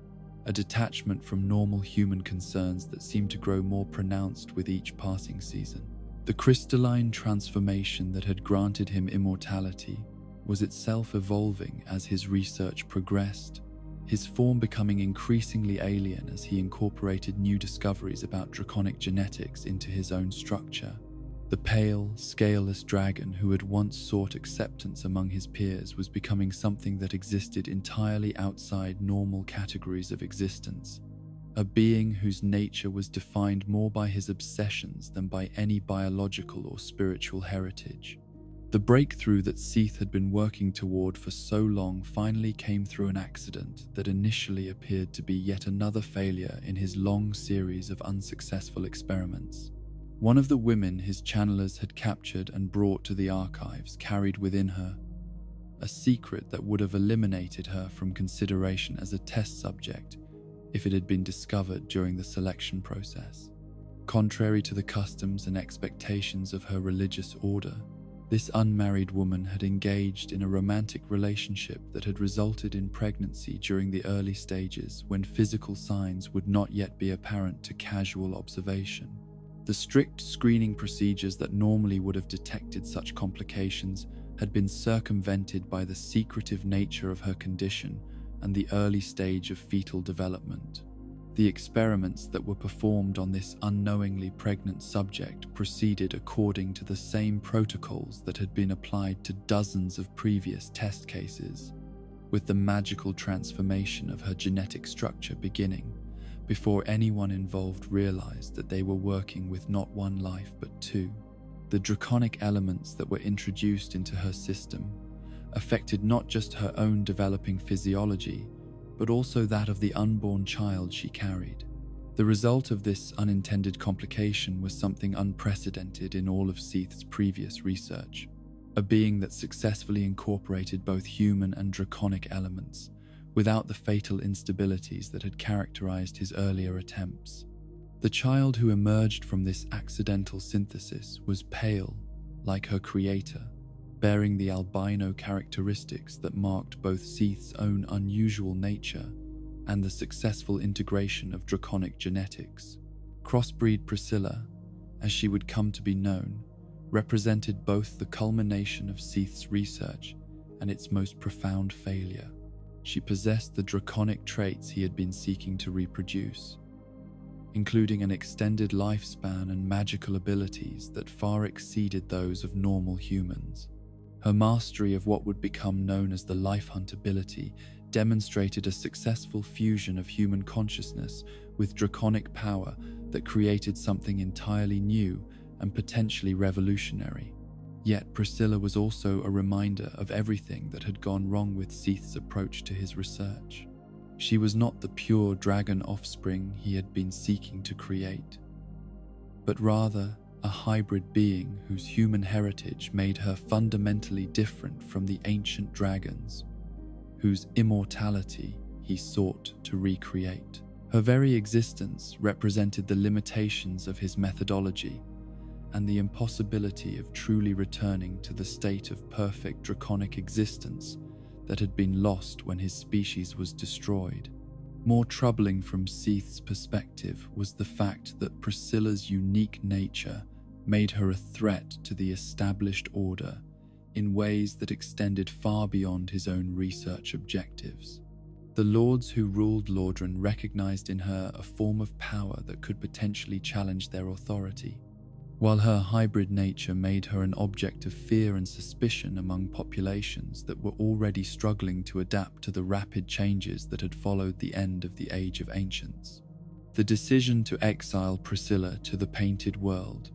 a detachment from normal human concerns that seemed to grow more pronounced with each passing season. The crystalline transformation that had granted him immortality was itself evolving as his research progressed, his form becoming increasingly alien as he incorporated new discoveries about draconic genetics into his own structure. The pale, scaleless dragon who had once sought acceptance among his peers was becoming something that existed entirely outside normal categories of existence, a being whose nature was defined more by his obsessions than by any biological or spiritual heritage. The breakthrough that Seath had been working toward for so long finally came through an accident that initially appeared to be yet another failure in his long series of unsuccessful experiments. One of the women his channelers had captured and brought to the archives carried within her a secret that would have eliminated her from consideration as a test subject if it had been discovered during the selection process. Contrary to the customs and expectations of her religious order, This unmarried woman had engaged in a romantic relationship that had resulted in pregnancy during the early stages when physical signs would not yet be apparent to casual observation. The strict screening procedures that normally would have detected such complications had been circumvented by the secretive nature of her condition and the early stage of fetal development. The experiments that were performed on this unknowingly pregnant subject proceeded according to the same protocols that had been applied to dozens of previous test cases, with the magical transformation of her genetic structure beginning before anyone involved realized that they were working with not one life but two. The draconic elements that were introduced into her system affected not just her own developing physiology, but also that of the unborn child she carried. The result of this unintended complication was something unprecedented in all of Seath's previous research, a being that successfully incorporated both human and draconic elements, without the fatal instabilities that had characterized his earlier attempts. The child who emerged from this accidental synthesis was pale, like her creator, bearing the albino characteristics that marked both Seath's own unusual nature and the successful integration of draconic genetics. Crossbreed Priscilla, as she would come to be known, represented both the culmination of Seath's research and its most profound failure. She possessed the draconic traits he had been seeking to reproduce, including an extended lifespan and magical abilities that far exceeded those of normal humans. Her mastery of what would become known as the Life Hunt ability demonstrated a successful fusion of human consciousness with draconic power that created something entirely new and potentially revolutionary. Yet Priscilla was also a reminder of everything that had gone wrong with Seath's approach to his research. She was not the pure dragon offspring he had been seeking to create, but rather a hybrid being whose human heritage made her fundamentally different from the ancient dragons, whose immortality he sought to recreate. Her very existence represented the limitations of his methodology and the impossibility of truly returning to the state of perfect draconic existence that had been lost when his species was destroyed. More troubling from Seath's perspective was the fact that Priscilla's unique nature made her a threat to the established order in ways that extended far beyond his own research objectives. The lords who ruled Lordran recognized in her a form of power that could potentially challenge their authority, while her hybrid nature made her an object of fear and suspicion among populations that were already struggling to adapt to the rapid changes that had followed the end of the Age of Ancients. The decision to exile Priscilla to the Painted World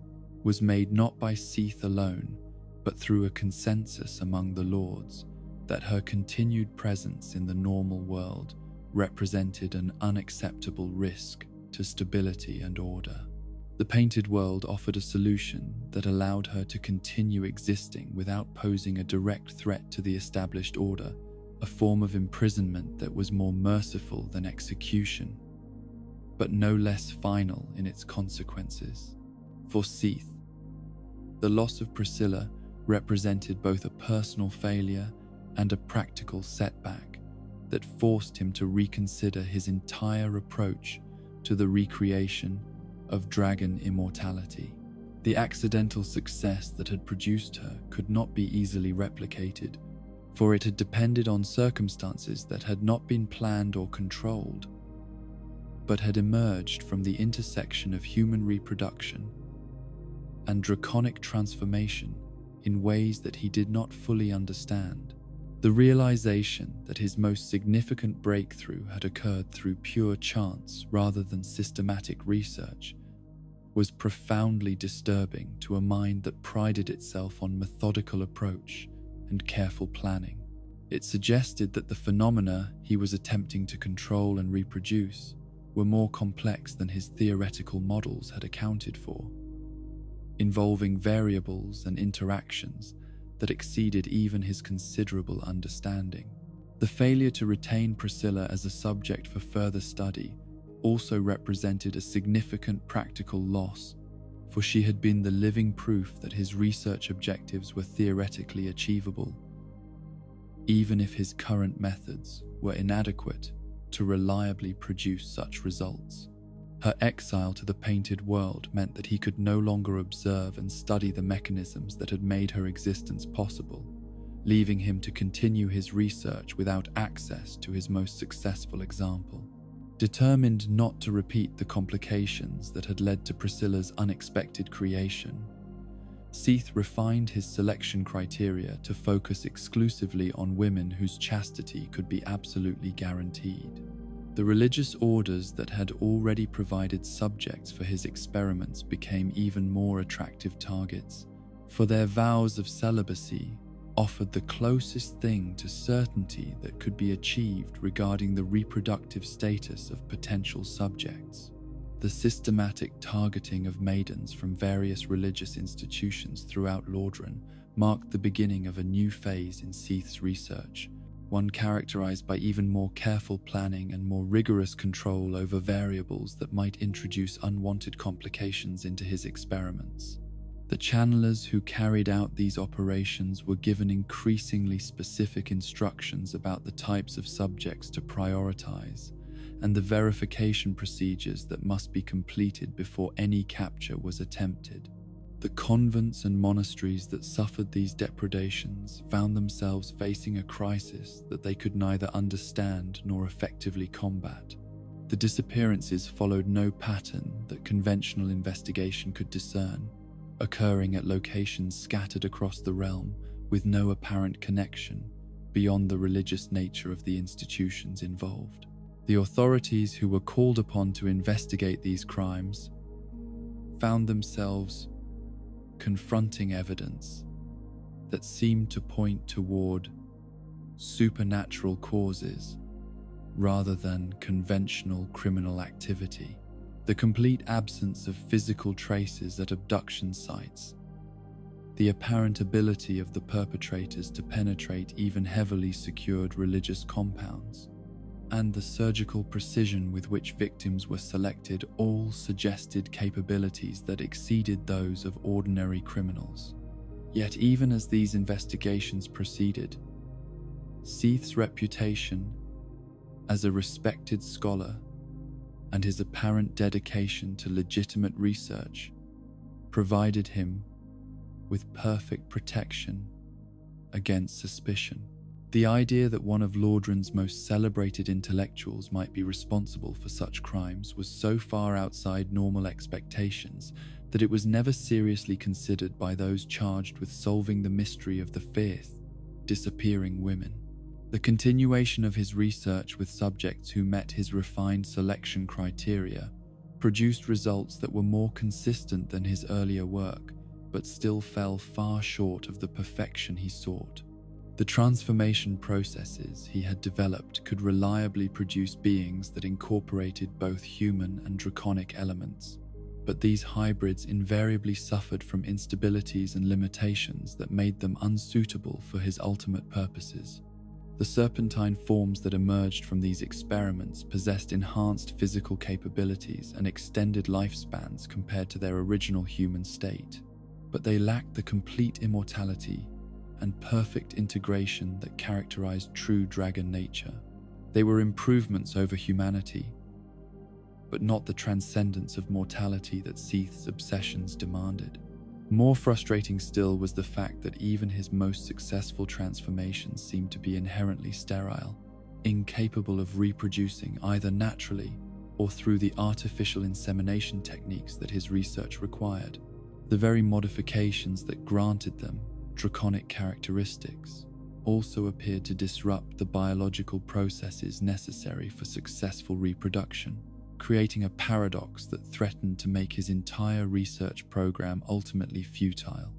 was made not by Seath alone, but through a consensus among the lords that her continued presence in the normal world represented an unacceptable risk to stability and order. The Painted World offered a solution that allowed her to continue existing without posing a direct threat to the established order, a form of imprisonment that was more merciful than execution, but no less final in its consequences. For Seath, the loss of Priscilla represented both a personal failure and a practical setback that forced him to reconsider his entire approach to the recreation of dragon immortality. The accidental success that had produced her could not be easily replicated, for it had depended on circumstances that had not been planned or controlled, but had emerged from the intersection of human reproduction and draconic transformation in ways that he did not fully understand. The realization that his most significant breakthrough had occurred through pure chance rather than systematic research was profoundly disturbing to a mind that prided itself on methodical approach and careful planning. It suggested that the phenomena he was attempting to control and reproduce were more complex than his theoretical models had accounted for, involving variables and interactions that exceeded even his considerable understanding. The failure to retain Priscilla as a subject for further study also represented a significant practical loss for she had been the living proof that his research objectives were theoretically achievable, even if his current methods were inadequate to reliably produce such results. Her exile to the painted world meant that he could no longer observe and study the mechanisms that had made her existence possible, leaving him to continue his research without access to his most successful example. Determined not to repeat the complications that had led to Priscilla's unexpected creation, Seath refined his selection criteria to focus exclusively on women whose chastity could be absolutely guaranteed. The religious orders that had already provided subjects for his experiments became even more attractive targets, for their vows of celibacy offered the closest thing to certainty that could be achieved regarding the reproductive status of potential subjects. The systematic targeting of maidens from various religious institutions throughout Lordran marked the beginning of a new phase in Seath's research, one characterized by even more careful planning and more rigorous control over variables that might introduce unwanted complications into his experiments. The channelers who carried out these operations were given increasingly specific instructions about the types of subjects to prioritize and the verification procedures that must be completed before any capture was attempted. The convents and monasteries that suffered these depredations found themselves facing a crisis that they could neither understand nor effectively combat. The disappearances followed no pattern that conventional investigation could discern, occurring at locations scattered across the realm with no apparent connection beyond the religious nature of the institutions involved. The authorities who were called upon to investigate these crimes found themselves confronting evidence that seemed to point toward supernatural causes rather than conventional criminal activity. The complete absence of physical traces at abduction sites, the apparent ability of the perpetrators to penetrate even heavily secured religious compounds, and the surgical precision with which victims were selected all suggested capabilities that exceeded those of ordinary criminals. Yet even as these investigations proceeded, Seath's reputation as a respected scholar and his apparent dedication to legitimate research provided him with perfect protection against suspicion. The idea that one of Lordran's most celebrated intellectuals might be responsible for such crimes was so far outside normal expectations that it was never seriously considered by those charged with solving the mystery of the fifth disappearing women. The continuation of his research with subjects who met his refined selection criteria produced results that were more consistent than his earlier work, but still fell far short of the perfection he sought. The transformation processes he had developed could reliably produce beings that incorporated both human and draconic elements, but these hybrids invariably suffered from instabilities and limitations that made them unsuitable for his ultimate purposes. The serpentine forms that emerged from these experiments possessed enhanced physical capabilities and extended lifespans compared to their original human state, but they lacked the complete immortality and perfect integration that characterized true dragon nature. They were improvements over humanity, but not the transcendence of mortality that Seath's obsessions demanded. More frustrating still was the fact that even his most successful transformations seemed to be inherently sterile, incapable of reproducing either naturally or through the artificial insemination techniques that his research required. The very modifications that granted them draconic characteristics also appeared to disrupt the biological processes necessary for successful reproduction, creating a paradox that threatened to make his entire research program ultimately futile.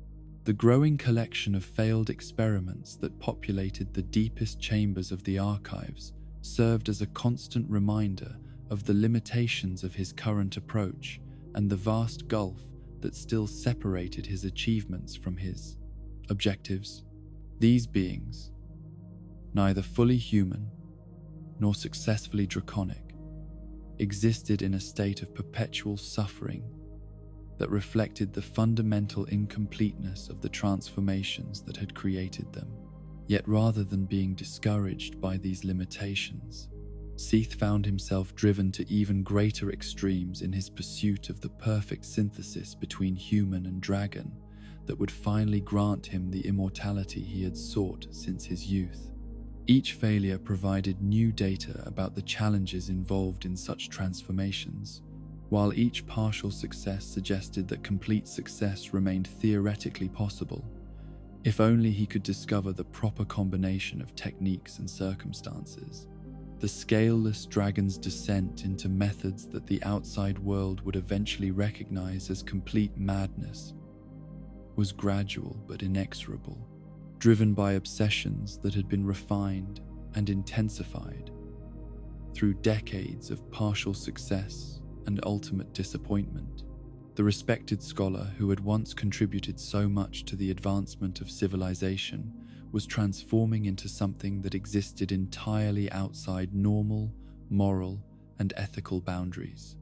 The growing collection of failed experiments that populated the deepest chambers of the archives served as a constant reminder of the limitations of his current approach and the vast gulf that still separated his achievements from his objectives. These beings, neither fully human nor successfully draconic, existed in a state of perpetual suffering that reflected the fundamental incompleteness of the transformations that had created them. Yet rather than being discouraged by these limitations, Seath found himself driven to even greater extremes in his pursuit of the perfect synthesis between human and dragon that would finally grant him the immortality he had sought since his youth. Each failure provided new data about the challenges involved in such transformations, while each partial success suggested that complete success remained theoretically possible, if only he could discover the proper combination of techniques and circumstances. The Scaleless dragon's descent into methods that the outside world would eventually recognize as complete madness was gradual but inexorable, driven by obsessions that had been refined and intensified through decades of partial success and ultimate disappointment. The respected scholar who had once contributed so much to the advancement of civilization was transforming into something that existed entirely outside normal, moral, and ethical boundaries.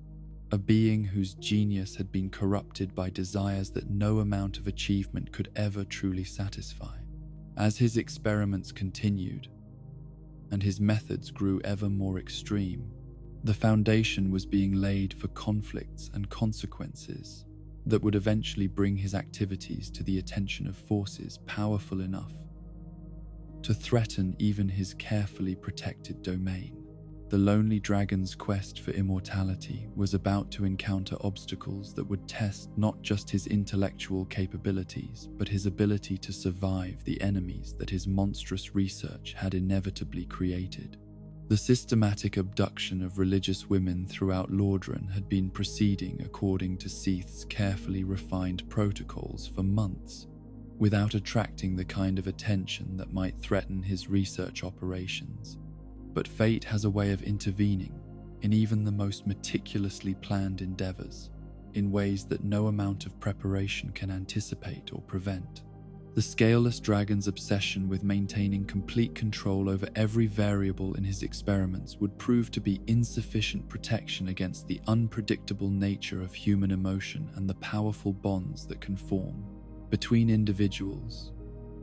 A being whose genius had been corrupted by desires that no amount of achievement could ever truly satisfy. As his experiments continued, and his methods grew ever more extreme, the foundation was being laid for conflicts and consequences that would eventually bring his activities to the attention of forces powerful enough to threaten even his carefully protected domain. The lonely dragon's quest for immortality was about to encounter obstacles that would test not just his intellectual capabilities, but his ability to survive the enemies that his monstrous research had inevitably created. The systematic abduction of religious women throughout Lordran had been proceeding according to Seath's carefully refined protocols for months, without attracting the kind of attention that might threaten his research operations. But fate has a way of intervening in even the most meticulously planned endeavors, in ways that no amount of preparation can anticipate or prevent. The Scaleless dragon's obsession with maintaining complete control over every variable in his experiments would prove to be insufficient protection against the unpredictable nature of human emotion and the powerful bonds that can form between individuals,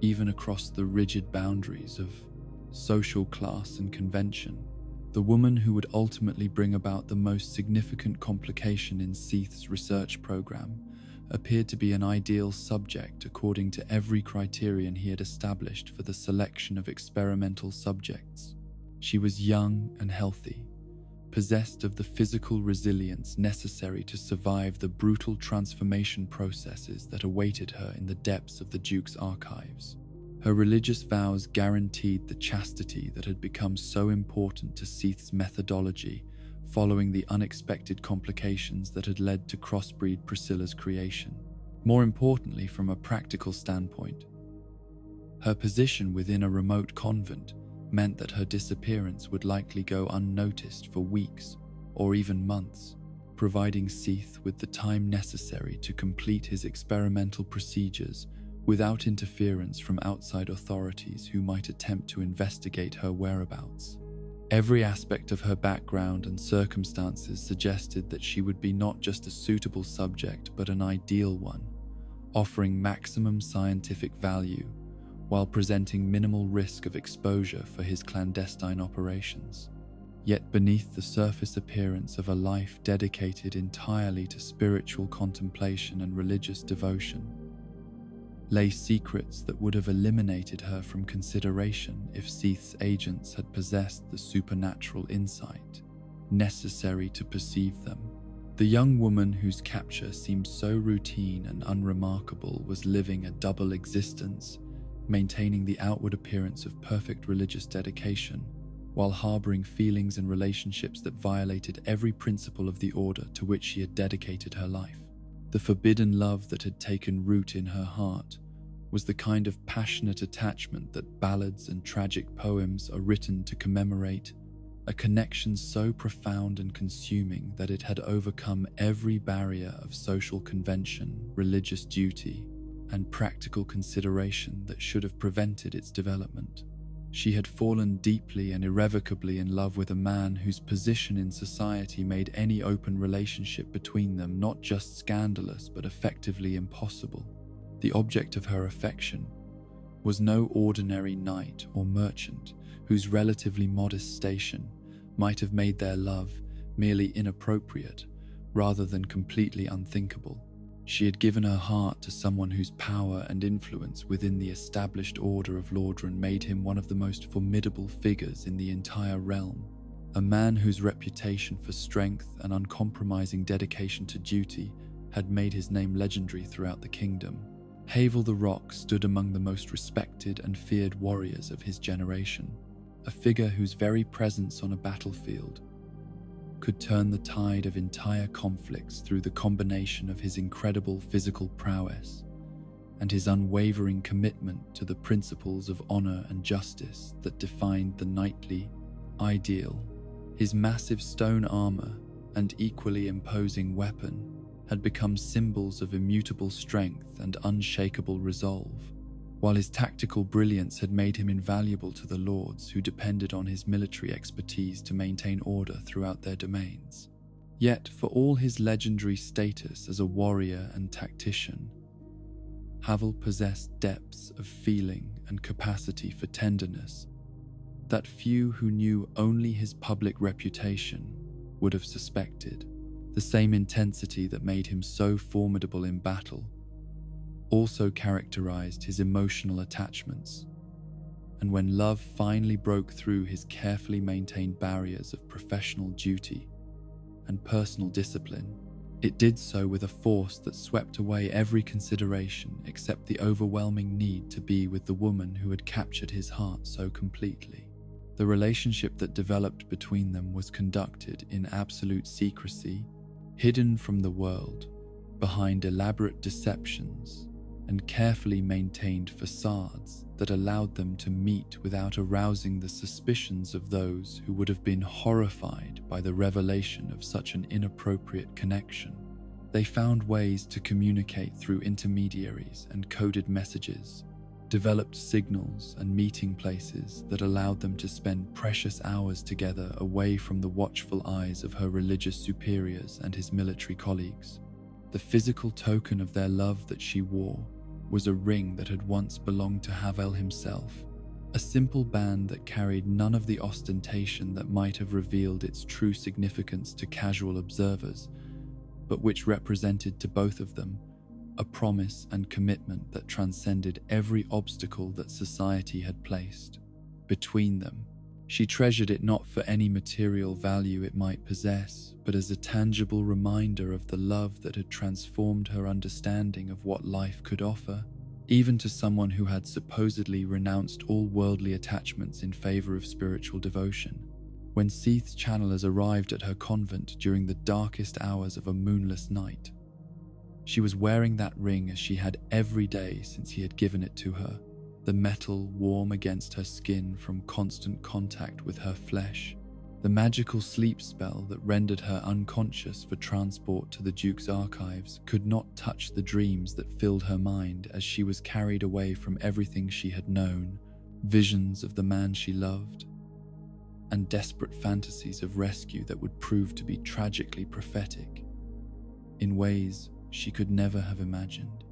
even across the rigid boundaries of social class and convention. The woman who would ultimately bring about the most significant complication in Seath's research program appeared to be an ideal subject according to every criterion he had established for the selection of experimental subjects. She was young and healthy, possessed of the physical resilience necessary to survive the brutal transformation processes that awaited her in the depths of the Duke's archives. Her religious vows guaranteed the chastity that had become so important to Seath's methodology following the unexpected complications that had led to crossbreed Priscilla's creation. More importantly, from a practical standpoint, her position within a remote convent meant that her disappearance would likely go unnoticed for weeks or even months, providing Seath with the time necessary to complete his experimental procedures without interference from outside authorities who might attempt to investigate her whereabouts. Every aspect of her background and circumstances suggested that she would be not just a suitable subject but an ideal one, offering maximum scientific value while presenting minimal risk of exposure for his clandestine operations. Yet beneath the surface appearance of a life dedicated entirely to spiritual contemplation and religious devotion lay secrets that would have eliminated her from consideration if Seath's agents had possessed the supernatural insight necessary to perceive them. The young woman whose capture seemed so routine and unremarkable was living a double existence, maintaining the outward appearance of perfect religious dedication, while harboring feelings and relationships that violated every principle of the order to which she had dedicated her life. The forbidden love that had taken root in her heart was the kind of passionate attachment that ballads and tragic poems are written to commemorate, a connection so profound and consuming that it had overcome every barrier of social convention, religious duty, and practical consideration that should have prevented its development. She had fallen deeply and irrevocably in love with a man whose position in society made any open relationship between them not just scandalous but effectively impossible. The object of her affection was no ordinary knight or merchant whose relatively modest station might have made their love merely inappropriate rather than completely unthinkable. She had given her heart to someone whose power and influence within the established order of Lordran made him one of the most formidable figures in the entire realm, a man whose reputation for strength and uncompromising dedication to duty had made his name legendary throughout the kingdom. Havel the Rock stood among the most respected and feared warriors of his generation, a figure whose very presence on a battlefield could turn the tide of entire conflicts through the combination of his incredible physical prowess and his unwavering commitment to the principles of honor and justice that defined the knightly ideal. His massive stone armor and equally imposing weapon had become symbols of immutable strength and unshakable resolve, while his tactical brilliance had made him invaluable to the lords who depended on his military expertise to maintain order throughout their domains. Yet, for all his legendary status as a warrior and tactician, Havel possessed depths of feeling and capacity for tenderness that few who knew only his public reputation would have suspected. The same intensity that made him so formidable in battle also characterized his emotional attachments, and when love finally broke through his carefully maintained barriers of professional duty and personal discipline, it did so with a force that swept away every consideration except the overwhelming need to be with the woman who had captured his heart so completely. The relationship that developed between them was conducted in absolute secrecy, hidden from the world, behind elaborate deceptions and carefully maintained facades that allowed them to meet without arousing the suspicions of those who would have been horrified by the revelation of such an inappropriate connection. They found ways to communicate through intermediaries and coded messages, developed signals and meeting places that allowed them to spend precious hours together away from the watchful eyes of her religious superiors and his military colleagues. The physical token of their love that she wore was a ring that had once belonged to Havel himself, a simple band that carried none of the ostentation that might have revealed its true significance to casual observers, but which represented to both of them a promise and commitment that transcended every obstacle that society had placed between them. She treasured it not for any material value it might possess, but as a tangible reminder of the love that had transformed her understanding of what life could offer, even to someone who had supposedly renounced all worldly attachments in favor of spiritual devotion. When Seath's channelers arrived at her convent during the darkest hours of a moonless night, she was wearing that ring as she had every day since he had given it to her, the metal warm against her skin from constant contact with her flesh. The magical sleep spell that rendered her unconscious for transport to the Duke's archives could not touch the dreams that filled her mind as she was carried away from everything she had known, visions of the man she loved, and desperate fantasies of rescue that would prove to be tragically prophetic, in ways she could never have imagined.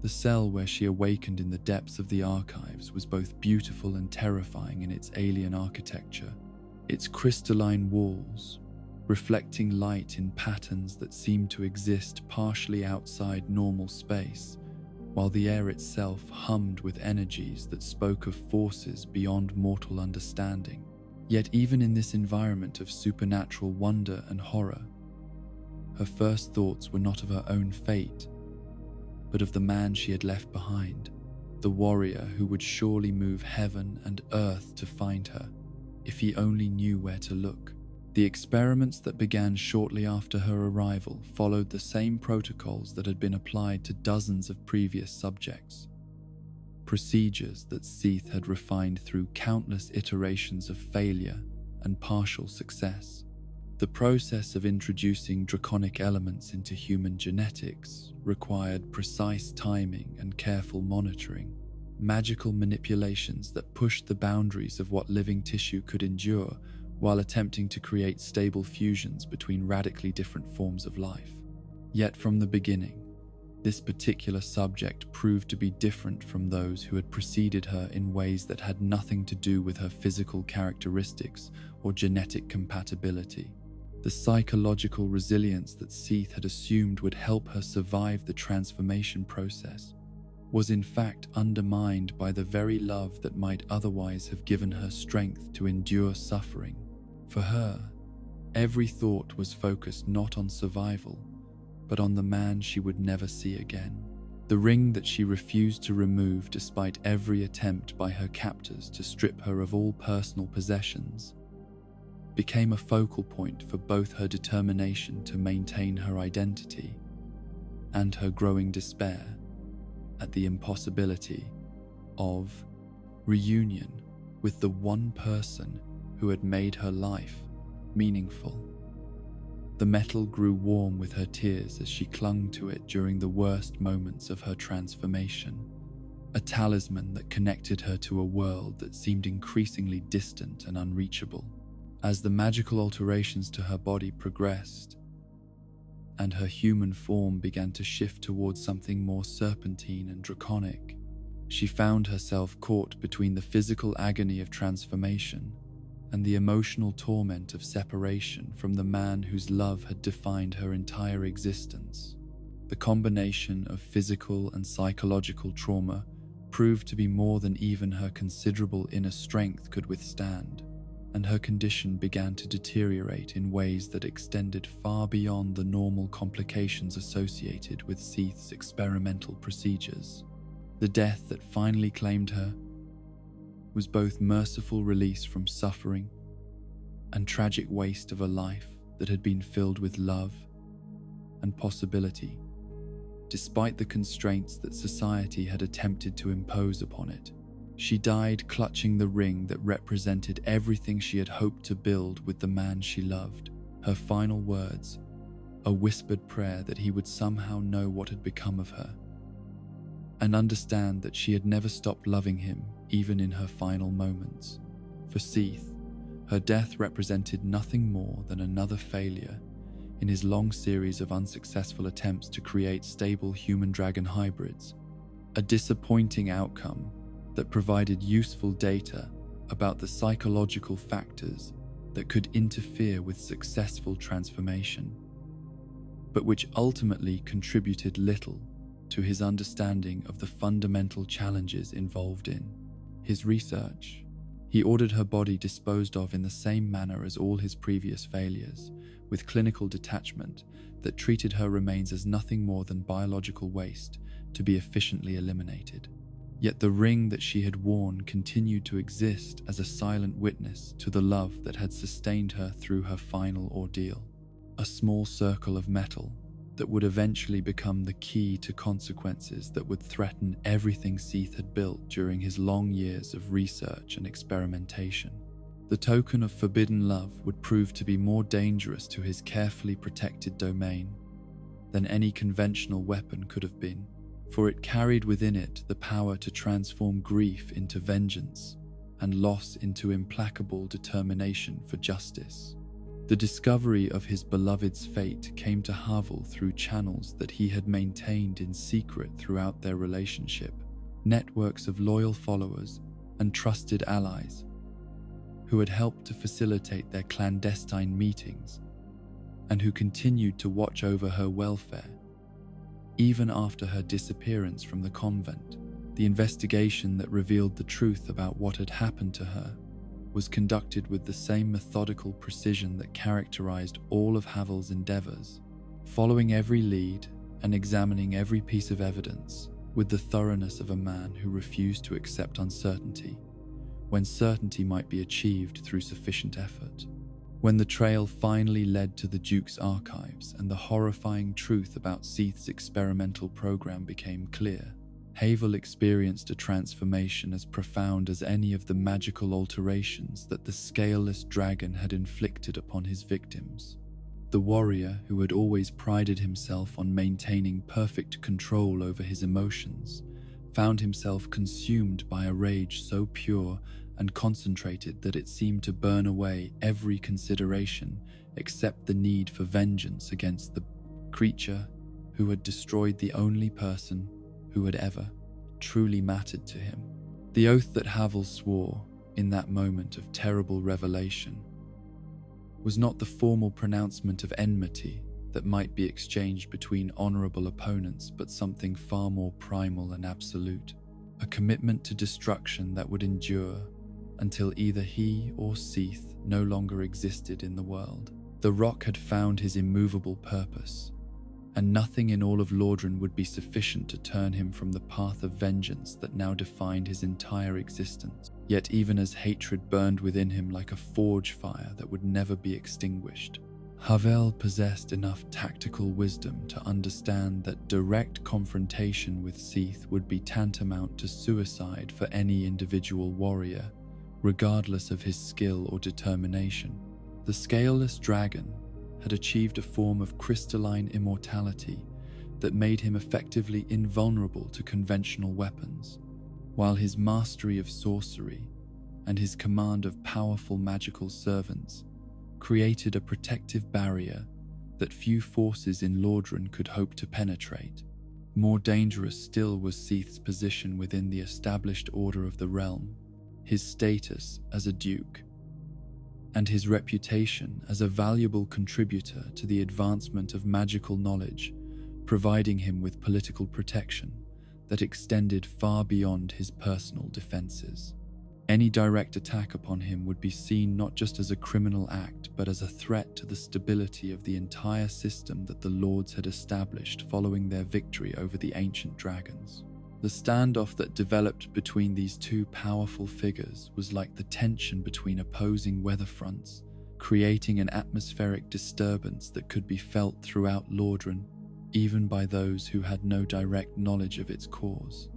The cell where she awakened in the depths of the archives was both beautiful and terrifying in its alien architecture, its crystalline walls reflecting light in patterns that seemed to exist partially outside normal space, while the air itself hummed with energies that spoke of forces beyond mortal understanding. Yet even in this environment of supernatural wonder and horror, her first thoughts were not of her own fate, but of the man she had left behind, the warrior who would surely move heaven and earth to find her, if he only knew where to look. The experiments that began shortly after her arrival followed the same protocols that had been applied to dozens of previous subjects, procedures that Seath had refined through countless iterations of failure and partial success. The process of introducing draconic elements into human genetics required precise timing and careful monitoring, magical manipulations that pushed the boundaries of what living tissue could endure while attempting to create stable fusions between radically different forms of life. Yet from the beginning, this particular subject proved to be different from those who had preceded her in ways that had nothing to do with her physical characteristics or genetic compatibility. The psychological resilience that Seath had assumed would help her survive the transformation process was in fact undermined by the very love that might otherwise have given her strength to endure suffering. For her, every thought was focused not on survival, but on the man she would never see again. The ring that she refused to remove despite every attempt by her captors to strip her of all personal possessions became a focal point for both her determination to maintain her identity and her growing despair at the impossibility of reunion with the one person who had made her life meaningful. The metal grew warm with her tears as she clung to it during the worst moments of her transformation, a talisman that connected her to a world that seemed increasingly distant and unreachable. As the magical alterations to her body progressed, and her human form began to shift towards something more serpentine and draconic, she found herself caught between the physical agony of transformation and the emotional torment of separation from the man whose love had defined her entire existence. The combination of physical and psychological trauma proved to be more than even her considerable inner strength could withstand, and her condition began to deteriorate in ways that extended far beyond the normal complications associated with Seath's experimental procedures. The death that finally claimed her was both merciful release from suffering and tragic waste of a life that had been filled with love and possibility, despite the constraints that society had attempted to impose upon it. She died clutching the ring that represented everything she had hoped to build with the man she loved. Her final words, a whispered prayer that he would somehow know what had become of her, and understand that she had never stopped loving him even in her final moments. For Seath, her death represented nothing more than another failure in his long series of unsuccessful attempts to create stable human-dragon hybrids, a disappointing outcome that provided useful data about the psychological factors that could interfere with successful transformation, but which ultimately contributed little to his understanding of the fundamental challenges involved in his research. He ordered her body disposed of in the same manner as all his previous failures, with clinical detachment that treated her remains as nothing more than biological waste to be efficiently eliminated. Yet the ring that she had worn continued to exist as a silent witness to the love that had sustained her through her final ordeal, a small circle of metal that would eventually become the key to consequences that would threaten everything Seath had built during his long years of research and experimentation. The token of forbidden love would prove to be more dangerous to his carefully protected domain than any conventional weapon could have been, for it carried within it the power to transform grief into vengeance and loss into implacable determination for justice. The discovery of his beloved's fate came to Havel through channels that he had maintained in secret throughout their relationship, networks of loyal followers and trusted allies who had helped to facilitate their clandestine meetings and who continued to watch over her welfare. Even after her disappearance from the convent, the investigation that revealed the truth about what had happened to her was conducted with the same methodical precision that characterized all of Havel's endeavors, following every lead and examining every piece of evidence with the thoroughness of a man who refused to accept uncertainty when certainty might be achieved through sufficient effort. When the trail finally led to the Duke's archives and the horrifying truth about Seath's experimental program became clear, Havel experienced a transformation as profound as any of the magical alterations that the Scaleless dragon had inflicted upon his victims. The warrior who had always prided himself on maintaining perfect control over his emotions found himself consumed by a rage so pure and concentrated that it seemed to burn away every consideration except the need for vengeance against the creature who had destroyed the only person who had ever truly mattered to him. The oath that Havel swore in that moment of terrible revelation was not the formal pronouncement of enmity that might be exchanged between honorable opponents, but something far more primal and absolute, a commitment to destruction that would endure until either he or Seath no longer existed in the world. The rock had found his immovable purpose, and nothing in all of Lordran would be sufficient to turn him from the path of vengeance that now defined his entire existence. Yet even as hatred burned within him like a forge fire that would never be extinguished, Havel possessed enough tactical wisdom to understand that direct confrontation with Seath would be tantamount to suicide for any individual warrior, regardless of his skill or determination. The Scaleless dragon had achieved a form of crystalline immortality that made him effectively invulnerable to conventional weapons, while his mastery of sorcery and his command of powerful magical servants created a protective barrier that few forces in Lordran could hope to penetrate. More dangerous still was Seath's position within the established order of the realm, his status as a duke, and his reputation as a valuable contributor to the advancement of magical knowledge, providing him with political protection that extended far beyond his personal defenses. Any direct attack upon him would be seen not just as a criminal act, but as a threat to the stability of the entire system that the Lords had established following their victory over the ancient dragons. The standoff that developed between these two powerful figures was like the tension between opposing weather fronts, creating an atmospheric disturbance that could be felt throughout Lordran, even by those who had no direct knowledge of its cause.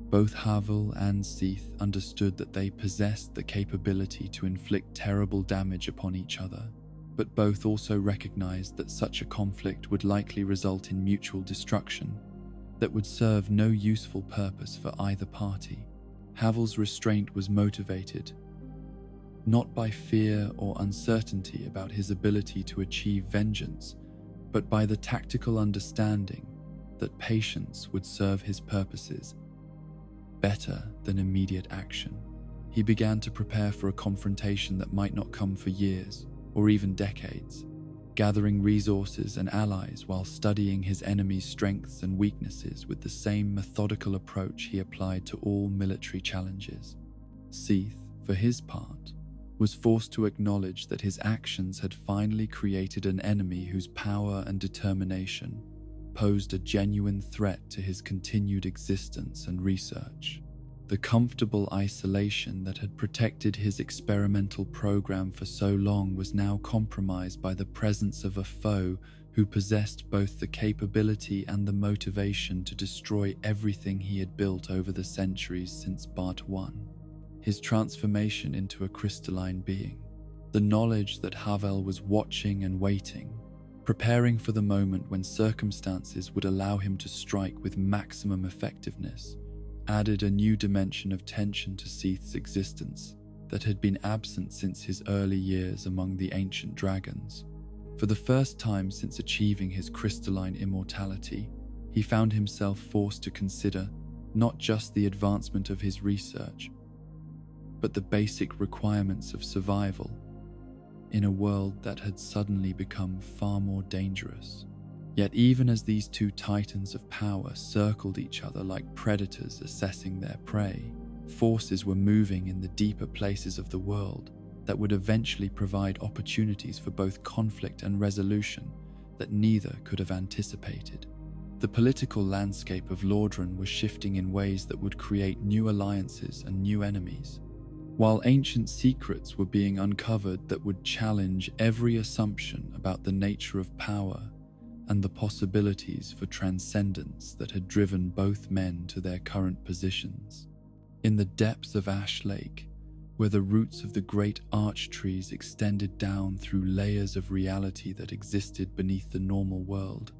Both Havel and Seath understood that they possessed the capability to inflict terrible damage upon each other, but both also recognized that such a conflict would likely result in mutual destruction that would serve no useful purpose for either party. Havel's restraint was motivated not by fear or uncertainty about his ability to achieve vengeance, but by the tactical understanding that patience would serve his purposes better than immediate action. He began to prepare for a confrontation that might not come for years or even decades, gathering resources and allies while studying his enemy's strengths and weaknesses with the same methodical approach he applied to all military challenges. Seath, for his part, was forced to acknowledge that his actions had finally created an enemy whose power and determination posed a genuine threat to his continued existence and research. The comfortable isolation that had protected his experimental program for so long was now compromised by the presence of a foe who possessed both the capability and the motivation to destroy everything he had built over the centuries since Part 1. His transformation into a crystalline being. The knowledge that Havel was watching and waiting, preparing for the moment when circumstances would allow him to strike with maximum effectiveness, added a new dimension of tension to Seath's existence that had been absent since his early years among the ancient dragons. For the first time since achieving his crystalline immortality, he found himself forced to consider not just the advancement of his research, but the basic requirements of survival in a world that had suddenly become far more dangerous. Yet even as these two titans of power circled each other like predators assessing their prey, forces were moving in the deeper places of the world that would eventually provide opportunities for both conflict and resolution that neither could have anticipated. The political landscape of Lordran was shifting in ways that would create new alliances and new enemies, while ancient secrets were being uncovered that would challenge every assumption about the nature of power and the possibilities for transcendence that had driven both men to their current positions. In the depths of Ash Lake, where the roots of the great arch trees extended down through layers of reality that existed beneath the normal world,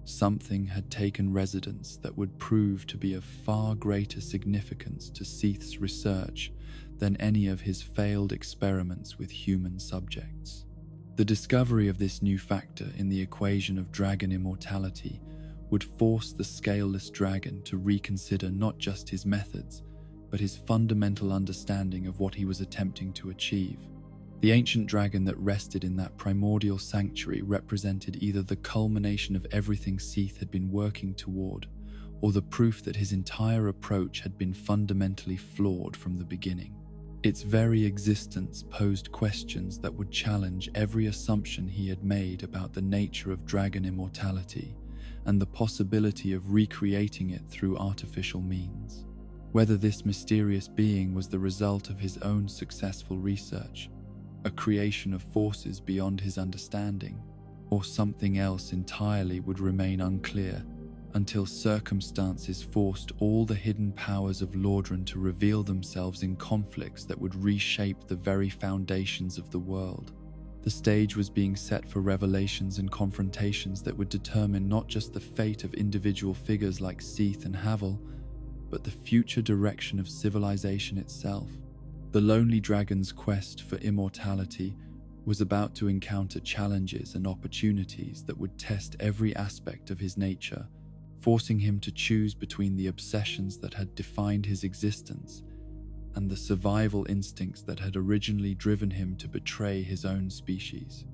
something had taken residence that would prove to be of far greater significance to Seath's research than any of his failed experiments with human subjects. The discovery of this new factor in the equation of dragon immortality would force the Scaleless dragon to reconsider not just his methods, but his fundamental understanding of what he was attempting to achieve. The ancient dragon that rested in that primordial sanctuary represented either the culmination of everything Seath had been working toward, or the proof that his entire approach had been fundamentally flawed from the beginning. Its very existence posed questions that would challenge every assumption he had made about the nature of dragon immortality and the possibility of recreating it through artificial means. Whether this mysterious being was the result of his own successful research, a creation of forces beyond his understanding, or something else entirely would remain unclear until circumstances forced all the hidden powers of Lordran to reveal themselves in conflicts that would reshape the very foundations of the world. The stage was being set for revelations and confrontations that would determine not just the fate of individual figures like Seath and Havel, but the future direction of civilization itself. The lonely dragon's quest for immortality was about to encounter challenges and opportunities that would test every aspect of his nature, forcing him to choose between the obsessions that had defined his existence and the survival instincts that had originally driven him to betray his own species.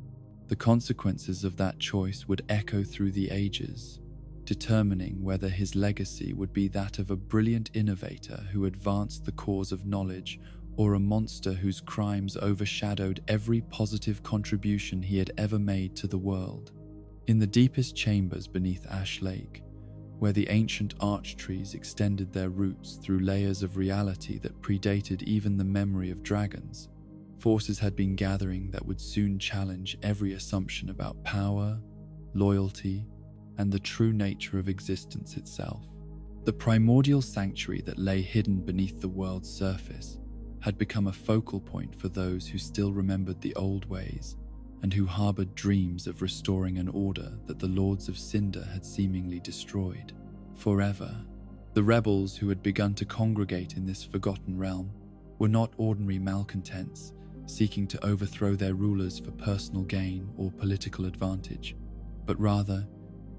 The consequences of that choice would echo through the ages, determining whether his legacy would be that of a brilliant innovator who advanced the cause of knowledge, or a monster whose crimes overshadowed every positive contribution he had ever made to the world. In the deepest chambers beneath Ash Lake, where the ancient arch trees extended their roots through layers of reality that predated even the memory of dragons, forces had been gathering that would soon challenge every assumption about power, loyalty, and the true nature of existence itself. The primordial sanctuary that lay hidden beneath the world's surface had become a focal point for those who still remembered the old ways and who harbored dreams of restoring an order that the Lords of Cinder had seemingly destroyed forever. The rebels who had begun to congregate in this forgotten realm were not ordinary malcontents seeking to overthrow their rulers for personal gain or political advantage, but rather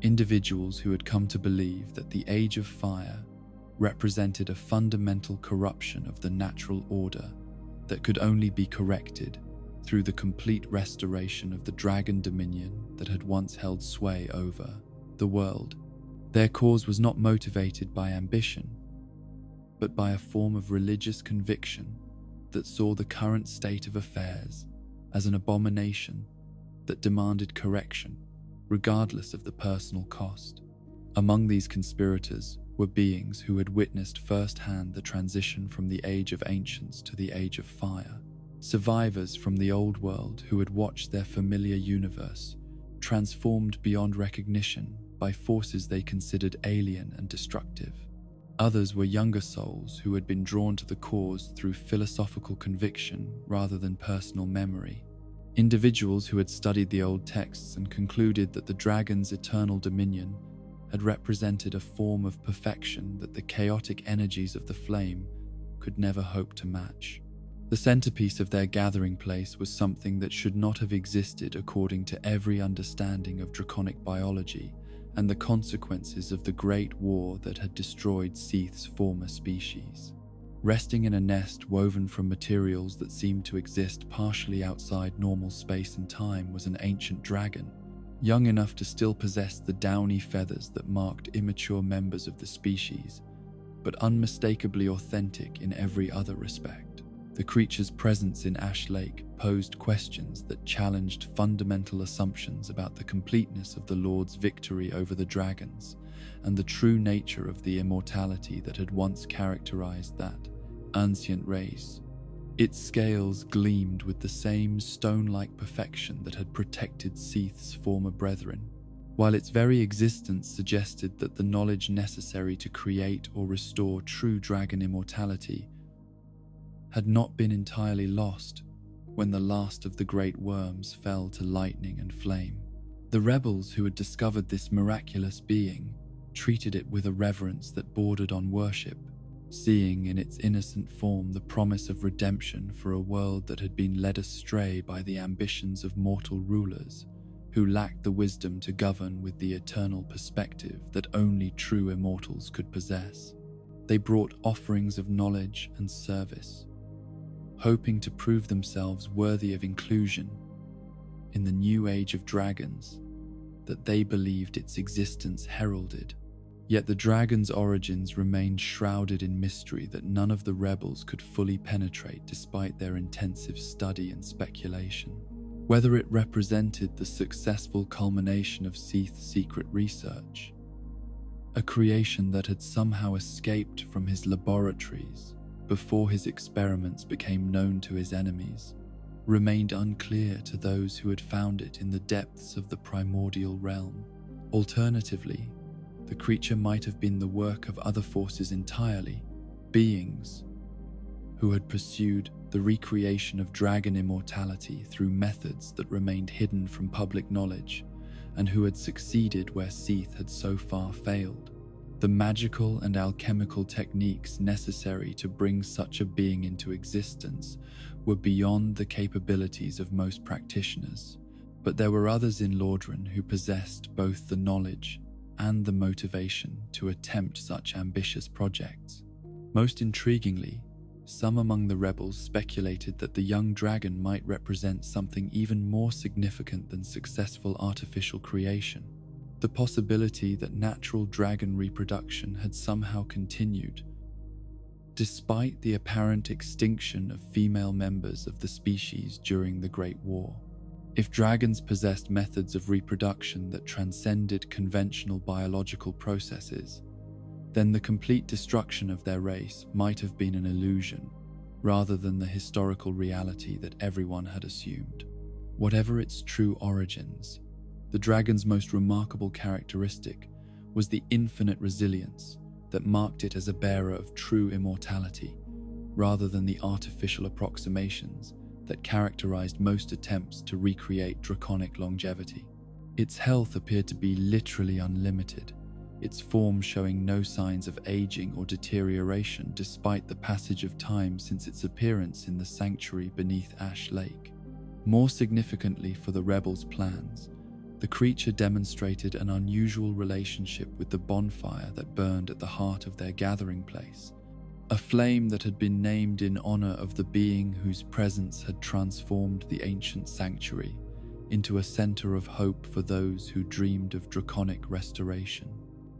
individuals who had come to believe that the Age of Fire represented a fundamental corruption of the natural order that could only be corrected through the complete restoration of the dragon dominion that had once held sway over the world. Their cause was not motivated by ambition, but by a form of religious conviction that saw the current state of affairs as an abomination that demanded correction, regardless of the personal cost. Among these conspirators were beings who had witnessed firsthand the transition from the Age of Ancients to the Age of Fire, survivors from the old world who had watched their familiar universe transformed beyond recognition by forces they considered alien and destructive. Others were younger souls who had been drawn to the cause through philosophical conviction rather than personal memory. Individuals who had studied the old texts and concluded that the dragon's eternal dominion had represented a form of perfection that the chaotic energies of the flame could never hope to match. The centerpiece of their gathering place was something that should not have existed according to every understanding of draconic biology and the consequences of the Great War that had destroyed Seath's former species. Resting in a nest woven from materials that seemed to exist partially outside normal space and time was an ancient dragon, young enough to still possess the downy feathers that marked immature members of the species, but unmistakably authentic in every other respect. The creature's presence in Ash Lake posed questions that challenged fundamental assumptions about the completeness of the Lord's victory over the dragons and the true nature of the immortality that had once characterized that ancient race. Its scales gleamed with the same stone-like perfection that had protected Seath's former brethren, while its very existence suggested that the knowledge necessary to create or restore true dragon immortality had not been entirely lost when the last of the great worms fell to lightning and flame. The rebels who had discovered this miraculous being treated it with a reverence that bordered on worship, seeing in its innocent form the promise of redemption for a world that had been led astray by the ambitions of mortal rulers who lacked the wisdom to govern with the eternal perspective that only true immortals could possess. They brought offerings of knowledge and service, hoping to prove themselves worthy of inclusion in the new age of dragons that they believed its existence heralded. Yet the dragon's origins remained shrouded in mystery that none of the rebels could fully penetrate despite their intensive study and speculation. Whether it represented the successful culmination of Seath's secret research, a creation that had somehow escaped from his laboratories before his experiments became known to his enemies, remained unclear to those who had found it in the depths of the primordial realm. Alternatively, the creature might have been the work of other forces entirely, beings who had pursued the recreation of dragon immortality through methods that remained hidden from public knowledge, and who had succeeded where Seath had so far failed. The magical and alchemical techniques necessary to bring such a being into existence were beyond the capabilities of most practitioners, but there were others in Lordran who possessed both the knowledge and the motivation to attempt such ambitious projects. Most intriguingly, some among the rebels speculated that the young dragon might represent something even more significant than successful artificial creation. The possibility that natural dragon reproduction had somehow continued, despite the apparent extinction of female members of the species during the Great War. If dragons possessed methods of reproduction that transcended conventional biological processes, then the complete destruction of their race might have been an illusion, rather than the historical reality that everyone had assumed. Whatever its true origins, the dragon's most remarkable characteristic was the infinite resilience that marked it as a bearer of true immortality, rather than the artificial approximations that characterized most attempts to recreate draconic longevity. Its health appeared to be literally unlimited, its form showing no signs of aging or deterioration despite the passage of time since its appearance in the sanctuary beneath Ash Lake. More significantly for the rebels' plans, the creature demonstrated an unusual relationship with the bonfire that burned at the heart of their gathering place, a flame that had been named in honor of the being whose presence had transformed the ancient sanctuary into a center of hope for those who dreamed of draconic restoration.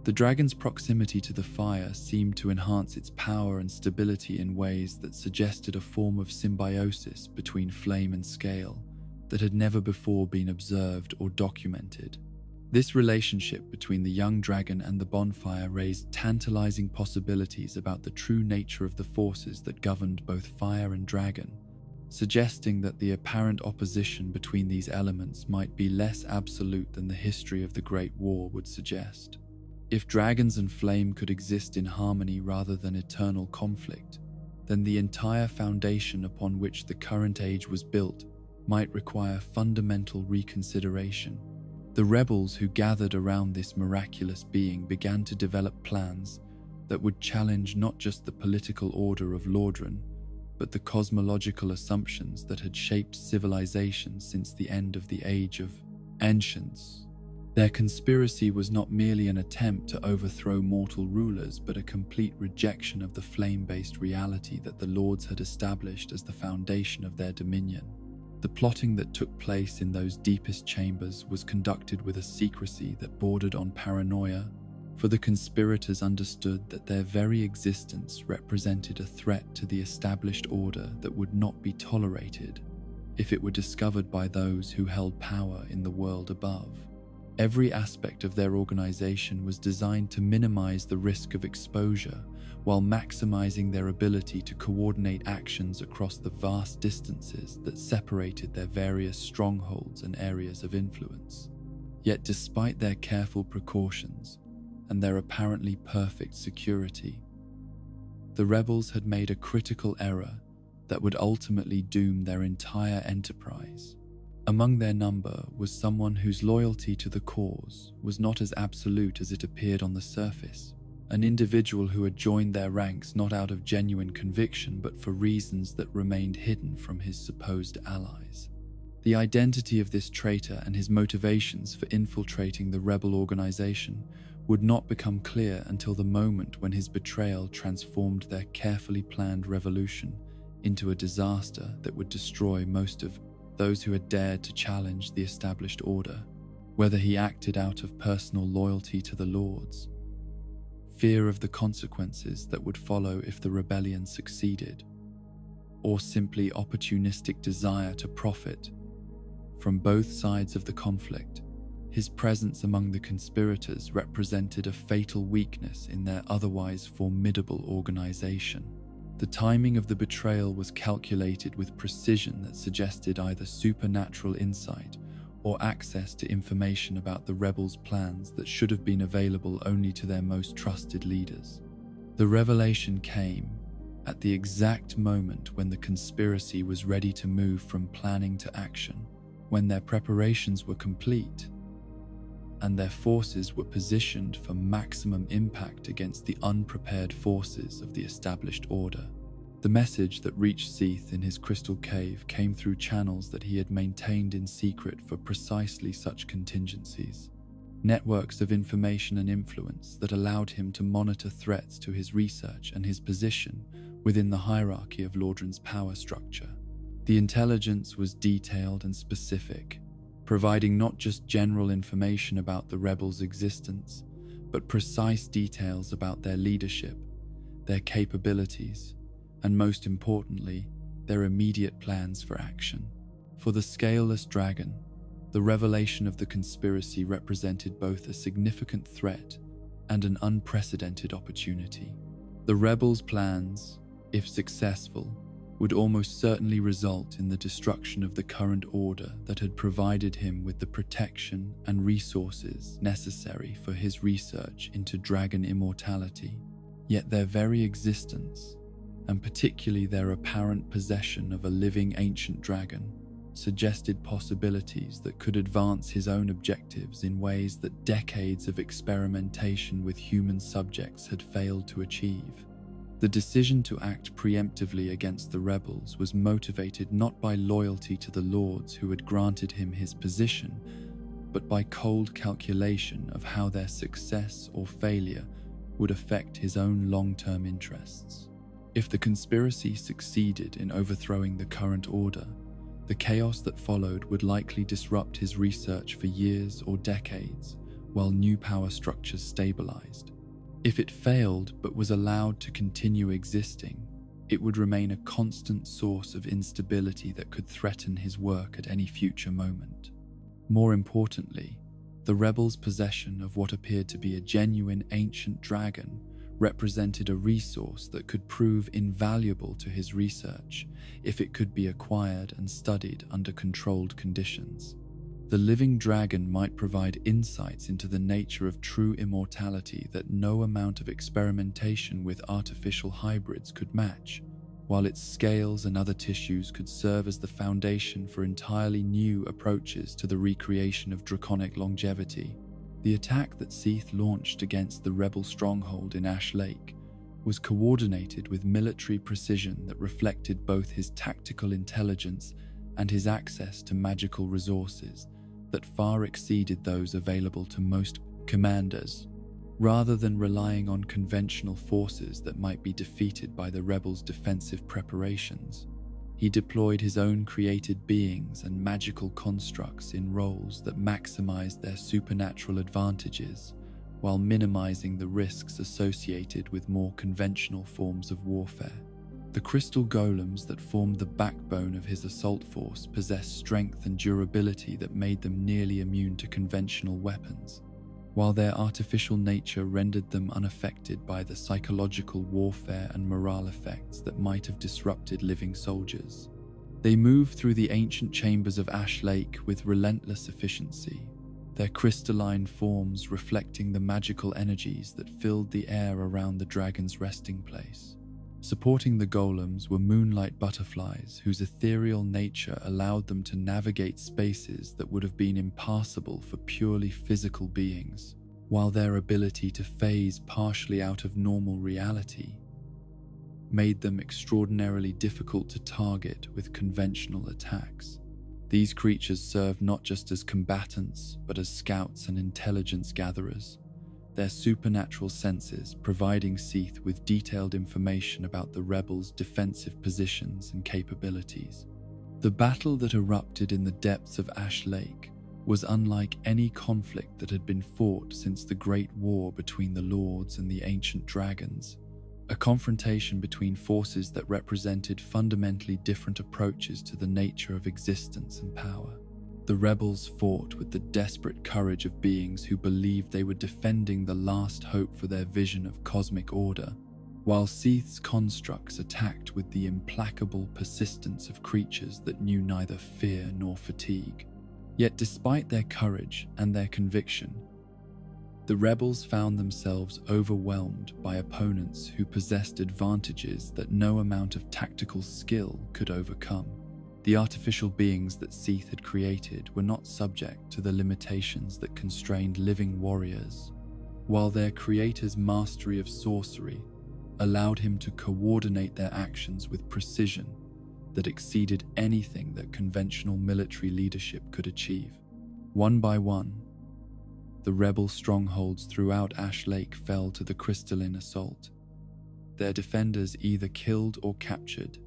The dragon's proximity to the fire seemed to enhance its power and stability in ways that suggested a form of symbiosis between flame and scale that had never before been observed or documented. This relationship between the young dragon and the bonfire raised tantalizing possibilities about the true nature of the forces that governed both fire and dragon, suggesting that the apparent opposition between these elements might be less absolute than the history of the Great War would suggest. If dragons and flame could exist in harmony rather than eternal conflict, then the entire foundation upon which the current age was built might require fundamental reconsideration. The rebels who gathered around this miraculous being began to develop plans that would challenge not just the political order of Lordran, but the cosmological assumptions that had shaped civilization since the end of the Age of Ancients. Their conspiracy was not merely an attempt to overthrow mortal rulers, but a complete rejection of the flame-based reality that the Lords had established as the foundation of their dominion. The plotting that took place in those deepest chambers was conducted with a secrecy that bordered on paranoia, for the conspirators understood that their very existence represented a threat to the established order that would not be tolerated if it were discovered by those who held power in the world above. Every aspect of their organization was designed to minimize the risk of exposure while maximizing their ability to coordinate actions across the vast distances that separated their various strongholds and areas of influence. Yet despite their careful precautions and their apparently perfect security, the rebels had made a critical error that would ultimately doom their entire enterprise. Among their number was someone whose loyalty to the cause was not as absolute as it appeared on the surface, an individual who had joined their ranks not out of genuine conviction but for reasons that remained hidden from his supposed allies. The identity of this traitor and his motivations for infiltrating the rebel organization would not become clear until the moment when his betrayal transformed their carefully planned revolution into a disaster that would destroy most of those who had dared to challenge the established order, whether he acted out of personal loyalty to the lords, fear of the consequences that would follow if the rebellion succeeded, or simply opportunistic desire to profit from both sides of the conflict. His presence among the conspirators represented a fatal weakness in their otherwise formidable organization. The timing of the betrayal was calculated with precision that suggested either supernatural insight or access to information about the rebels' plans that should have been available only to their most trusted leaders. The revelation came at the exact moment when the conspiracy was ready to move from planning to action, when their preparations were complete and their forces were positioned for maximum impact against the unprepared forces of the established order. The message that reached Seath in his crystal cave came through channels that he had maintained in secret for precisely such contingencies. Networks of information and influence that allowed him to monitor threats to his research and his position within the hierarchy of Lordran's power structure. The intelligence was detailed and specific, providing not just general information about the rebels' existence, but precise details about their leadership, their capabilities, and most importantly, their immediate plans for action. For the Scaleless dragon, the revelation of the conspiracy represented both a significant threat and an unprecedented opportunity. The rebels' plans, if successful, would almost certainly result in the destruction of the current order that had provided him with the protection and resources necessary for his research into dragon immortality. Yet their very existence, and particularly their apparent possession of a living ancient dragon, suggested possibilities that could advance his own objectives in ways that decades of experimentation with human subjects had failed to achieve. The decision to act preemptively against the rebels was motivated not by loyalty to the lords who had granted him his position, but by cold calculation of how their success or failure would affect his own long-term interests. If the conspiracy succeeded in overthrowing the current order, the chaos that followed would likely disrupt his research for years or decades, while new power structures stabilized. If it failed but was allowed to continue existing, it would remain a constant source of instability that could threaten his work at any future moment. More importantly, the rebels' possession of what appeared to be a genuine ancient dragon represented a resource that could prove invaluable to his research if it could be acquired and studied under controlled conditions. The living dragon might provide insights into the nature of true immortality that no amount of experimentation with artificial hybrids could match, while its scales and other tissues could serve as the foundation for entirely new approaches to the recreation of draconic longevity. The attack that Seath launched against the rebel stronghold in Ash Lake was coordinated with military precision that reflected both his tactical intelligence and his access to magical resources that far exceeded those available to most commanders. Rather than relying on conventional forces that might be defeated by the rebels' defensive preparations, he deployed his own created beings and magical constructs in roles that maximized their supernatural advantages while minimizing the risks associated with more conventional forms of warfare. The crystal golems that formed the backbone of his assault force possessed strength and durability that made them nearly immune to conventional weapons, while their artificial nature rendered them unaffected by the psychological warfare and morale effects that might have disrupted living soldiers. They moved through the ancient chambers of Ash Lake with relentless efficiency, their crystalline forms reflecting the magical energies that filled the air around the dragon's resting place. Supporting the golems were moonlight butterflies whose ethereal nature allowed them to navigate spaces that would have been impassable for purely physical beings, while their ability to phase partially out of normal reality made them extraordinarily difficult to target with conventional attacks. These creatures served not just as combatants, but as scouts and intelligence gatherers, their supernatural senses providing Seath with detailed information about the rebels' defensive positions and capabilities. The battle that erupted in the depths of Ash Lake was unlike any conflict that had been fought since the Great War between the Lords and the Ancient Dragons, a confrontation between forces that represented fundamentally different approaches to the nature of existence and power. The rebels fought with the desperate courage of beings who believed they were defending the last hope for their vision of cosmic order, while Seath's constructs attacked with the implacable persistence of creatures that knew neither fear nor fatigue. Yet despite their courage and their conviction, the rebels found themselves overwhelmed by opponents who possessed advantages that no amount of tactical skill could overcome. The artificial beings that Seath had created were not subject to the limitations that constrained living warriors, while their creator's mastery of sorcery allowed him to coordinate their actions with precision that exceeded anything that conventional military leadership could achieve. One by one, the rebel strongholds throughout Ash Lake fell to the crystalline assault, their defenders either killed or captured,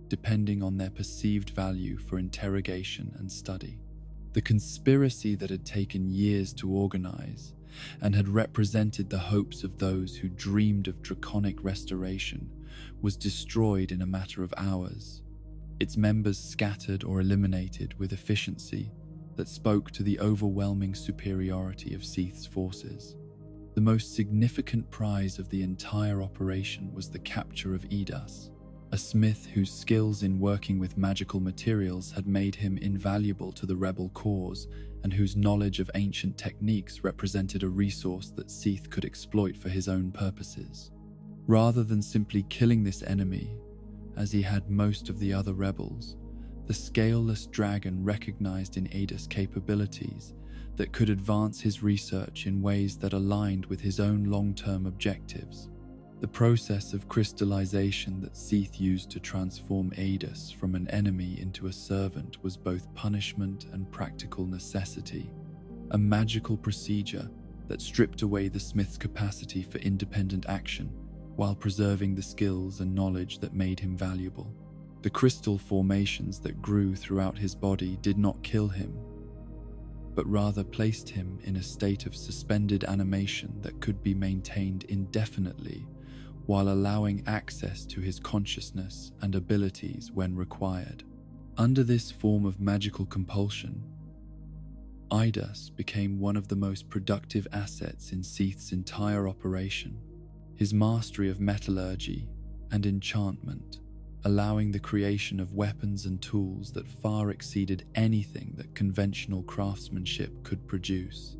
depending on their perceived value for interrogation and study. The conspiracy that had taken years to organize and had represented the hopes of those who dreamed of draconic restoration was destroyed in a matter of hours, its members scattered or eliminated with efficiency that spoke to the overwhelming superiority of Seath's forces. The most significant prize of the entire operation was the capture of Edas, a smith whose skills in working with magical materials had made him invaluable to the rebel cause and whose knowledge of ancient techniques represented a resource that Seath could exploit for his own purposes. Rather than simply killing this enemy, as he had most of the other rebels, the Scaleless dragon recognized in Edas capabilities that could advance his research in ways that aligned with his own long-term objectives. The process of crystallization that Seath used to transform Edas from an enemy into a servant was both punishment and practical necessity, a magical procedure that stripped away the smith's capacity for independent action while preserving the skills and knowledge that made him valuable. The crystal formations that grew throughout his body did not kill him, but rather placed him in a state of suspended animation that could be maintained indefinitely while allowing access to his consciousness and abilities when required. Under this form of magical compulsion, Edas became one of the most productive assets in Seath's entire operation, his mastery of metallurgy and enchantment allowing the creation of weapons and tools that far exceeded anything that conventional craftsmanship could produce.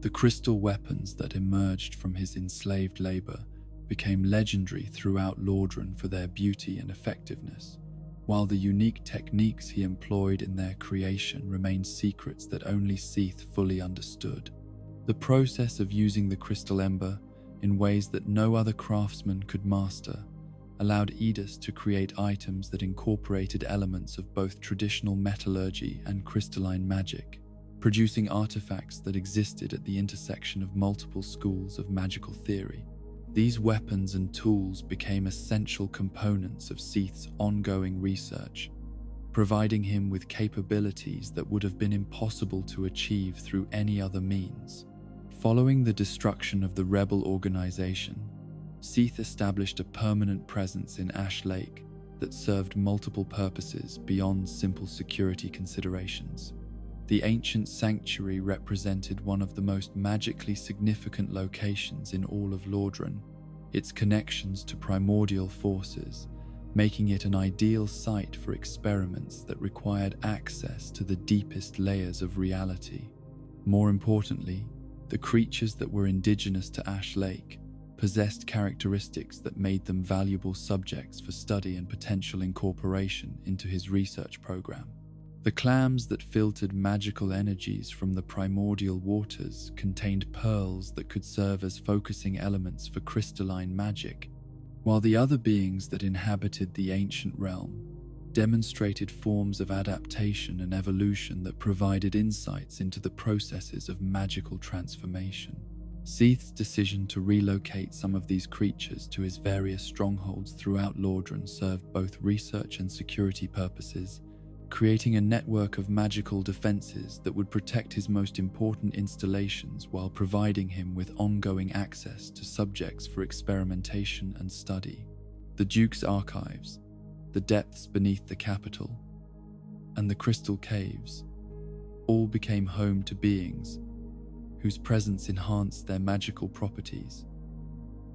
The crystal weapons that emerged from his enslaved labor became legendary throughout Lordran for their beauty and effectiveness, while the unique techniques he employed in their creation remained secrets that only Seath fully understood. The process of using the crystal ember in ways that no other craftsman could master allowed Edas to create items that incorporated elements of both traditional metallurgy and crystalline magic, producing artifacts that existed at the intersection of multiple schools of magical theory. These weapons and tools became essential components of Seath's ongoing research, providing him with capabilities that would have been impossible to achieve through any other means. Following the destruction of the rebel organization, Seath established a permanent presence in Ash Lake that served multiple purposes beyond simple security considerations. The ancient sanctuary represented one of the most magically significant locations in all of Lordran, its connections to primordial forces, making it an ideal site for experiments that required access to the deepest layers of reality. More importantly, the creatures that were indigenous to Ash Lake possessed characteristics that made them valuable subjects for study and potential incorporation into his research program. The clams that filtered magical energies from the primordial waters contained pearls that could serve as focusing elements for crystalline magic, while the other beings that inhabited the ancient realm demonstrated forms of adaptation and evolution that provided insights into the processes of magical transformation. Seath's decision to relocate some of these creatures to his various strongholds throughout Lordran served both research and security purposes, creating a network of magical defenses that would protect his most important installations while providing him with ongoing access to subjects for experimentation and study. The Duke's archives, the depths beneath the capital, and the crystal caves all became home to beings whose presence enhanced their magical properties,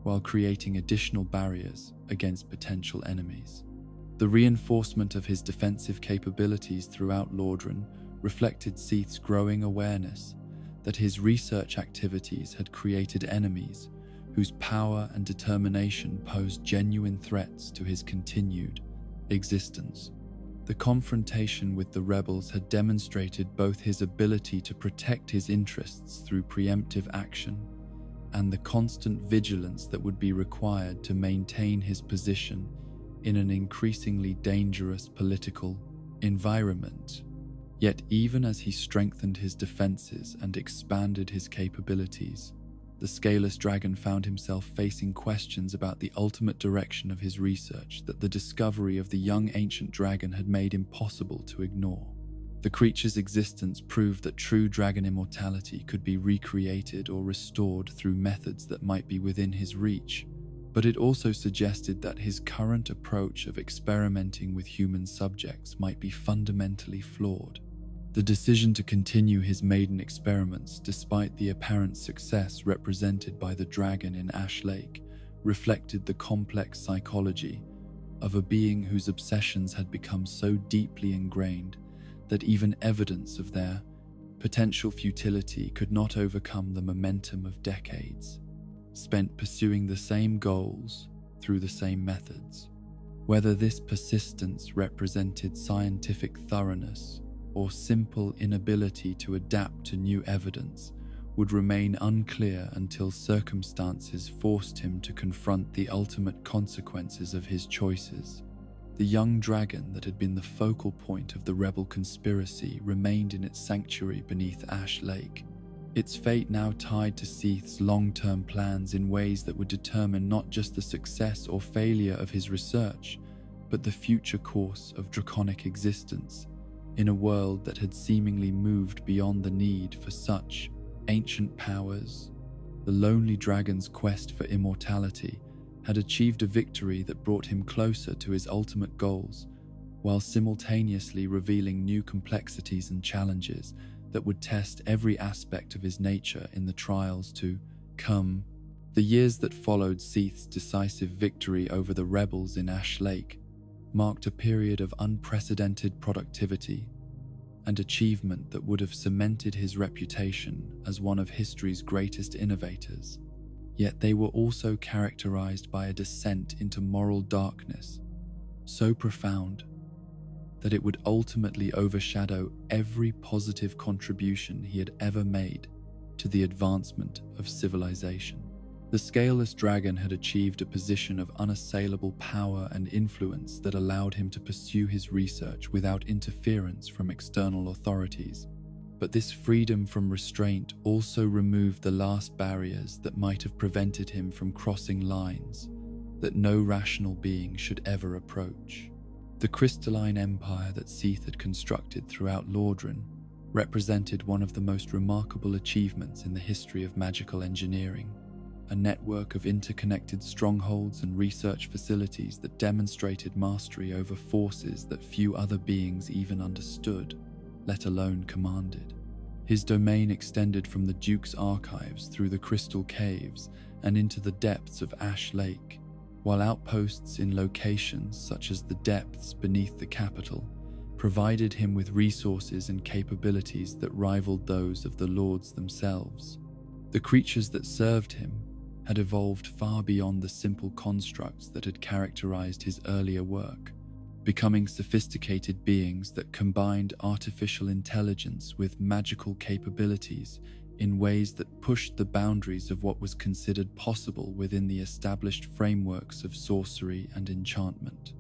while creating additional barriers against potential enemies. The reinforcement of his defensive capabilities throughout Lordran reflected Seath's growing awareness that his research activities had created enemies whose power and determination posed genuine threats to his continued existence. The confrontation with the rebels had demonstrated both his ability to protect his interests through preemptive action and the constant vigilance that would be required to maintain his position in an increasingly dangerous political environment. Yet even as he strengthened his defenses and expanded his capabilities, the Scaleless dragon found himself facing questions about the ultimate direction of his research that the discovery of the young ancient dragon had made impossible to ignore. The creature's existence proved that true dragon immortality could be recreated or restored through methods that might be within his reach, but it also suggested that his current approach of experimenting with human subjects might be fundamentally flawed. The decision to continue his maiden experiments despite the apparent success represented by the dragon in Ash Lake reflected the complex psychology of a being whose obsessions had become so deeply ingrained that even evidence of their potential futility could not overcome the momentum of decades spent pursuing the same goals through the same methods. Whether this persistence represented scientific thoroughness or simple inability to adapt to new evidence would remain unclear until circumstances forced him to confront the ultimate consequences of his choices. The young dragon that had been the focal point of the rebel conspiracy remained in its sanctuary beneath Ash Lake, its fate now tied to Seath's long-term plans in ways that would determine not just the success or failure of his research, but the future course of draconic existence in a world that had seemingly moved beyond the need for such ancient powers. The lonely dragon's quest for immortality had achieved a victory that brought him closer to his ultimate goals, while simultaneously revealing new complexities and challenges that would test every aspect of his nature in the trials to come. The years that followed Seath's decisive victory over the rebels in Ash Lake marked a period of unprecedented productivity and achievement that would have cemented his reputation as one of history's greatest innovators. Yet they were also characterized by a descent into moral darkness so profound that it would ultimately overshadow every positive contribution he had ever made to the advancement of civilization. The Scaleless dragon had achieved a position of unassailable power and influence that allowed him to pursue his research without interference from external authorities. But this freedom from restraint also removed the last barriers that might have prevented him from crossing lines that no rational being should ever approach. The crystalline empire that Seath had constructed throughout Lordran represented one of the most remarkable achievements in the history of magical engineering. A network of interconnected strongholds and research facilities that demonstrated mastery over forces that few other beings even understood, let alone commanded. His domain extended from the Duke's archives through the crystal caves and into the depths of Ash Lake, while outposts in locations such as the depths beneath the capital provided him with resources and capabilities that rivaled those of the lords themselves. The creatures that served him had evolved far beyond the simple constructs that had characterized his earlier work, becoming sophisticated beings that combined artificial intelligence with magical capabilities in ways that pushed the boundaries of what was considered possible within the established frameworks of sorcery and enchantment.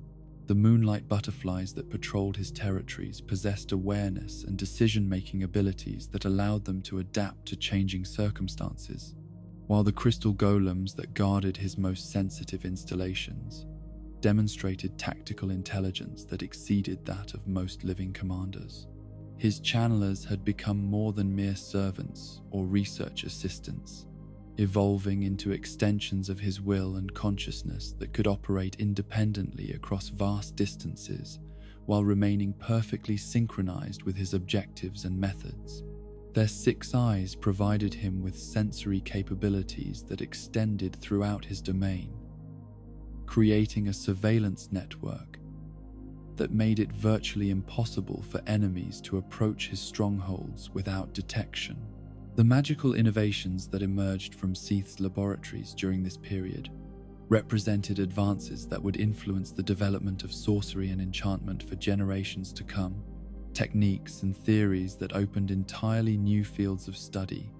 The moonlight butterflies that patrolled his territories possessed awareness and decision-making abilities that allowed them to adapt to changing circumstances, while the crystal golems that guarded his most sensitive installations demonstrated tactical intelligence that exceeded that of most living commanders. His channelers had become more than mere servants or research assistants, evolving into extensions of his will and consciousness that could operate independently across vast distances while remaining perfectly synchronized with his objectives and methods. Their 6 eyes provided him with sensory capabilities that extended throughout his domain, creating a surveillance network that made it virtually impossible for enemies to approach his strongholds without detection. The magical innovations that emerged from Seath's laboratories during this period represented advances that would influence the development of sorcery and enchantment for generations to come, techniques and theories that opened entirely new fields of study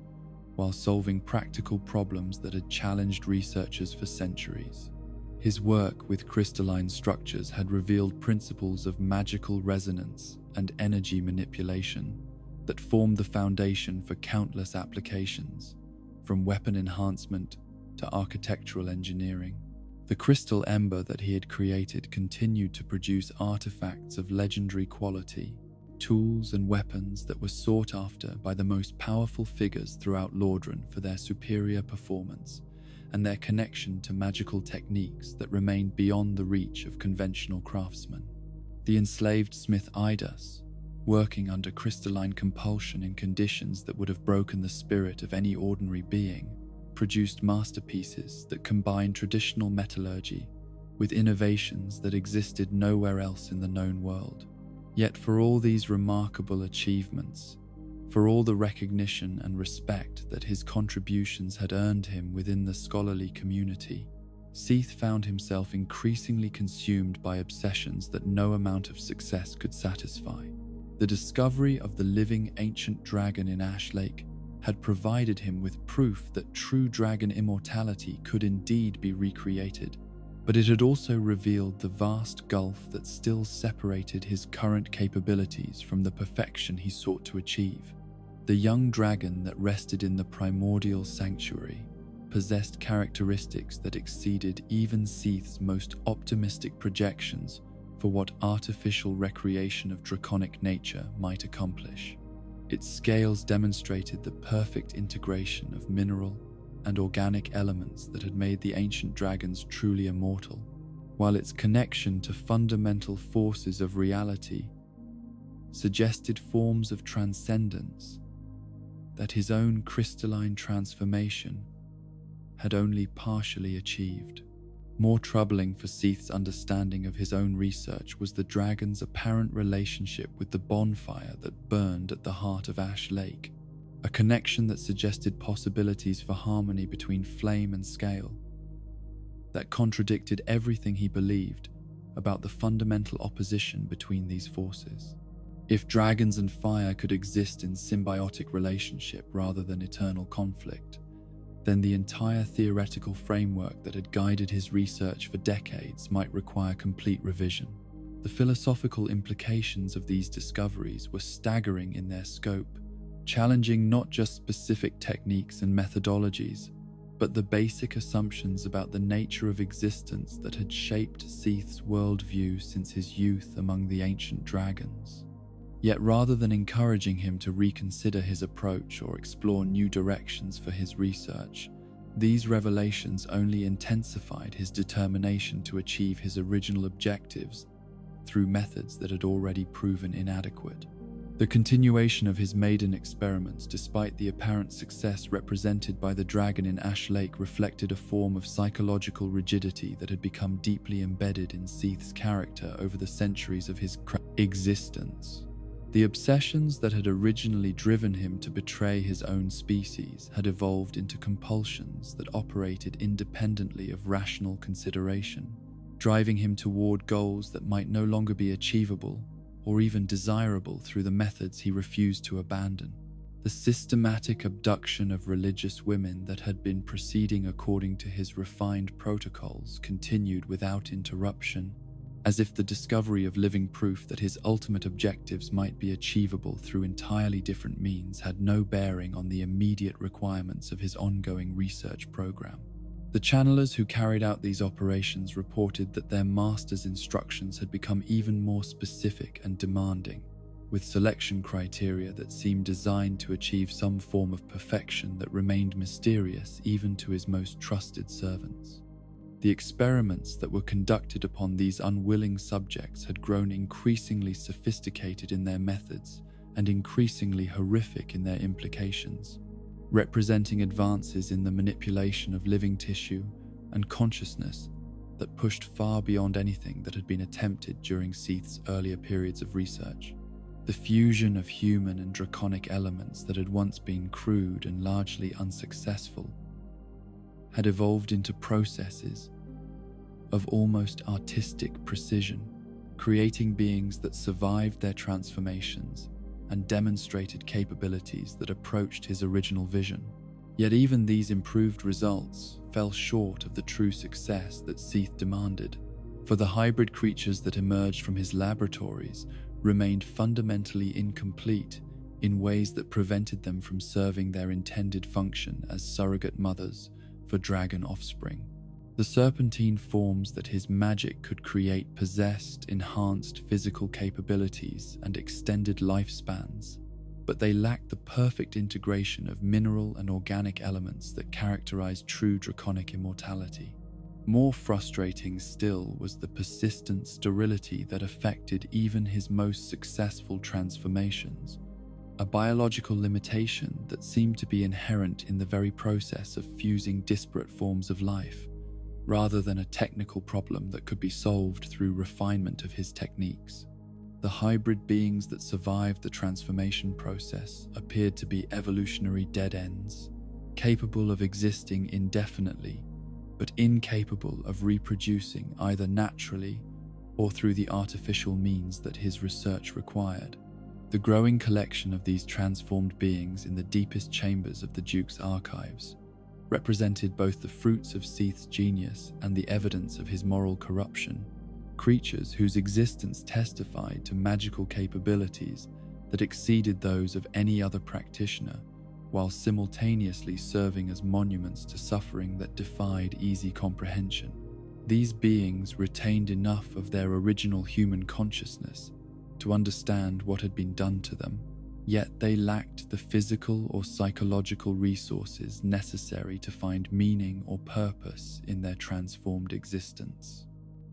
while solving practical problems that had challenged researchers for centuries. His work with crystalline structures had revealed principles of magical resonance and energy manipulation that formed the foundation for countless applications, from weapon enhancement to architectural engineering. The crystal ember that he had created continued to produce artifacts of legendary quality, tools and weapons that were sought after by the most powerful figures throughout Lordran for their superior performance and their connection to magical techniques that remained beyond the reach of conventional craftsmen. The enslaved smith Idas, working under crystalline compulsion in conditions that would have broken the spirit of any ordinary being, produced masterpieces that combined traditional metallurgy with innovations that existed nowhere else in the known world. Yet for all these remarkable achievements, for all the recognition and respect that his contributions had earned him within the scholarly community, Seath found himself increasingly consumed by obsessions that no amount of success could satisfy. The discovery of the living ancient dragon in Ash Lake had provided him with proof that true dragon immortality could indeed be recreated, but it had also revealed the vast gulf that still separated his current capabilities from the perfection he sought to achieve. The young dragon that rested in the primordial sanctuary possessed characteristics that exceeded even Seath's most optimistic projections for what artificial recreation of draconic nature might accomplish. Its scales demonstrated the perfect integration of mineral and organic elements that had made the ancient dragons truly immortal, while its connection to fundamental forces of reality suggested forms of transcendence that his own crystalline transformation had only partially achieved. More troubling for Seath's understanding of his own research was the dragon's apparent relationship with the bonfire that burned at the heart of Ash Lake, a connection that suggested possibilities for harmony between flame and scale, that contradicted everything he believed about the fundamental opposition between these forces. If dragons and fire could exist in symbiotic relationship rather than eternal conflict, then the entire theoretical framework that had guided his research for decades might require complete revision. The philosophical implications of these discoveries were staggering in their scope, challenging not just specific techniques and methodologies, but the basic assumptions about the nature of existence that had shaped Seath's worldview since his youth among the ancient dragons. Yet rather than encouraging him to reconsider his approach or explore new directions for his research, these revelations only intensified his determination to achieve his original objectives through methods that had already proven inadequate. The continuation of his maiden experiments, despite the apparent success represented by the dragon in Ash Lake, reflected a form of psychological rigidity that had become deeply embedded in Seath's character over the centuries of his existence. The obsessions that had originally driven him to betray his own species had evolved into compulsions that operated independently of rational consideration, driving him toward goals that might no longer be achievable or even desirable through the methods he refused to abandon. The systematic abduction of religious women that had been proceeding according to his refined protocols continued without interruption, as if the discovery of living proof that his ultimate objectives might be achievable through entirely different means had no bearing on the immediate requirements of his ongoing research program. The channelers who carried out these operations reported that their master's instructions had become even more specific and demanding, with selection criteria that seemed designed to achieve some form of perfection that remained mysterious even to his most trusted servants. The experiments that were conducted upon these unwilling subjects had grown increasingly sophisticated in their methods and increasingly horrific in their implications, representing advances in the manipulation of living tissue and consciousness that pushed far beyond anything that had been attempted during Seath's earlier periods of research. The fusion of human and draconic elements that had once been crude and largely unsuccessful had evolved into processes of almost artistic precision, creating beings that survived their transformations and demonstrated capabilities that approached his original vision. Yet even these improved results fell short of the true success that Seath demanded, for the hybrid creatures that emerged from his laboratories remained fundamentally incomplete in ways that prevented them from serving their intended function as surrogate mothers for dragon offspring. The serpentine forms that his magic could create possessed enhanced physical capabilities and extended lifespans, but they lacked the perfect integration of mineral and organic elements that characterized true draconic immortality. More frustrating still was the persistent sterility that affected even his most successful transformations, a biological limitation that seemed to be inherent in the very process of fusing disparate forms of life, rather than a technical problem that could be solved through refinement of his techniques. The hybrid beings that survived the transformation process appeared to be evolutionary dead ends, capable of existing indefinitely, but incapable of reproducing either naturally or through the artificial means that his research required. The growing collection of these transformed beings in the deepest chambers of the Duke's archives represented both the fruits of Seath's genius and the evidence of his moral corruption, creatures whose existence testified to magical capabilities that exceeded those of any other practitioner, while simultaneously serving as monuments to suffering that defied easy comprehension. These beings retained enough of their original human consciousness to understand what had been done to them, yet they lacked the physical or psychological resources necessary to find meaning or purpose in their transformed existence.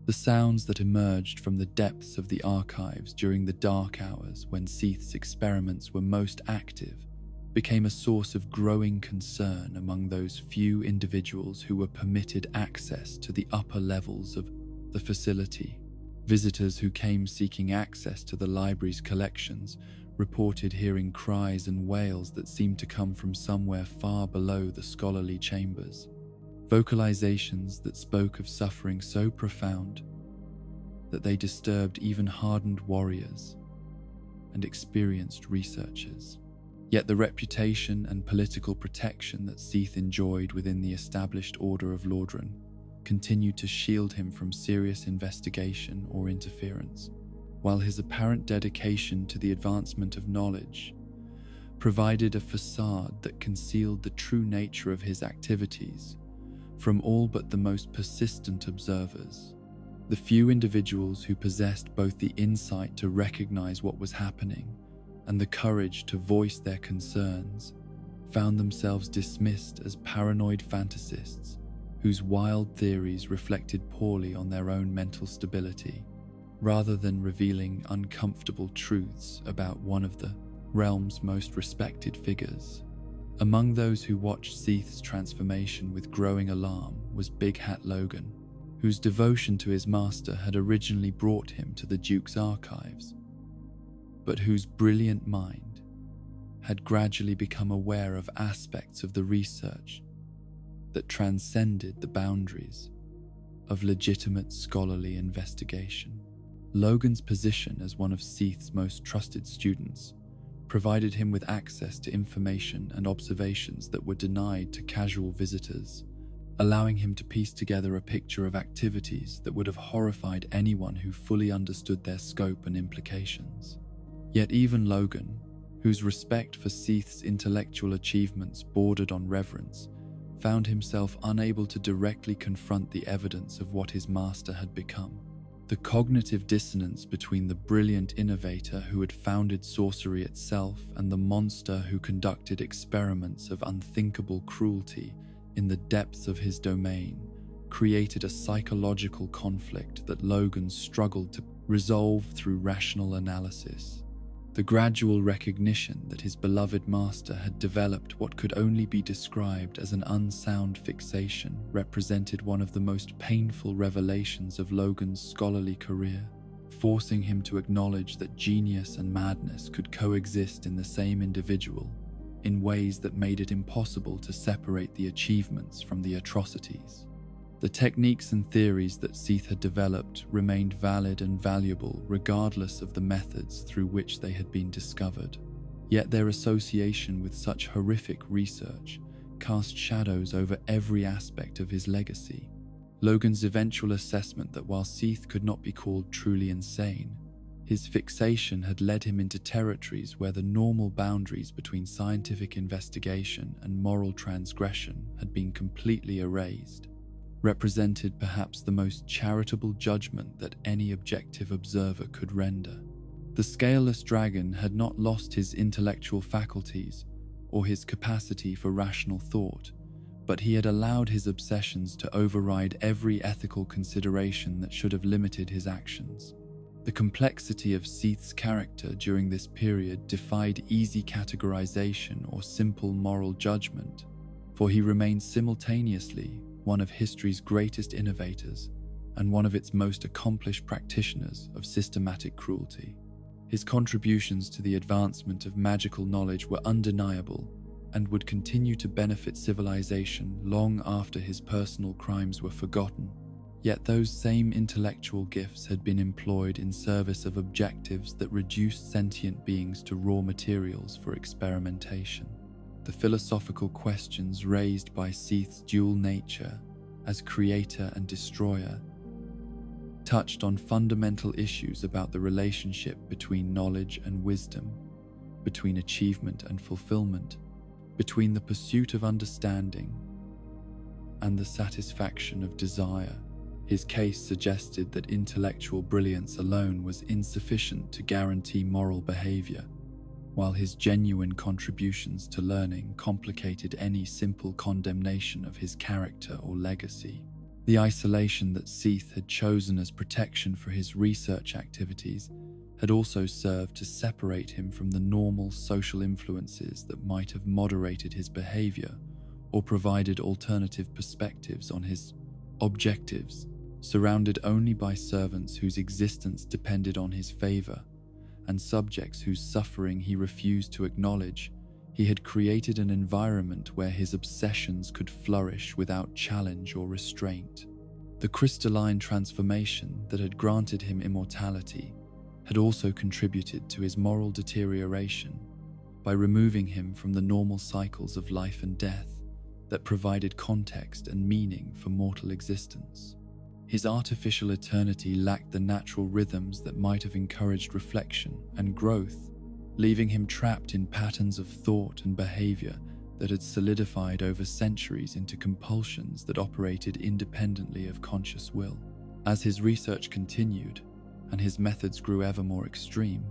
The sounds that emerged from the depths of the archives during the dark hours when Seath's experiments were most active became a source of growing concern among those few individuals who were permitted access to the upper levels of the facility. Visitors who came seeking access to the library's collections reported hearing cries and wails that seemed to come from somewhere far below the scholarly chambers, vocalizations that spoke of suffering so profound that they disturbed even hardened warriors and experienced researchers. Yet the reputation and political protection that Seath enjoyed within the established order of Lordran continued to shield him from serious investigation or interference, while his apparent dedication to the advancement of knowledge provided a facade that concealed the true nature of his activities from all but the most persistent observers. The few individuals who possessed both the insight to recognize what was happening and the courage to voice their concerns found themselves dismissed as paranoid fantasists whose wild theories reflected poorly on their own mental stability, rather than revealing uncomfortable truths about one of the realm's most respected figures. Among those who watched Seath's transformation with growing alarm was Big Hat Logan, whose devotion to his master had originally brought him to the Duke's archives. but whose brilliant mind had gradually become aware of aspects of the research that transcended the boundaries of legitimate scholarly investigation. Logan's position as one of Seath's most trusted students provided him with access to information and observations that were denied to casual visitors, allowing him to piece together a picture of activities that would have horrified anyone who fully understood their scope and implications. Yet even Logan, whose respect for Seath's intellectual achievements bordered on reverence, found himself unable to directly confront the evidence of what his master had become. The cognitive dissonance between the brilliant innovator who had founded sorcery itself and the monster who conducted experiments of unthinkable cruelty in the depths of his domain created a psychological conflict that Logan struggled to resolve through rational analysis. The gradual recognition that his beloved master had developed what could only be described as an unsound fixation represented one of the most painful revelations of Logan's scholarly career, forcing him to acknowledge that genius and madness could coexist in the same individual in ways that made it impossible to separate the achievements from the atrocities. The techniques and theories that Seath had developed remained valid and valuable regardless of the methods through which they had been discovered. Yet their association with such horrific research cast shadows over every aspect of his legacy. Logan's eventual assessment that while Seath could not be called truly insane, his fixation had led him into territories where the normal boundaries between scientific investigation and moral transgression had been completely erased, represented perhaps the most charitable judgment that any objective observer could render. The Scaleless dragon had not lost his intellectual faculties or his capacity for rational thought, but he had allowed his obsessions to override every ethical consideration that should have limited his actions. The complexity of Seath's character during this period defied easy categorization or simple moral judgment, for he remained simultaneously one of history's greatest innovators and one of its most accomplished practitioners of systematic cruelty. His contributions to the advancement of magical knowledge were undeniable and would continue to benefit civilization long after his personal crimes were forgotten. Yet those same intellectual gifts had been employed in service of objectives that reduced sentient beings to raw materials for experimentation. The philosophical questions raised by Seath's dual nature as creator and destroyer touched on fundamental issues about the relationship between knowledge and wisdom, between achievement and fulfillment, between the pursuit of understanding and the satisfaction of desire. His case suggested that intellectual brilliance alone was insufficient to guarantee moral behavior, while his genuine contributions to learning complicated any simple condemnation of his character or legacy. The isolation that Seath had chosen as protection for his research activities had also served to separate him from the normal social influences that might have moderated his behavior or provided alternative perspectives on his objectives. Surrounded only by servants whose existence depended on his favor and subjects whose suffering he refused to acknowledge, he had created an environment where his obsessions could flourish without challenge or restraint. The crystalline transformation that had granted him immortality had also contributed to his moral deterioration by removing him from the normal cycles of life and death that provided context and meaning for mortal existence. His artificial eternity lacked the natural rhythms that might have encouraged reflection and growth, leaving him trapped in patterns of thought and behavior that had solidified over centuries into compulsions that operated independently of conscious will. As his research continued and his methods grew ever more extreme,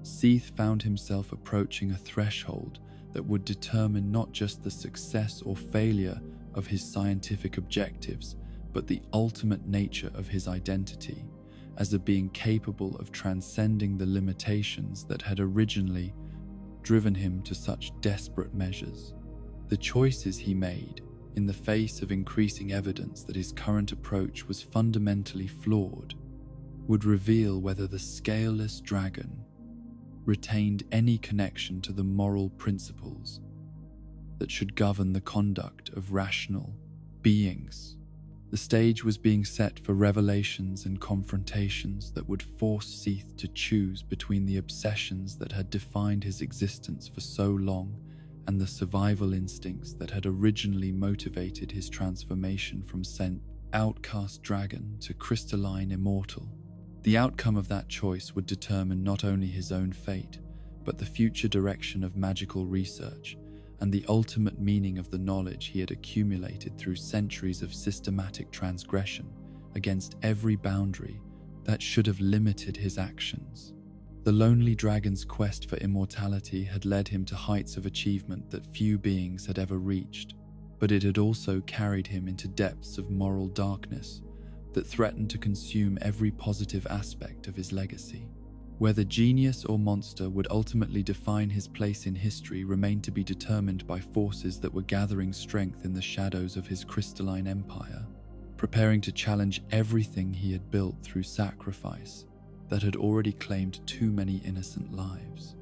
Seath found himself approaching a threshold that would determine not just the success or failure of his scientific objectives, but the ultimate nature of his identity as a being capable of transcending the limitations that had originally driven him to such desperate measures. The choices he made, in the face of increasing evidence that his current approach was fundamentally flawed, would reveal whether the Scaleless dragon retained any connection to the moral principles that should govern the conduct of rational beings. The stage was being set for revelations and confrontations that would force Seath to choose between the obsessions that had defined his existence for so long and the survival instincts that had originally motivated his transformation from outcast dragon to crystalline immortal. The outcome of that choice would determine not only his own fate, but the future direction of magical research and the ultimate meaning of the knowledge he had accumulated through centuries of systematic transgression against every boundary that should have limited his actions. The lonely dragon's quest for immortality had led him to heights of achievement that few beings had ever reached, but it had also carried him into depths of moral darkness that threatened to consume every positive aspect of his legacy. Whether genius or monster would ultimately define his place in history remained to be determined by forces that were gathering strength in the shadows of his crystalline empire, preparing to challenge everything he had built through sacrifice that had already claimed too many innocent lives.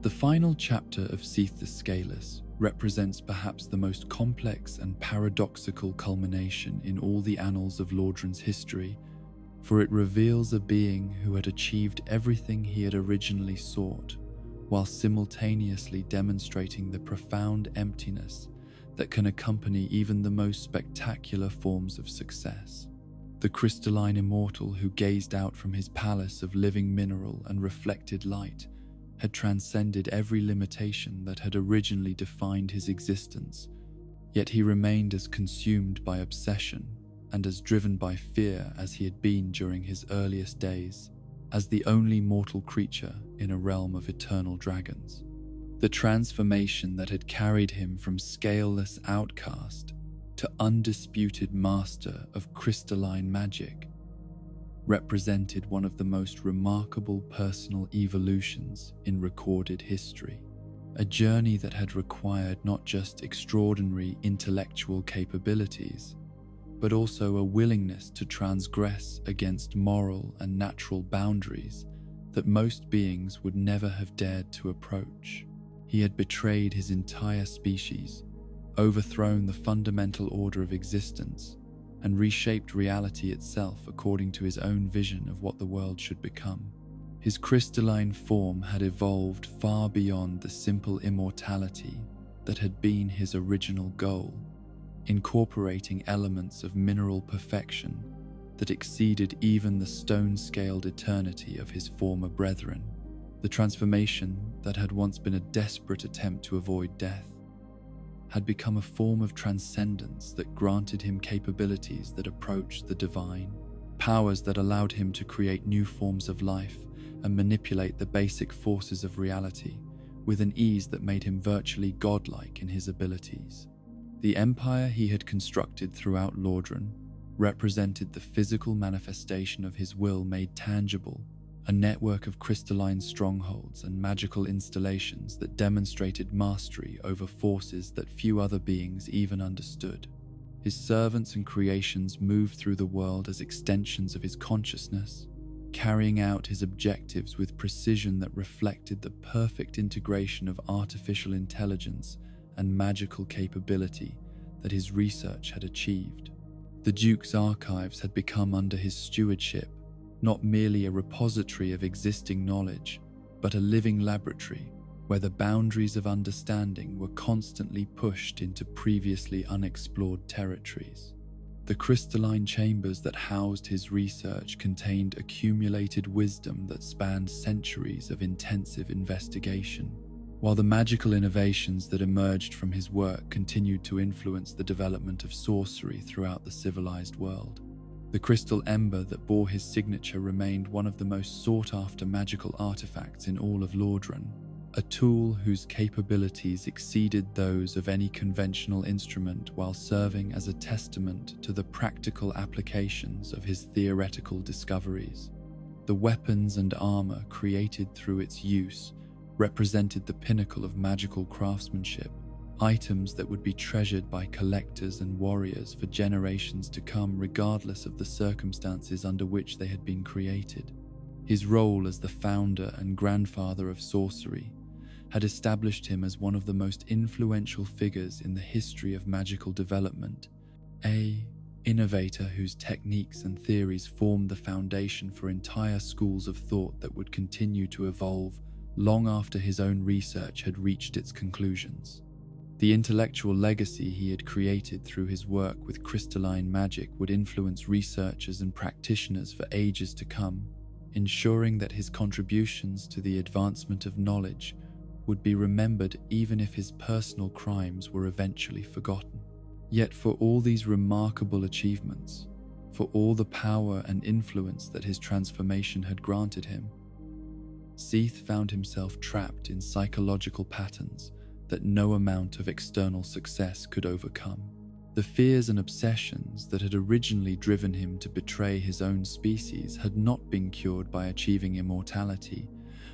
The final chapter of Seath the Scaleless represents perhaps the most complex and paradoxical culmination in all the annals of Lordran's history, for it reveals a being who had achieved everything he had originally sought, while simultaneously demonstrating the profound emptiness that can accompany even the most spectacular forms of success. The crystalline immortal who gazed out from his palace of living mineral and reflected light had transcended every limitation that had originally defined his existence, yet he remained as consumed by obsession and as driven by fear as he had been during his earliest days, as the only mortal creature in a realm of eternal dragons. The transformation that had carried him from scaleless outcast to undisputed master of crystalline magic represented one of the most remarkable personal evolutions in recorded history, a journey that had required not just extraordinary intellectual capabilities, but also a willingness to transgress against moral and natural boundaries that most beings would never have dared to approach. He had betrayed his entire species, overthrown the fundamental order of existence, and reshaped reality itself according to his own vision of what the world should become. His crystalline form had evolved far beyond the simple immortality that had been his original goal, incorporating elements of mineral perfection that exceeded even the stone-scaled eternity of his former brethren. The transformation that had once been a desperate attempt to avoid death had become a form of transcendence that granted him capabilities that approached the divine, powers that allowed him to create new forms of life and manipulate the basic forces of reality with an ease that made him virtually godlike in his abilities. The empire he had constructed throughout Lordran represented the physical manifestation of his will made tangible, a network of crystalline strongholds and magical installations that demonstrated mastery over forces that few other beings even understood. His servants and creations moved through the world as extensions of his consciousness, carrying out his objectives with precision that reflected the perfect integration of artificial intelligence and magical capability that his research had achieved. The Duke's archives had become under his stewardship not merely a repository of existing knowledge, but a living laboratory where the boundaries of understanding were constantly pushed into previously unexplored territories. The crystalline chambers that housed his research contained accumulated wisdom that spanned centuries of intensive investigation, while the magical innovations that emerged from his work continued to influence the development of sorcery throughout the civilized world. The crystal ember that bore his signature remained one of the most sought-after magical artifacts in all of Lordran, a tool whose capabilities exceeded those of any conventional instrument while serving as a testament to the practical applications of his theoretical discoveries. The weapons and armor created through its use represented the pinnacle of magical craftsmanship, items that would be treasured by collectors and warriors for generations to come regardless of the circumstances under which they had been created. His role as the founder and grandfather of sorcery had established him as one of the most influential figures in the history of magical development, an innovator whose techniques and theories formed the foundation for entire schools of thought that would continue to evolve long after his own research had reached its conclusions. The intellectual legacy he had created through his work with crystalline magic would influence researchers and practitioners for ages to come, ensuring that his contributions to the advancement of knowledge would be remembered even if his personal crimes were eventually forgotten. Yet for all these remarkable achievements, for all the power and influence that his transformation had granted him, Seath found himself trapped in psychological patterns that no amount of external success could overcome. The fears and obsessions that had originally driven him to betray his own species had not been cured by achieving immortality,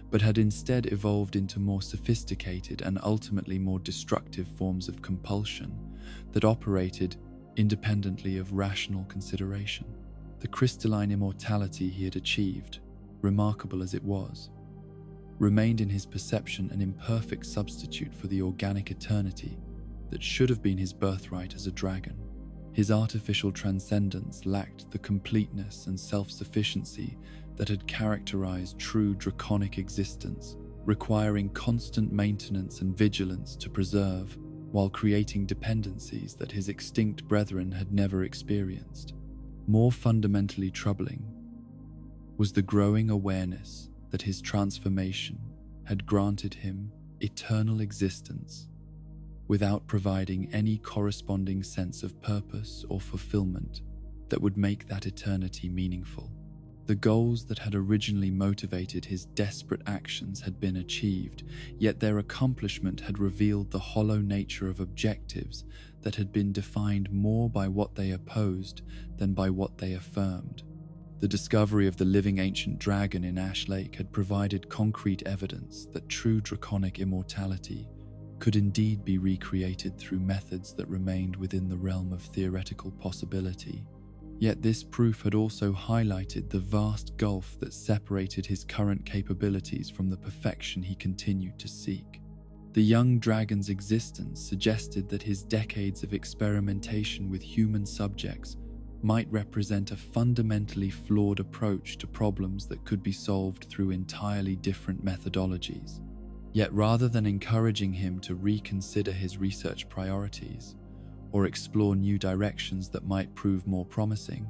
but had instead evolved into more sophisticated and ultimately more destructive forms of compulsion that operated independently of rational consideration. The crystalline immortality he had achieved, remarkable as it was, remained in his perception an imperfect substitute for the organic eternity that should have been his birthright as a dragon. His artificial transcendence lacked the completeness and self-sufficiency that had characterized true draconic existence, requiring constant maintenance and vigilance to preserve, while creating dependencies that his extinct brethren had never experienced. More fundamentally troubling was the growing awareness that his transformation had granted him eternal existence without providing any corresponding sense of purpose or fulfillment that would make that eternity meaningful. The goals that had originally motivated his desperate actions had been achieved, yet their accomplishment had revealed the hollow nature of objectives that had been defined more by what they opposed than by what they affirmed. The discovery of the living ancient dragon in Ash Lake had provided concrete evidence that true draconic immortality could indeed be recreated through methods that remained within the realm of theoretical possibility. Yet this proof had also highlighted the vast gulf that separated his current capabilities from the perfection he continued to seek. The young dragon's existence suggested that his decades of experimentation with human subjects might represent a fundamentally flawed approach to problems that could be solved through entirely different methodologies. Yet rather than encouraging him to reconsider his research priorities or explore new directions that might prove more promising,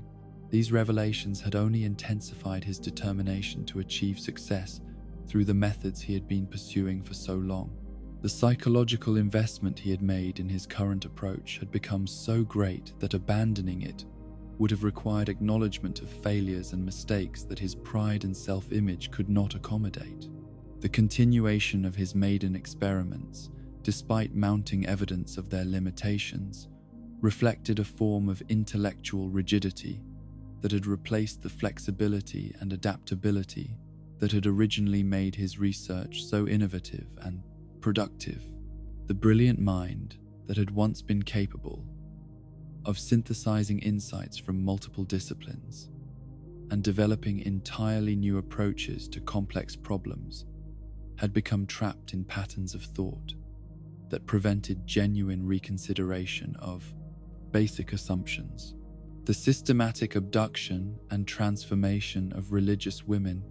these revelations had only intensified his determination to achieve success through the methods he had been pursuing for so long. The psychological investment he had made in his current approach had become so great that abandoning it would have required acknowledgement of failures and mistakes that his pride and self-image could not accommodate. The continuation of his maiden experiments, despite mounting evidence of their limitations, reflected a form of intellectual rigidity that had replaced the flexibility and adaptability that had originally made his research so innovative and productive. The brilliant mind that had once been capable of synthesizing insights from multiple disciplines and developing entirely new approaches to complex problems had become trapped in patterns of thought that prevented genuine reconsideration of basic assumptions. The systematic abduction and transformation of religious women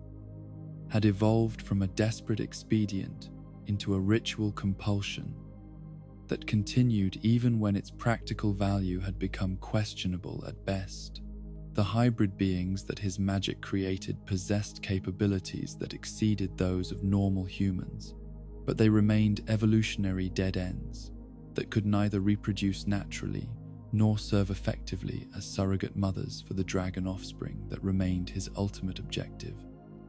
had evolved from a desperate expedient into a ritual compulsion that continued even when its practical value had become questionable at best. The hybrid beings that his magic created possessed capabilities that exceeded those of normal humans, but they remained evolutionary dead ends that could neither reproduce naturally nor serve effectively as surrogate mothers for the dragon offspring that remained his ultimate objective.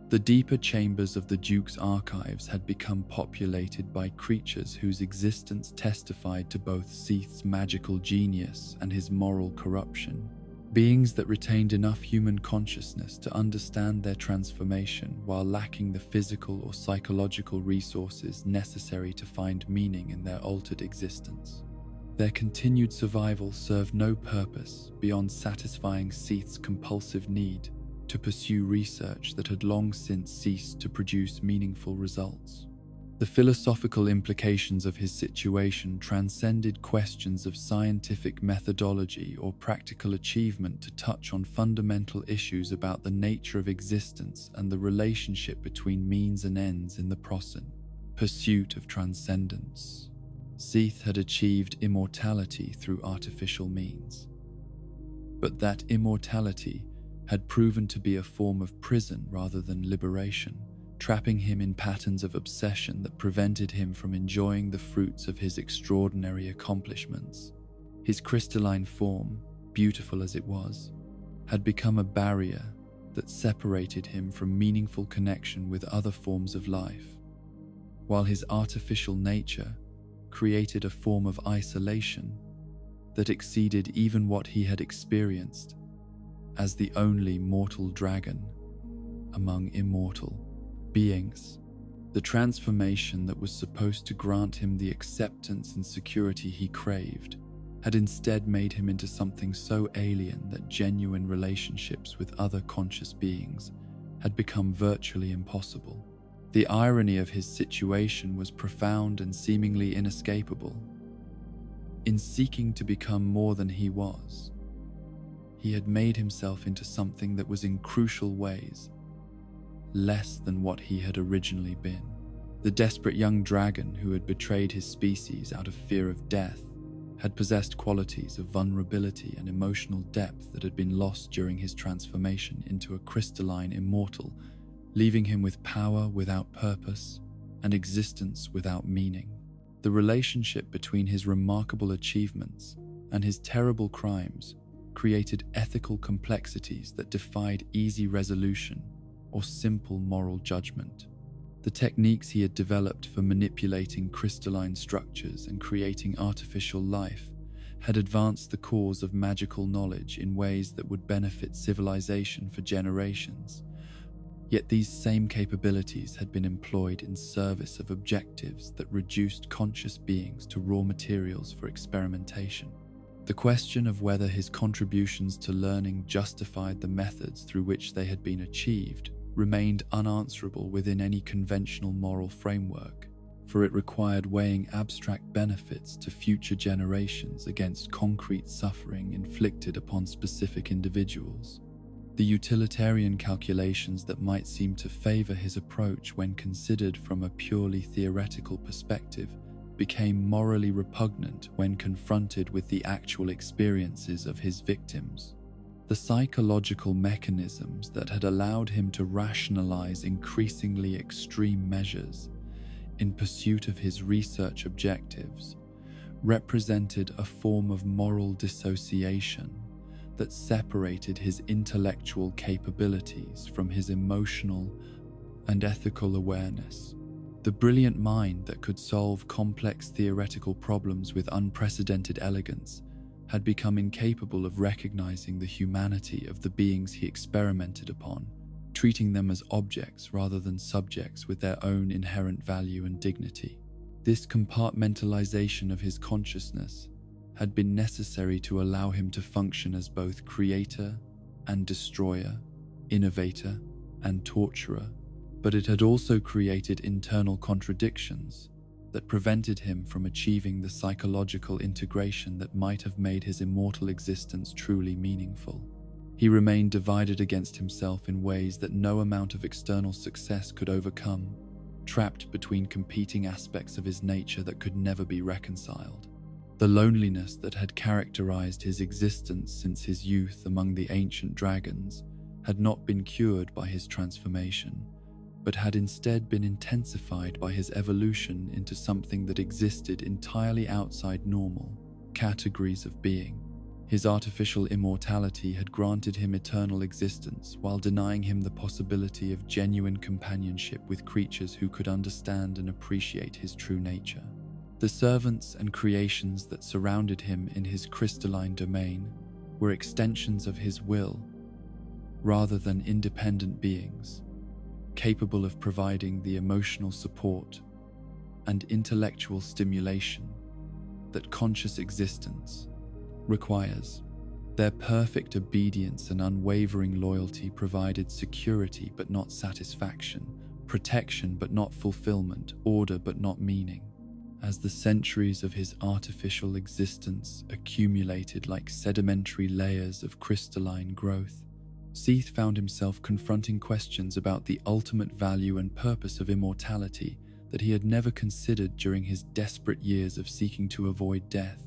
The deeper chambers of the Duke's archives had become populated by creatures whose existence testified to both Seath's magical genius and his moral corruption. Beings that retained enough human consciousness to understand their transformation while lacking the physical or psychological resources necessary to find meaning in their altered existence. Their continued survival served no purpose beyond satisfying Seath's compulsive need to pursue research that had long since ceased to produce meaningful results. The philosophical implications of his situation transcended questions of scientific methodology or practical achievement to touch on fundamental issues about the nature of existence and the relationship between means and ends in the pursuit of transcendence. Seath had achieved immortality through artificial means, but that immortality had proven to be a form of prison rather than liberation, trapping him in patterns of obsession that prevented him from enjoying the fruits of his extraordinary accomplishments. His crystalline form, beautiful as it was, had become a barrier that separated him from meaningful connection with other forms of life, while his artificial nature created a form of isolation that exceeded even what he had experienced as the only mortal dragon among immortal beings. The transformation that was supposed to grant him the acceptance and security he craved had instead made him into something so alien that genuine relationships with other conscious beings had become virtually impossible. The irony of his situation was profound and seemingly inescapable. In seeking to become more than he was, he had made himself into something that was in crucial ways less than what he had originally been. The desperate young dragon who had betrayed his species out of fear of death had possessed qualities of vulnerability and emotional depth that had been lost during his transformation into a crystalline immortal, leaving him with power without purpose and existence without meaning. The relationship between his remarkable achievements and his terrible crimes created ethical complexities that defied easy resolution or simple moral judgment. The techniques he had developed for manipulating crystalline structures and creating artificial life had advanced the cause of magical knowledge in ways that would benefit civilization for generations. Yet these same capabilities had been employed in service of objectives that reduced conscious beings to raw materials for experimentation. The question of whether his contributions to learning justified the methods through which they had been achieved remained unanswerable within any conventional moral framework, for it required weighing abstract benefits to future generations against concrete suffering inflicted upon specific individuals. The utilitarian calculations that might seem to favor his approach when considered from a purely theoretical perspective became morally repugnant when confronted with the actual experiences of his victims. The psychological mechanisms that had allowed him to rationalize increasingly extreme measures in pursuit of his research objectives represented a form of moral dissociation that separated his intellectual capabilities from his emotional and ethical awareness. The brilliant mind that could solve complex theoretical problems with unprecedented elegance had become incapable of recognizing the humanity of the beings he experimented upon, treating them as objects rather than subjects with their own inherent value and dignity. This compartmentalization of his consciousness had been necessary to allow him to function as both creator and destroyer, innovator and torturer, but it had also created internal contradictions that prevented him from achieving the psychological integration that might have made his immortal existence truly meaningful. He remained divided against himself in ways that no amount of external success could overcome, trapped between competing aspects of his nature that could never be reconciled. The loneliness that had characterized his existence since his youth among the ancient dragons had not been cured by his transformation, but had instead been intensified by his evolution into something that existed entirely outside normal categories of being. His artificial immortality had granted him eternal existence while denying him the possibility of genuine companionship with creatures who could understand and appreciate his true nature. The servants and creations that surrounded him in his crystalline domain were extensions of his will, rather than independent beings, capable of providing the emotional support and intellectual stimulation that conscious existence requires. Their perfect obedience and unwavering loyalty provided security but not satisfaction, protection but not fulfillment, order but not meaning. As the centuries of his artificial existence accumulated like sedimentary layers of crystalline growth, Seath found himself confronting questions about the ultimate value and purpose of immortality that he had never considered during his desperate years of seeking to avoid death.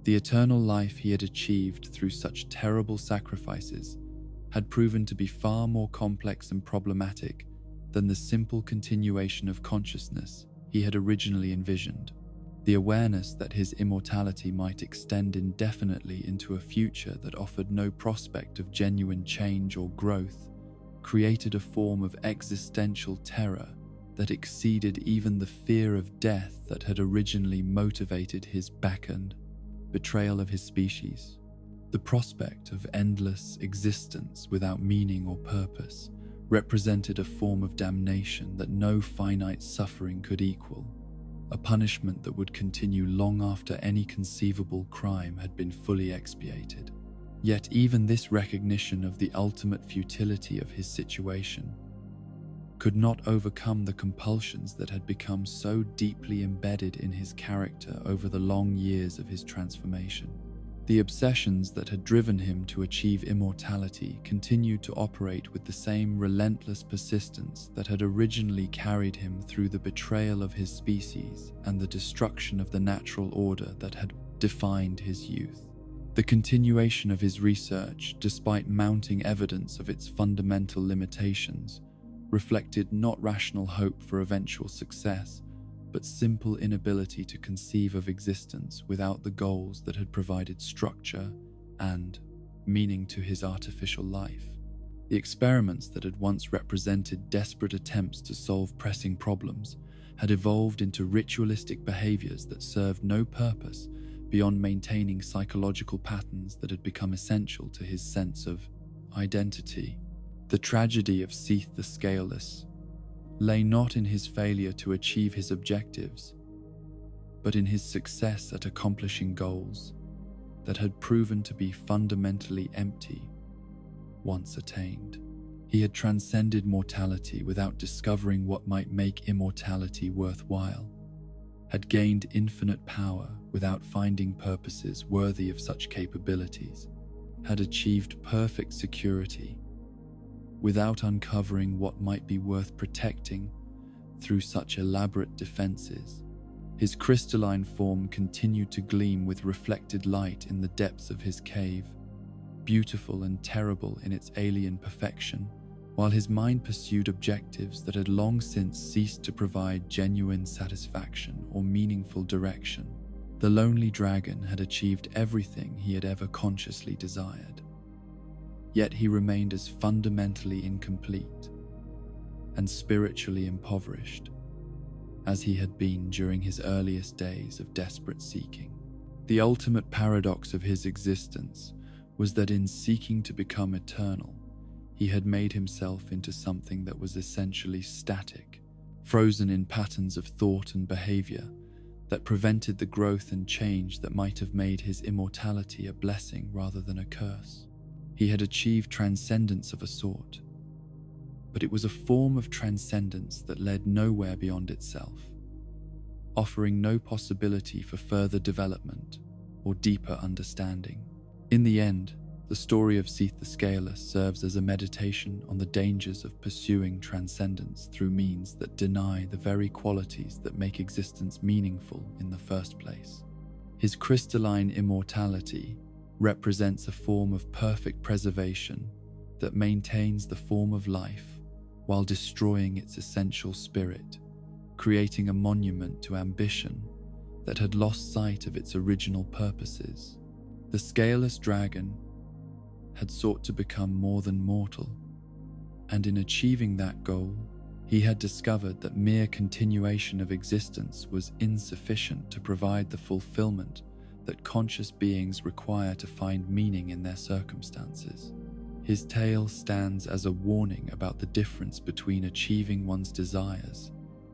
The eternal life he had achieved through such terrible sacrifices had proven to be far more complex and problematic than the simple continuation of consciousness he had originally envisioned. The awareness that his immortality might extend indefinitely into a future that offered no prospect of genuine change or growth created a form of existential terror that exceeded even the fear of death that had originally motivated his betrayal of his species. The prospect of endless existence without meaning or purpose represented a form of damnation that no finite suffering could equal, a punishment that would continue long after any conceivable crime had been fully expiated. Yet even this recognition of the ultimate futility of his situation could not overcome the compulsions that had become so deeply embedded in his character over the long years of his transformation. The obsessions that had driven him to achieve immortality continued to operate with the same relentless persistence that had originally carried him through the betrayal of his species and the destruction of the natural order that had defined his youth. The continuation of his research, despite mounting evidence of its fundamental limitations, reflected not rational hope for eventual success, but simple inability to conceive of existence without the goals that had provided structure and meaning to his artificial life. The experiments that had once represented desperate attempts to solve pressing problems had evolved into ritualistic behaviors that served no purpose beyond maintaining psychological patterns that had become essential to his sense of identity. The tragedy of Seath the Scaleless lay not in his failure to achieve his objectives, but in his success at accomplishing goals that had proven to be fundamentally empty once attained. He had transcended mortality without discovering what might make immortality worthwhile, had gained infinite power without finding purposes worthy of such capabilities, had achieved perfect security without uncovering what might be worth protecting through such elaborate defenses. His crystalline form continued to gleam with reflected light in the depths of his cave, beautiful and terrible in its alien perfection, while his mind pursued objectives that had long since ceased to provide genuine satisfaction or meaningful direction. The lonely dragon had achieved everything he had ever consciously desired. Yet he remained as fundamentally incomplete and spiritually impoverished as he had been during his earliest days of desperate seeking. The ultimate paradox of his existence was that in seeking to become eternal, he had made himself into something that was essentially static, frozen in patterns of thought and behavior that prevented the growth and change that might have made his immortality a blessing rather than a curse. He had achieved transcendence of a sort, but it was a form of transcendence that led nowhere beyond itself, offering no possibility for further development or deeper understanding. In the end, the story of Seath the Scaleless serves as a meditation on the dangers of pursuing transcendence through means that deny the very qualities that make existence meaningful in the first place. His crystalline immortality represents a form of perfect preservation that maintains the form of life while destroying its essential spirit, creating a monument to ambition that had lost sight of its original purposes. The scaleless dragon had sought to become more than mortal, and in achieving that goal, he had discovered that mere continuation of existence was insufficient to provide the fulfillment that conscious beings require to find meaning in their circumstances. His tale stands as a warning about the difference between achieving one's desires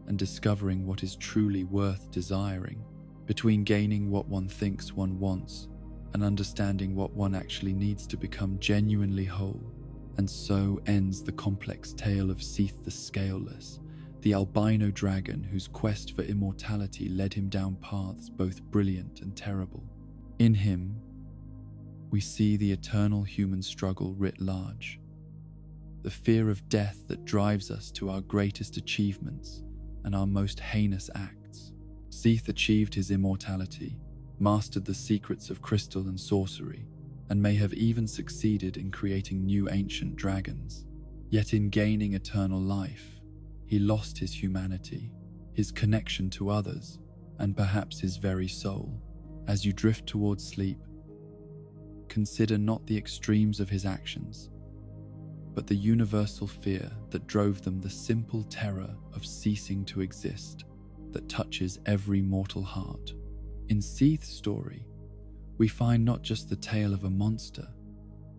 and discovering what is truly worth desiring, between gaining what one thinks one wants and understanding what one actually needs to become genuinely whole. And so ends the complex tale of Seath the Scaleless, the albino dragon whose quest for immortality led him down paths both brilliant and terrible. In him, we see the eternal human struggle writ large, the fear of death that drives us to our greatest achievements and our most heinous acts. Seath achieved his immortality, mastered the secrets of crystal and sorcery, and may have even succeeded in creating new ancient dragons. Yet in gaining eternal life, he lost his humanity, his connection to others, and perhaps his very soul. As you drift towards sleep, consider not the extremes of his actions, but the universal fear that drove them, the simple terror of ceasing to exist that touches every mortal heart. In Seath's story, we find not just the tale of a monster,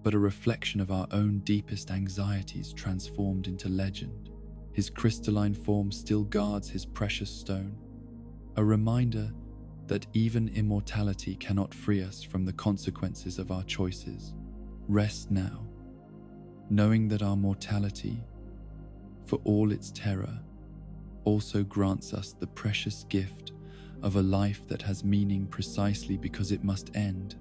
but a reflection of our own deepest anxieties transformed into legend. His crystalline form still guards his precious stone, a reminder that even immortality cannot free us from the consequences of our choices. Rest now, knowing that our mortality, for all its terror, also grants us the precious gift of a life that has meaning precisely because it must end.